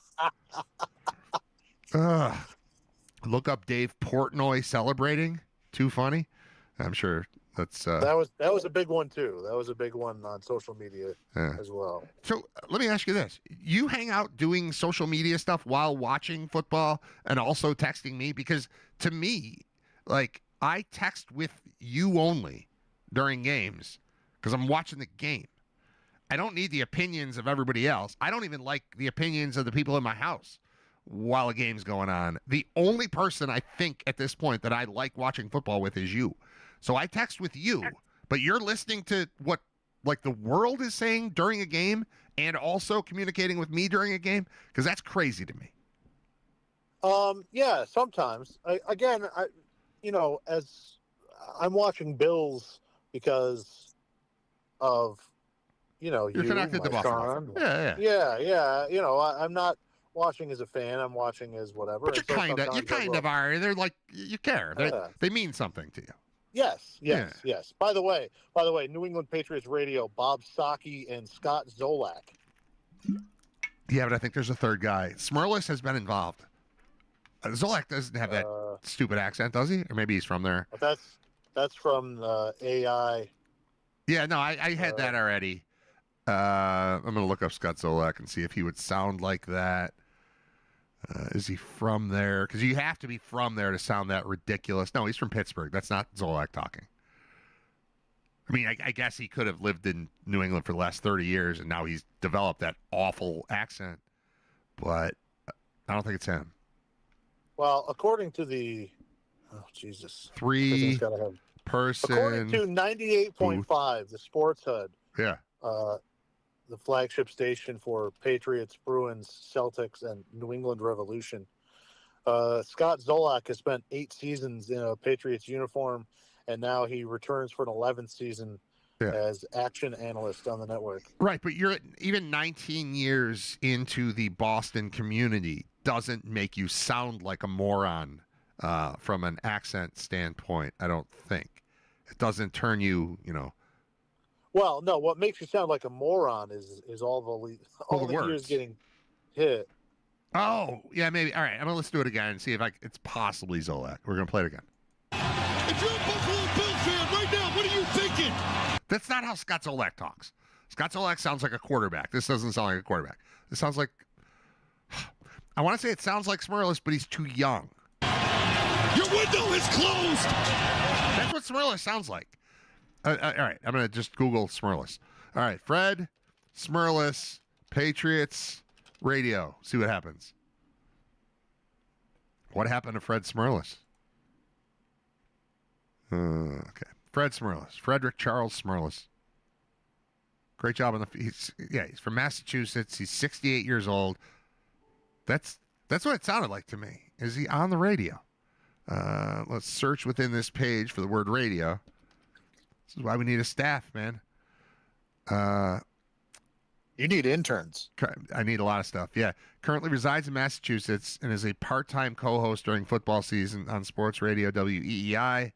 Look up Dave Portnoy celebrating. Too funny. I'm sure that's that was a big one too. That was a big one on social media as well. So let me ask you this: you hang out doing social media stuff while watching football and also texting me? Because to me, like, I text with you only during games because I'm watching the game. I don't need the opinions of everybody else. I don't even like the opinions of the people in my house while a game's going on. The only person I think at this point that I like watching football with is you. So I text with you, but you're listening to what, like, the world is saying during a game and also communicating with me during a game? Because that's crazy to me. Yeah, sometimes. As I'm watching Bills because of, You're you, connected to my Buffalo. son. Yeah. I'm not watching as a fan. I'm watching as whatever. But you and so kind sometimes I of will. are. They're like, you care. Yeah. They mean something to you. Yes. By the way, New England Patriots Radio, Bob Saki and Scott Zolak. Yeah, but I think there's a third guy. Smurlis has been involved. Zolak doesn't have that stupid accent, does he? Or maybe he's from there. But that's from AI. Yeah, no, I had that already. I'm going to look up Scott Zolak and see if he would sound like that. Is he from there? Because you have to be from there to sound that ridiculous. No, he's from Pittsburgh. That's not Zolak talking. I mean, I guess he could have lived in New England for the last 30 years, and now he's developed that awful accent. But I don't think it's him. Well, according to the, Jesus, person. According to 98.5, the Sports HUD. Yeah. The flagship station for Patriots, Bruins, Celtics, and New England Revolution. Scott Zolak has spent 8 seasons in a Patriots uniform, and now he returns for an 11th season as action analyst on the network. Right, but you're even 19 years into the Boston community doesn't make you sound like a moron from an accent standpoint, I don't think. It doesn't turn you, Well, no, what makes you sound like a moron is all the years getting hit. Oh, yeah, maybe. All right, I'm going to let's do it again and see if it's possibly Zolak. We're going to play it again. If you're a Buffalo Bill fan right now, what are you thinking? That's not how Scott Zolak talks. Scott Zolak sounds like a quarterback. This doesn't sound like a quarterback. This sounds like, I want to say it sounds like Smurlis, but he's too young. Your window is closed. That's what Smurlis sounds like. All right, I'm going to just Google Smurlis. All right, Fred Smurlis, Patriots Radio. See what happens. What happened to Fred Smurlis? Okay. Fred Smurlis. Frederick Charles Smurlis. Great job on he's from Massachusetts. He's 68 years old. That's what it sounded like to me. Is he on the radio? Let's search within this page for the word radio. This is why we need a staff, man. You need interns. I need a lot of stuff. Yeah. Currently resides in Massachusetts and is a part-time co-host during football season on sports radio WEEI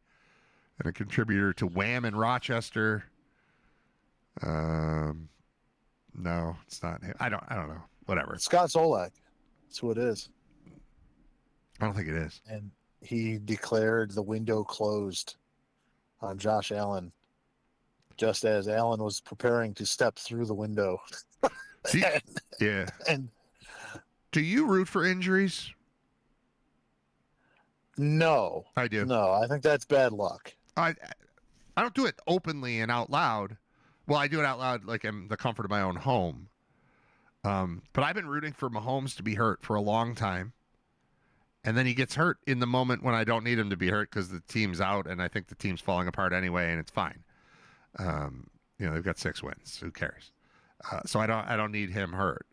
and a contributor to Wham in Rochester. No, it's not him. I don't know. Whatever. Scott Zolak. That's who it is. I don't think it is. And he declared the window closed on Josh Allen just as Allen was preparing to step through the window. Yeah. And do you root for injuries? No. I do. No, I think that's bad luck. I don't do it openly and out loud. Well, I do it out loud like in the comfort of my own home. But I've been rooting for Mahomes to be hurt for a long time. And then he gets hurt in the moment when I don't need him to be hurt because the team's out and I think the team's falling apart anyway, and it's fine. They've got 6 wins. Who cares? So I don't need him hurt.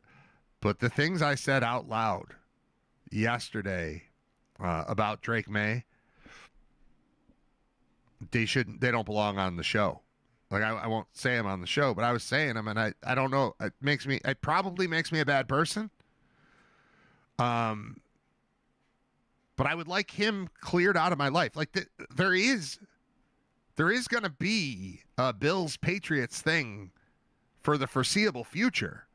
But the things I said out loud yesterday about Drake May, they don't belong on the show. Like I won't say them on the show, but I was saying them, and I don't know. It probably makes me a bad person. But I would like him cleared out of my life. Like there is going to be a Bills Patriots thing for the foreseeable future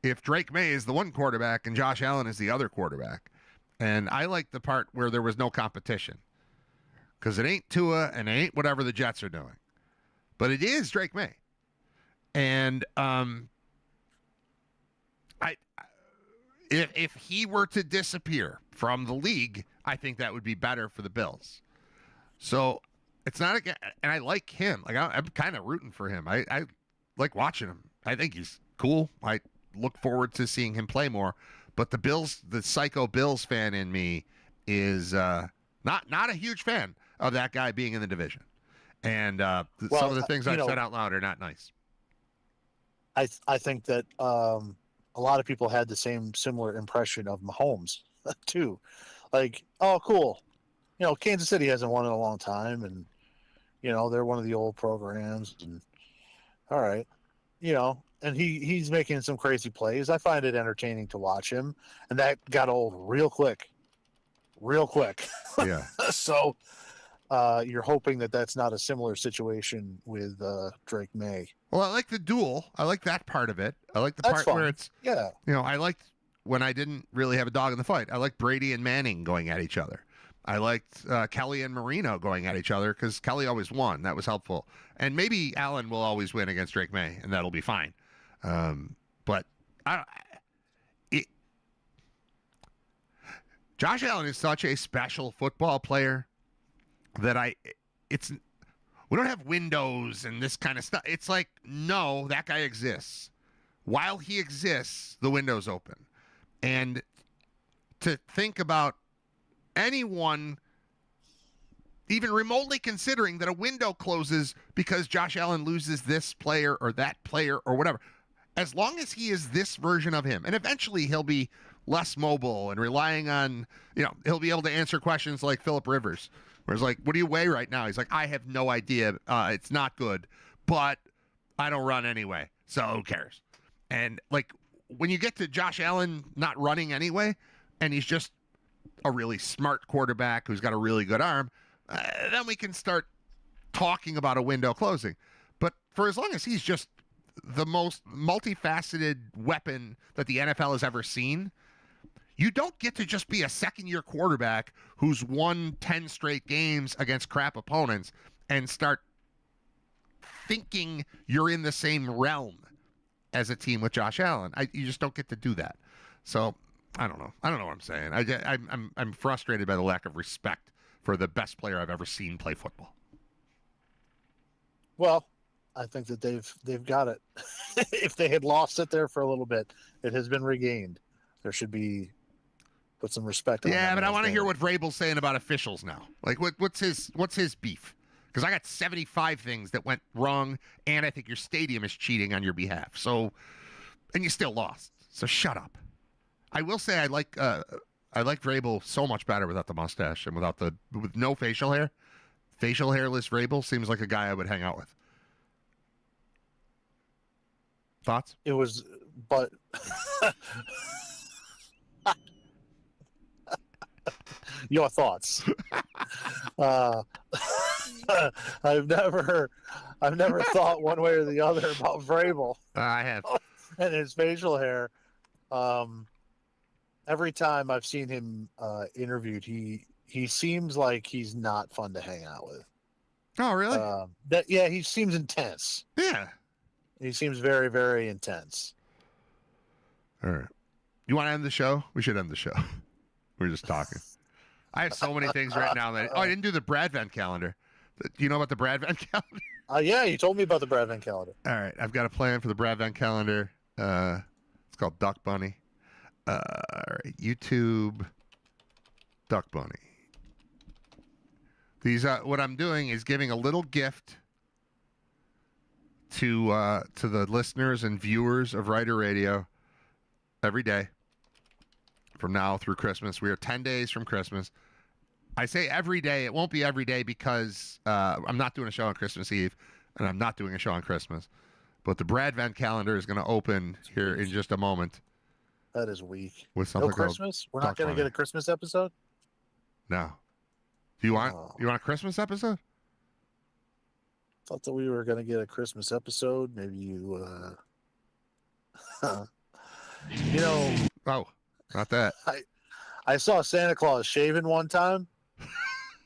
if Drake May is the one quarterback and Josh Allen is the other quarterback. And I like the part where there was no competition because it ain't Tua and it ain't whatever the Jets are doing. But it is Drake May. And if he were to disappear from the league, I think that would be better for the Bills. So it's not again, and I like him. Like I'm kind of rooting for him. I like watching him. I think he's cool. I look forward to seeing him play more. But the Bills, the psycho Bills fan in me is not a huge fan of that guy being in the division. And some of the things I've said out loud are not nice. I think that a lot of people had the similar impression of Mahomes too. Like, oh, cool. Kansas City hasn't won in a long time, and they're one of the old programs, and all right, and he's making some crazy plays. I find it entertaining to watch him, and that got old real quick. Yeah. So you're hoping that that's not a similar situation with Drake May. Well, I like the duel. I like that part of it. I like the That's part where fun. it's, Yeah. I liked when I didn't really have a dog in the fight. I liked Brady and Manning going at each other. I liked Kelly and Marino going at each other because Kelly always won. That was helpful. And maybe Allen will always win against Drake May, and that'll be fine. But Josh Allen is such a special football player that we don't have windows and this kind of stuff. It's like, no, that guy exists. While he exists, the window's open. And to think about anyone even remotely considering that a window closes because Josh Allen loses this player or that player or whatever, as long as he is this version of him, and eventually he'll be less mobile and relying on, he'll be able to answer questions like Phillip Rivers, where it's like, what do you weigh right now? He's like, I have no idea. It's not good, but I don't run anyway, so who cares? And like when you get to Josh Allen not running anyway, and he's just a really smart quarterback who's got a really good arm, then we can start talking about a window closing. But for as long as he's just the most multifaceted weapon that the NFL has ever seen, you don't get to just be a second-year quarterback who's won 10 straight games against crap opponents and start thinking you're in the same realm as a team with Josh Allen. You just don't get to do that. So I don't know. I don't know what I'm saying. I'm frustrated by the lack of respect for the best player I've ever seen play football. Well, I think that they've got it. If they had lost it there for a little bit, it has been regained. There should be put some respect on that. Yeah, but I want to hear what Vrabel's saying about officials now. Like, what's his beef? Because I got 75 things that went wrong, and I think your stadium is cheating on your behalf. So, and you still lost. So shut up. I will say I like Vrabel so much better without the mustache and with no facial hair. Facial hairless Vrabel seems like a guy I would hang out with. Thoughts? It was, but your thoughts. I've never thought one way or the other about Vrabel. I have. And his facial hair. Every time I've seen him interviewed, he seems like he's not fun to hang out with. Oh, really? He seems intense. Yeah. He seems very, very intense. All right. You want to end the show? We should end the show. We're just talking. I have so many things right now that I didn't do the Brad Van calendar. Do you know about the Brad Van calendar? Yeah, you told me about the Brad Van calendar. All right, I've got a plan for the Brad Van calendar. It's called Duck Bunny. All right, YouTube Duck Bunny. These what I'm doing is giving a little gift to the listeners and viewers of Writer Radio every day from now through Christmas. We are 10 days from Christmas. I say every day. It won't be every day because I'm not doing a show on Christmas Eve, and I'm not doing a show on Christmas. But the Brad Van calendar is going to open here in just a moment. That is weak. With something no Christmas? We're not going to get a Christmas episode? No. Do you want a Christmas episode? Thought that we were going to get a Christmas episode. Maybe you Oh, not that. I saw Santa Claus shaving one time,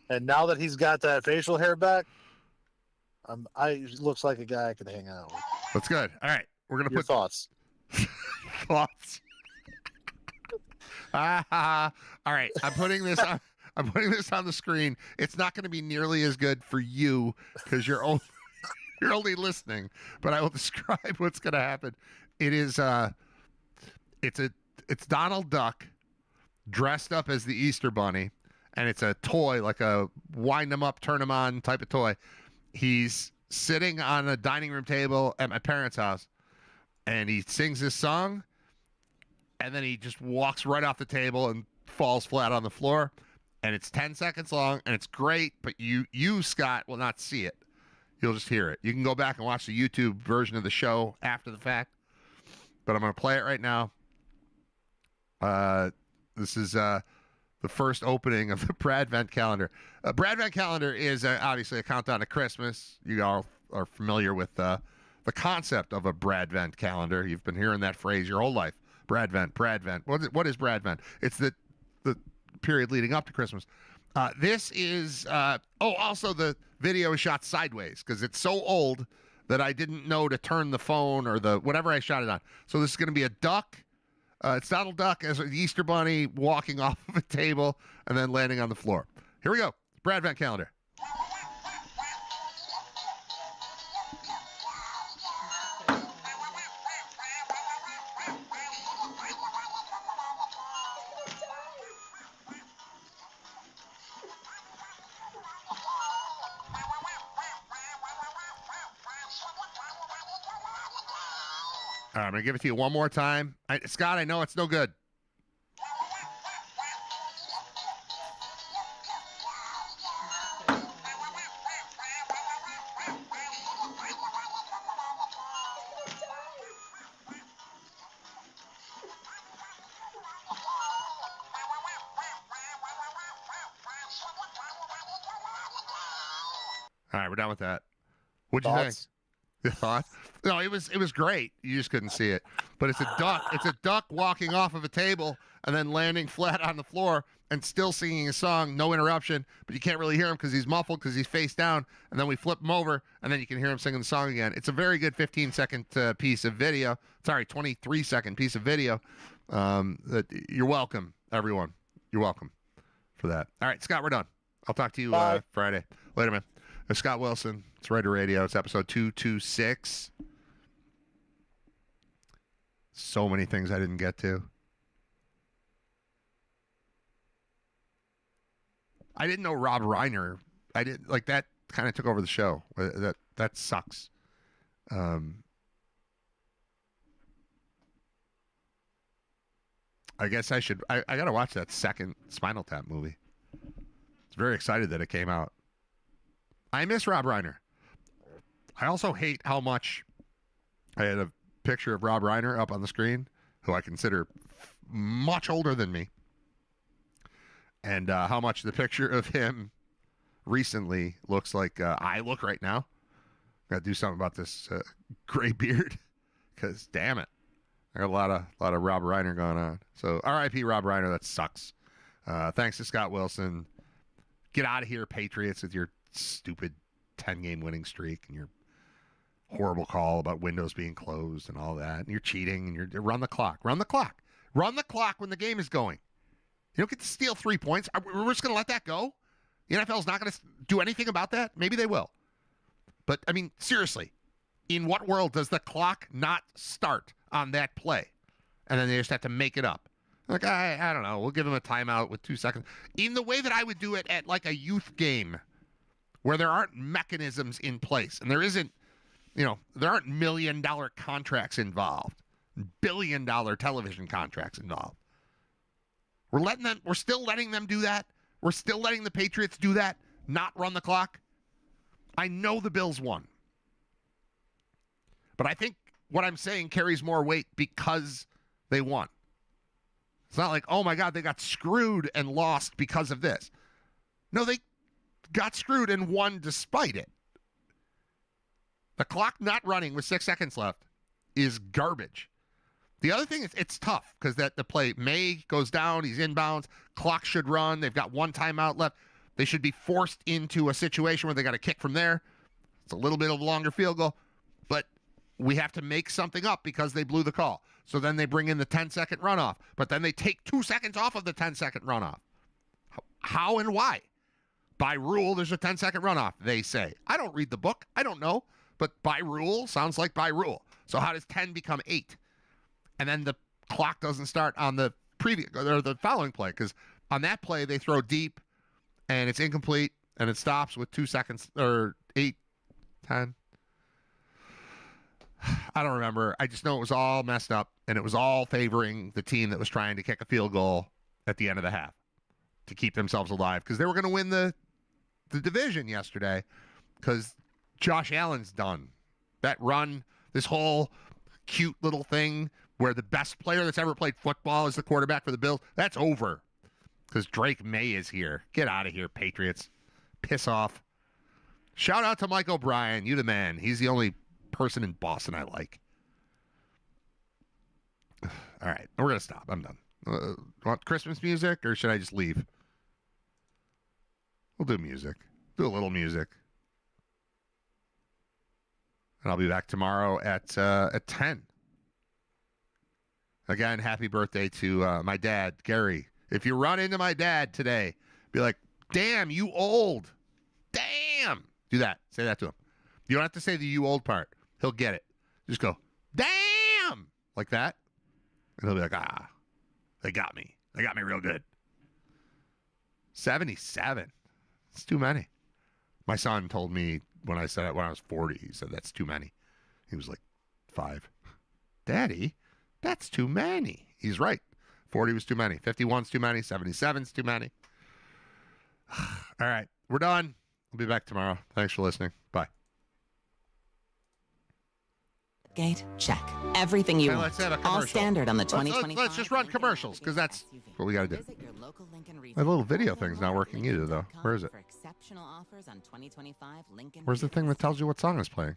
and now that he's got that facial hair back, he looks like a guy I could hang out with. That's good. All right, we're gonna Your put thoughts. Thoughts. All right, I'm putting this on. I'm putting this on the screen. It's not going to be nearly as good for you because you're only listening. But I will describe what's going to happen. It is it's Donald Duck dressed up as the Easter Bunny, and it's a toy, like a wind them up, turn them on type of toy. He's sitting on a dining room table at my parents' house, and he sings this song, and then he just walks right off the table and falls flat on the floor. And it's 10 seconds long, and it's great, but you, Scott, will not see it. You'll just hear it. You can go back and watch the YouTube version of the show after the fact, but I'm going to play it right now. This is the first opening of the Brad Vent calendar. Brad Vent calendar is obviously a countdown to Christmas. You all are familiar with the concept of a Brad Vent calendar. You've been hearing that phrase your whole life. Brad Vent, Brad Vent. What is Brad Vent? It's the period leading up to Christmas. This is also the video is shot sideways because it's so old that I didn't know to turn the phone or the whatever I shot it on. So this is going to be a duck. It's Donald Duck as the Easter Bunny walking off of a table and then landing on the floor. Here we go. Brad Vent calendar. All right, I'm going to give it to you one more time. Scott, I know it's no good. All right, we're done with that. What'd you think? The thoughts? No, it was great. You just couldn't see it. But it's a duck. It's a duck walking off of a table and then landing flat on the floor and still singing a song, no interruption. But you can't really hear him because he's muffled because he's face down. And then we flip him over, and then you can hear him singing the song again. It's a very good 15-second piece of video. Sorry, 23-second piece of video. You're welcome, everyone. You're welcome for that. All right, Scott, we're done. I'll talk to you Friday. Later, man. It's Scott Wilson. It's RITER Radio. It's episode 226. So many things I didn't get to. I didn't know Rob Reiner. I didn't like that. Kind of took over the show. That sucks. I guess I should. I got to watch that second Spinal Tap movie. I was very excited that it came out. I miss Rob Reiner. I also hate how much I had a picture of Rob Reiner up on the screen, who I consider much older than me, and how much the picture of him recently looks like I look right now. Got to do something about this gray beard, because damn it, I got a lot of Rob Reiner going on. So R.I.P. Rob Reiner. That sucks. Thanks to Scott Wilson. Get out of here, Patriots, with your stupid 10-game winning streak and your horrible call about windows being closed and all that. And you're cheating and you're run the clock. Run the clock. Run the clock when the game is going. You don't get to steal 3 points. We're just going to let that go? The NFL's not going to do anything about that? Maybe they will. But, I mean, seriously, in what world does the clock not start on that play? And then they just have to make it up. Like, I don't know. We'll give them a timeout with 2 seconds. In the way that I would do it at, like, a youth game where there aren't mechanisms in place. And there isn't, there aren't $1 million contracts involved. $1 billion television contracts involved. We're still letting them do that. We're still letting the Patriots do that, not run the clock. I know the Bills won. But I think what I'm saying carries more weight because they won. It's not like, oh my God, they got screwed and lost because of this. No, they got screwed and won despite it. The clock not running with 6 seconds left is garbage. The other thing is it's tough because the play, May goes down, he's inbounds, clock should run, they've got one timeout left. They should be forced into a situation where they got to kick from there. It's a little bit of a longer field goal, but we have to make something up because they blew the call. So then they bring in the 10-second runoff, but then they take 2 seconds off of the 10-second runoff. How and why? By rule, there's a 10-second runoff, they say. I don't read the book. I don't know. But by rule sounds like by rule. So how does 10 become 8? And then the clock doesn't start on the previous or the following play because on that play they throw deep and it's incomplete and it stops with 2 seconds or 8, 10. I don't remember. I just know it was all messed up, and it was all favoring the team that was trying to kick a field goal at the end of the half to keep themselves alive because they were going to win the division yesterday because Josh Allen's done. That run, this whole cute little thing where the best player that's ever played football is the quarterback for the Bills, that's over because Drake May is here. Get out of here, Patriots. Piss off. Shout out to Mike O'Brien. You the man. He's the only person in Boston I like. All right, we're going to stop. I'm done. Want Christmas music or should I just leave? We'll do music. Do a little music. And I'll be back tomorrow at 10. Again, happy birthday to my dad, Gary. If you run into my dad today, be like, damn, you old. Damn. Do that. Say that to him. You don't have to say the you old part. He'll get it. Just go, damn, like that. And he'll be like, ah, they got me. They got me real good. 77. It's too many. My son told me when I said it when I was 40, he said, that's too many. He was like 5. Daddy, that's too many. He's right. 40 was too many. 51's too many. 77's too many. All right. We're done. We'll be back tomorrow. Thanks for listening. Bye. Gate, check. Everything you Hey, want. let's have a All commercial. standard on the 2025. Let's just run commercials because that's what we got to do. My little video thing's not working either, though. Where is it? For exceptional offers on 2025 Lincoln. Where's the thing that tells you what song is playing?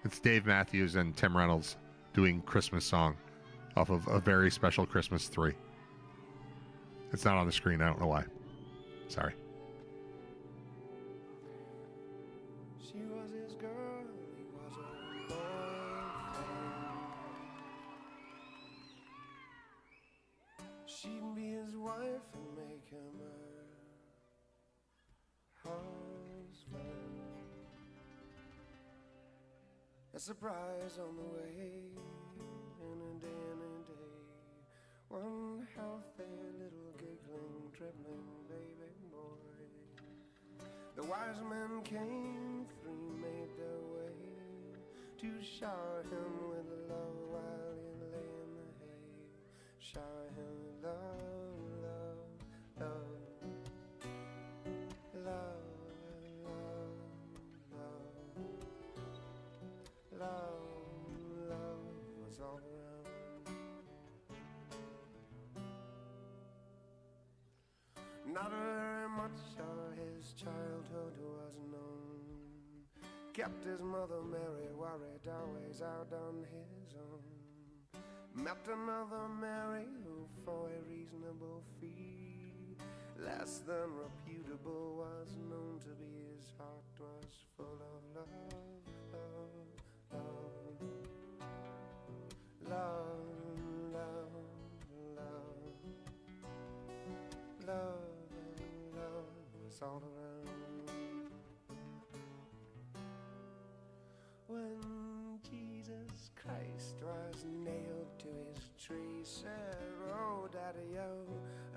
It's Dave Matthews and Tim Reynolds doing Christmas song off of A Very Special Christmas 3. It's not on the screen. I don't know why. Sorry. She was his girl, he was her boyfriend. She'd be his wife and make him her husband. A surprise on the way, in a day. One healthy little giggling, dribbling baby boy. The wise men came, 3 made their way to shower him with love while he lay in the hay. Shower him with love, love, love, love, love, love, love was all around. Not very much of his childhood was known. Kept his mother Mary worried, always out on his own. Met another Mary who for a reasonable fee, less than reputable, was known to be his heart was full of love, love, love, love, love, love, love. All around. When Jesus Christ was nailed to his tree, said, oh, Daddy-o,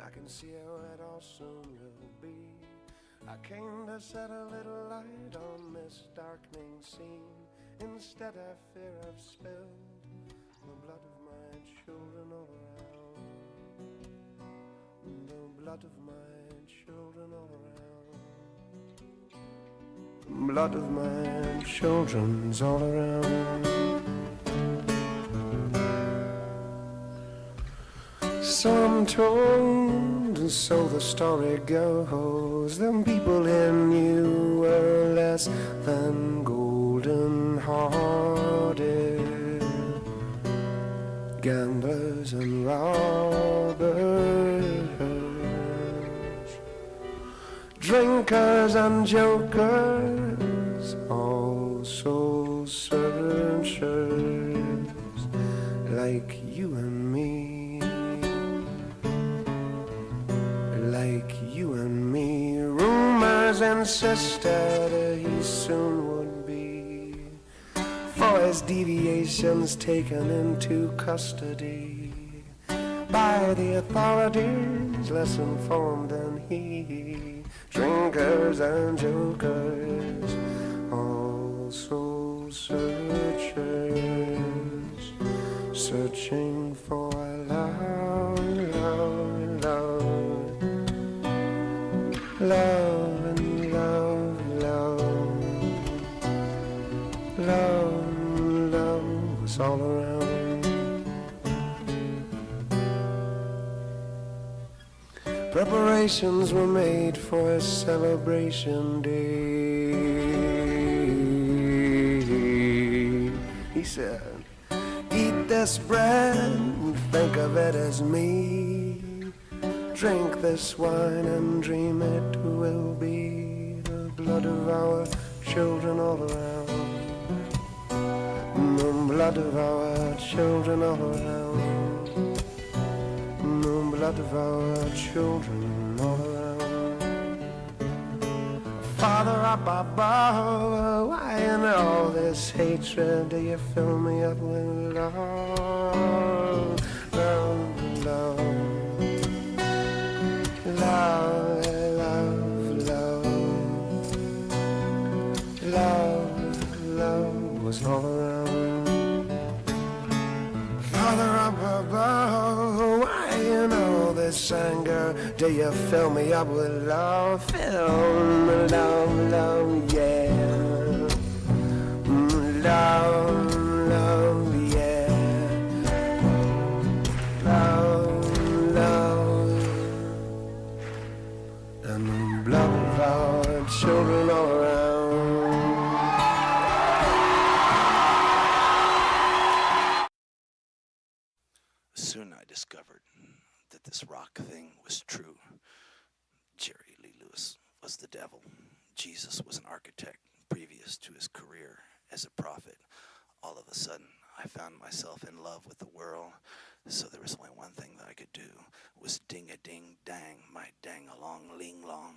I can see how it all soon will be. I came to set a little light on this darkening scene. Instead I fear I've spilled the blood of my children all around. The blood of my children all around. Blood of my children's all around. So I'm told, and so the story goes, them people in you were less than golden hearted, gamblers and robbers, drinkers and jokers, also searchers like you and me, like you and me. Rumors insisted he soon would be, for his deviations taken into custody by the authorities less informed than he. drinkers and jokers, also searchers, searching for love, love, love, love and love, love, love, love was all around. Preparations were made for a celebration day. He said, eat this bread and think of it as me. Drink this wine and dream it will be the blood of our children all around. The blood of our children all around. The blood of our children all around. Father up above, why in all this hatred do you fill me up with love, love, love, love, love, love, love, love was all around. Father up above, why in all this anger do you fill me up with love? Fill me love, love, yeah. Love, love, yeah. Love, love. And the blood of our children all around. Soon I discovered that this rock thing was true. Jerry Lee Lewis was the devil. Jesus was an architect previous to his career as a prophet. All of a sudden, I found myself in love with the world, so there was only one thing that I could do, was ding-a-ding-dang, my dang-along-ling-long.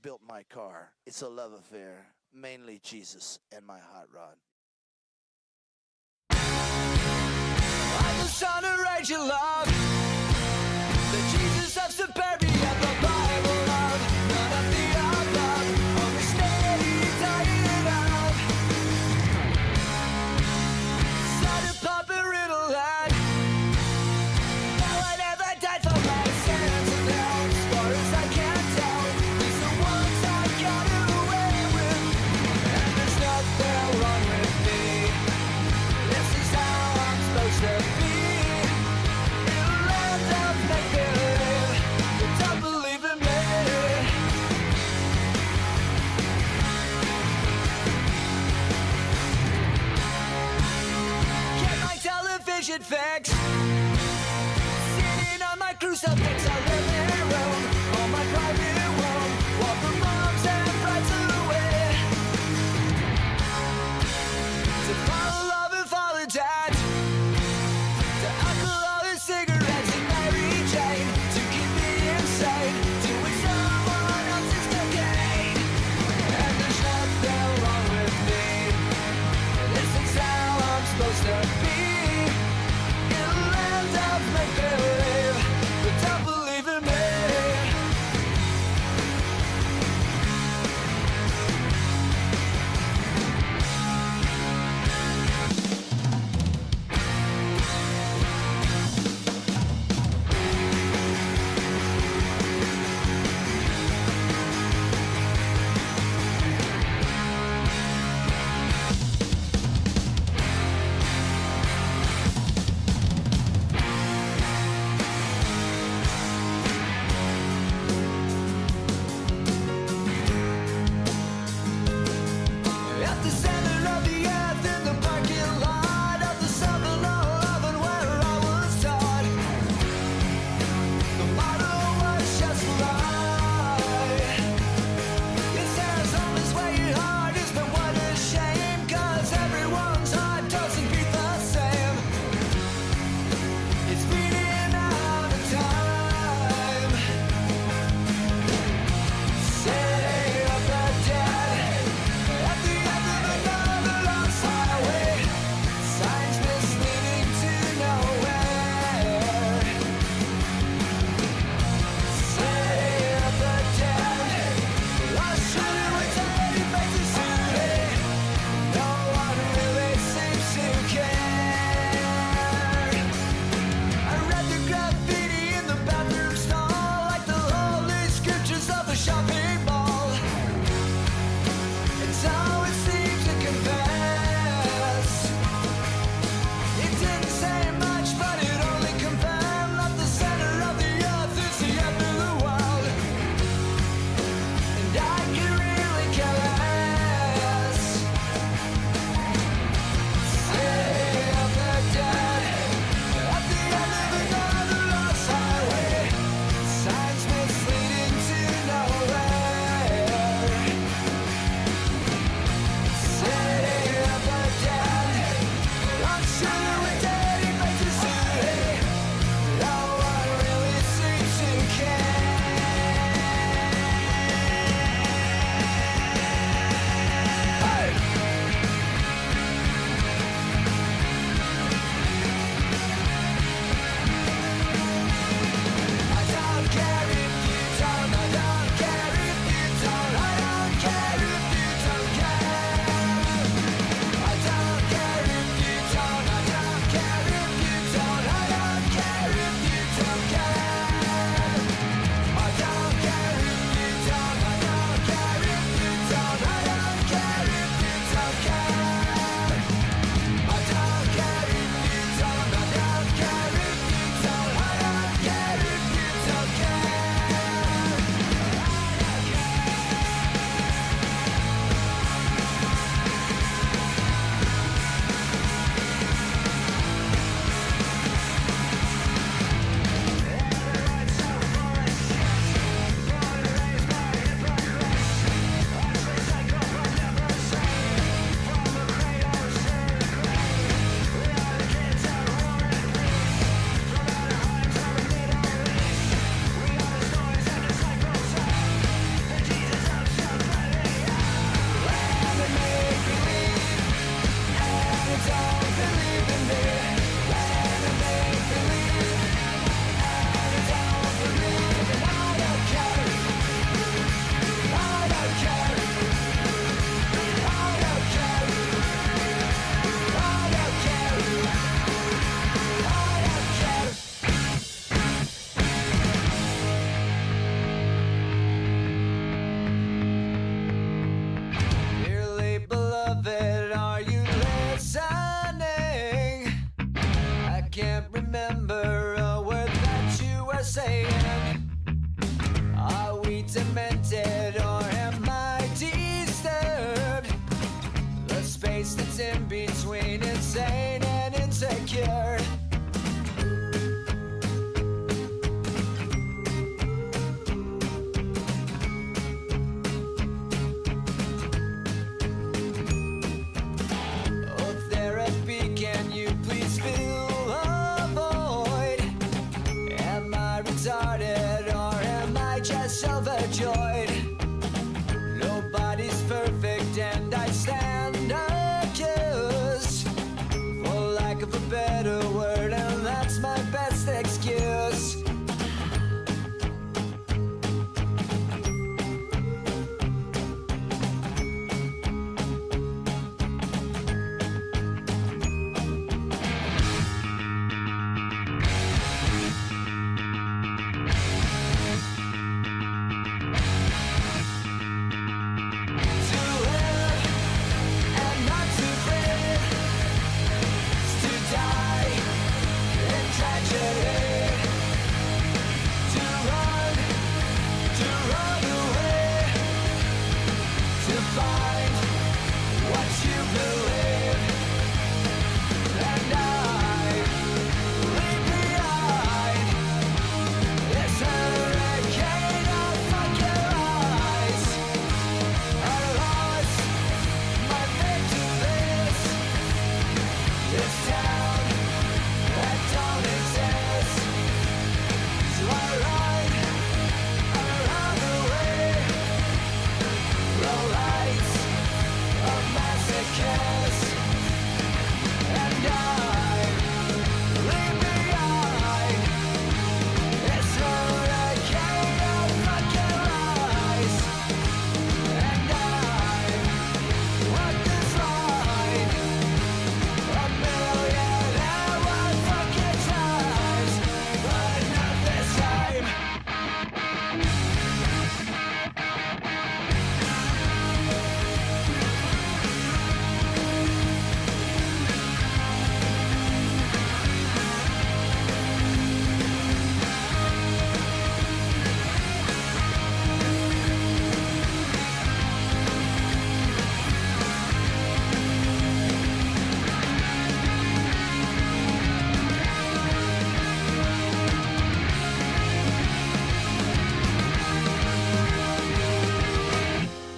built my car. It's a love affair, mainly Jesus and my hot rod. I'm just trying to write your love. The Jesus of suburbia, the Bible love. None of the above. Only steady diet of. Started popping riddle line. Now I never died for my sins and now, as far as I can tell, these are ones I got away with. And there's nothing wrong with me. This is how I'm supposed to be. In a land of make-believe, but don't believe in me. Get my television fixed. Sitting on my crucifix, I live in Rome. On my private room, while the moms and brides away. To follow love and follow dad. To alcohol and cigarettes and Mary Jane. To keep me insane. Doing someone else's cocaine. And there's nothing wrong with me. This is how I'm supposed to be. In a land of make-believe, but don't believe in demented or am I disturbed? The space that's in between insane and insecure. Oh, therapy, can you please fill a void? Am I retarded or am I just overjoyed? Nobody's perfect and I stand accused, for lack of a better word, and that's my best excuse.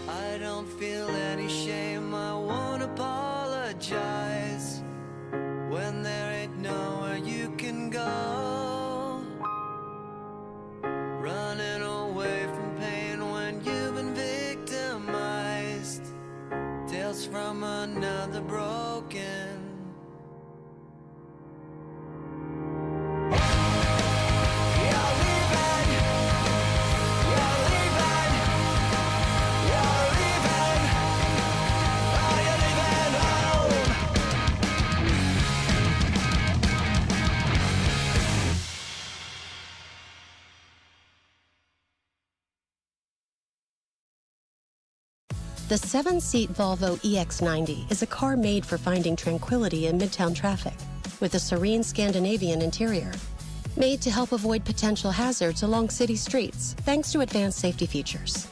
I don't feel any shame, I won't apologize when there ain't nowhere you can go. Running away from pain when you've been victimized. Tales from another broken. The 7-seat Volvo EX90 is a car made for finding tranquility in midtown traffic, with a serene Scandinavian interior. Made to help avoid potential hazards along city streets, thanks to advanced safety features.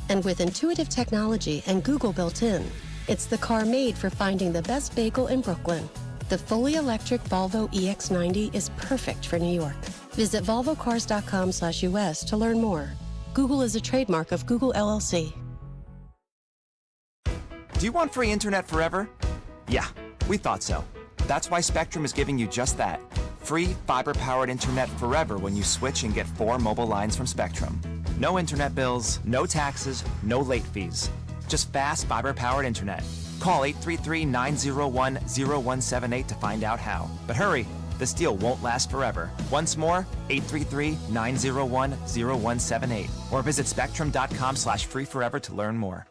And with intuitive technology and Google built in, it's the car made for finding the best bagel in Brooklyn. The fully electric Volvo EX90 is perfect for New York. Visit volvocars.com/US to learn more. Google is a trademark of Google LLC. Do you want free internet forever? Yeah, we thought so. That's why Spectrum is giving you just that. Free fiber-powered internet forever when you switch and get 4 mobile lines from Spectrum. No internet bills, no taxes, no late fees. Just fast fiber-powered internet. Call 833-901-0178 to find out how. But hurry, this deal won't last forever. Once more, 833-901-0178. Or visit spectrum.com/freeforever to learn more.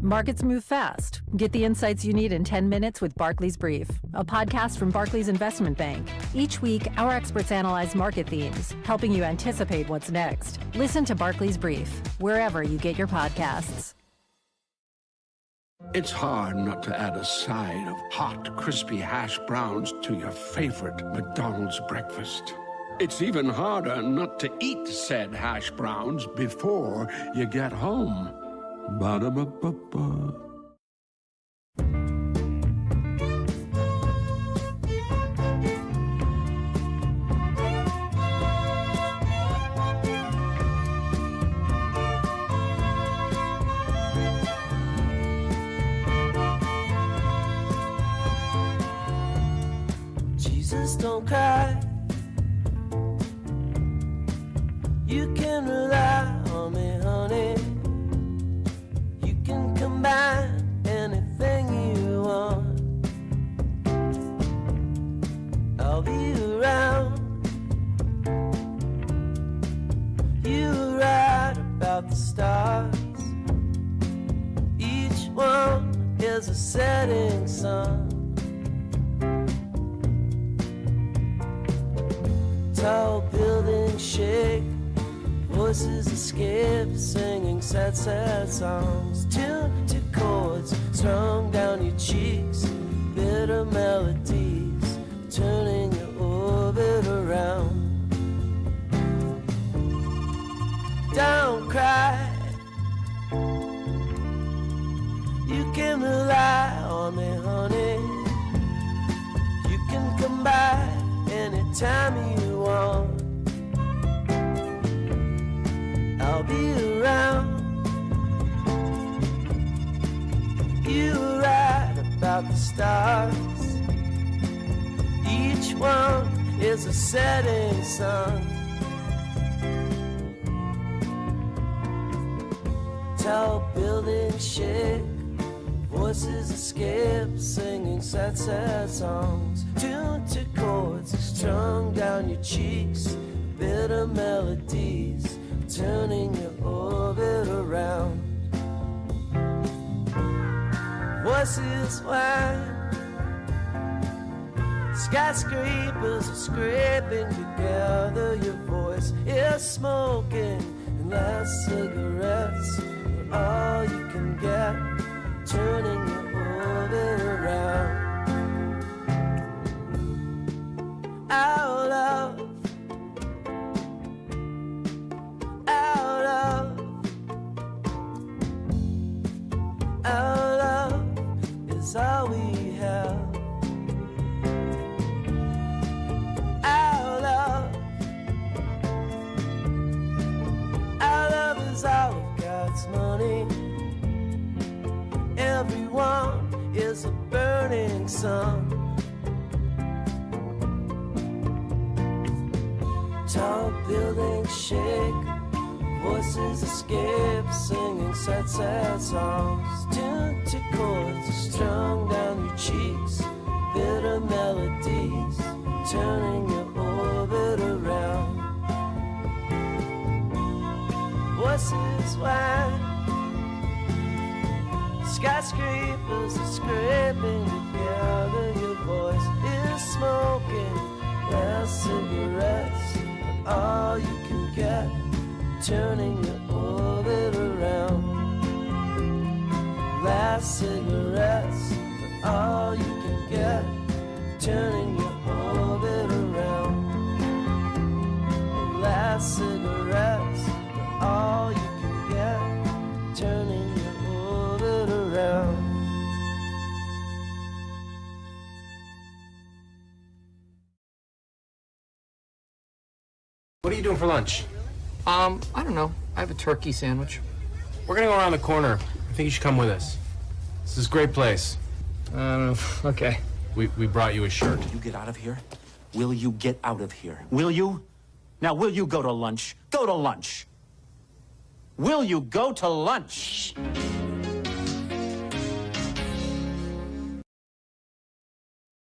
Markets move fast. Get the insights you need in 10 minutes with Barclays Brief, a podcast from Barclays Investment Bank. Each week, our experts analyze market themes, helping you anticipate what's next. Listen to Barclays Brief, wherever you get your podcasts. It's hard not to add a side of hot, crispy hash browns to your favorite McDonald's breakfast. It's even harder not to eat said hash browns before you get home. Ba-da-ba-ba-ba. Jesus, don't cry. You can rely on me, honey. You can combine anything you want. I'll be around. You were right about the stars. Each one is a setting sun. Tall buildings shake, voices escape, singing sad, sad songs. Tuned to chords strung down your cheeks, bitter melodies turning your orbit around. Don't cry. You can rely on me, honey. You can come by anytime you want. I'll be around. You were right about the stars. Each one is a setting sun. Tall buildings shake, voices escape, singing sad, sad songs. Tuned to chords strung down your cheeks, bitter melodies turning your orbit around. Voices whine, skyscrapers are scraping together. Your voice is smoking, and last cigarettes are all you can get, turning your orbit around. Our love, our love, our love is all we have. Our love is all of God's money. Everyone is a burning sun. Tall buildings shake, voices escape, singing sad, sad songs. Tuned to chords strung down your cheeks, bitter melodies turning your orbit around. Voices whine, skyscrapers are scraping together. Your voice is smoking, last cigarettes are all you can get, turning your orbit around. Last cigarettes are all you can get, turning your orbit around. Last cigarettes are all you can get, turning your orbit around. What are you doing for lunch? I don't know. I have a turkey sandwich. We're gonna go around the corner. I think you should come with us. This is a great place. Okay. We brought you a shirt. Will you get out of here? Will you get out of here? Will you? Now, will you go to lunch? Go to lunch. Will you go to lunch?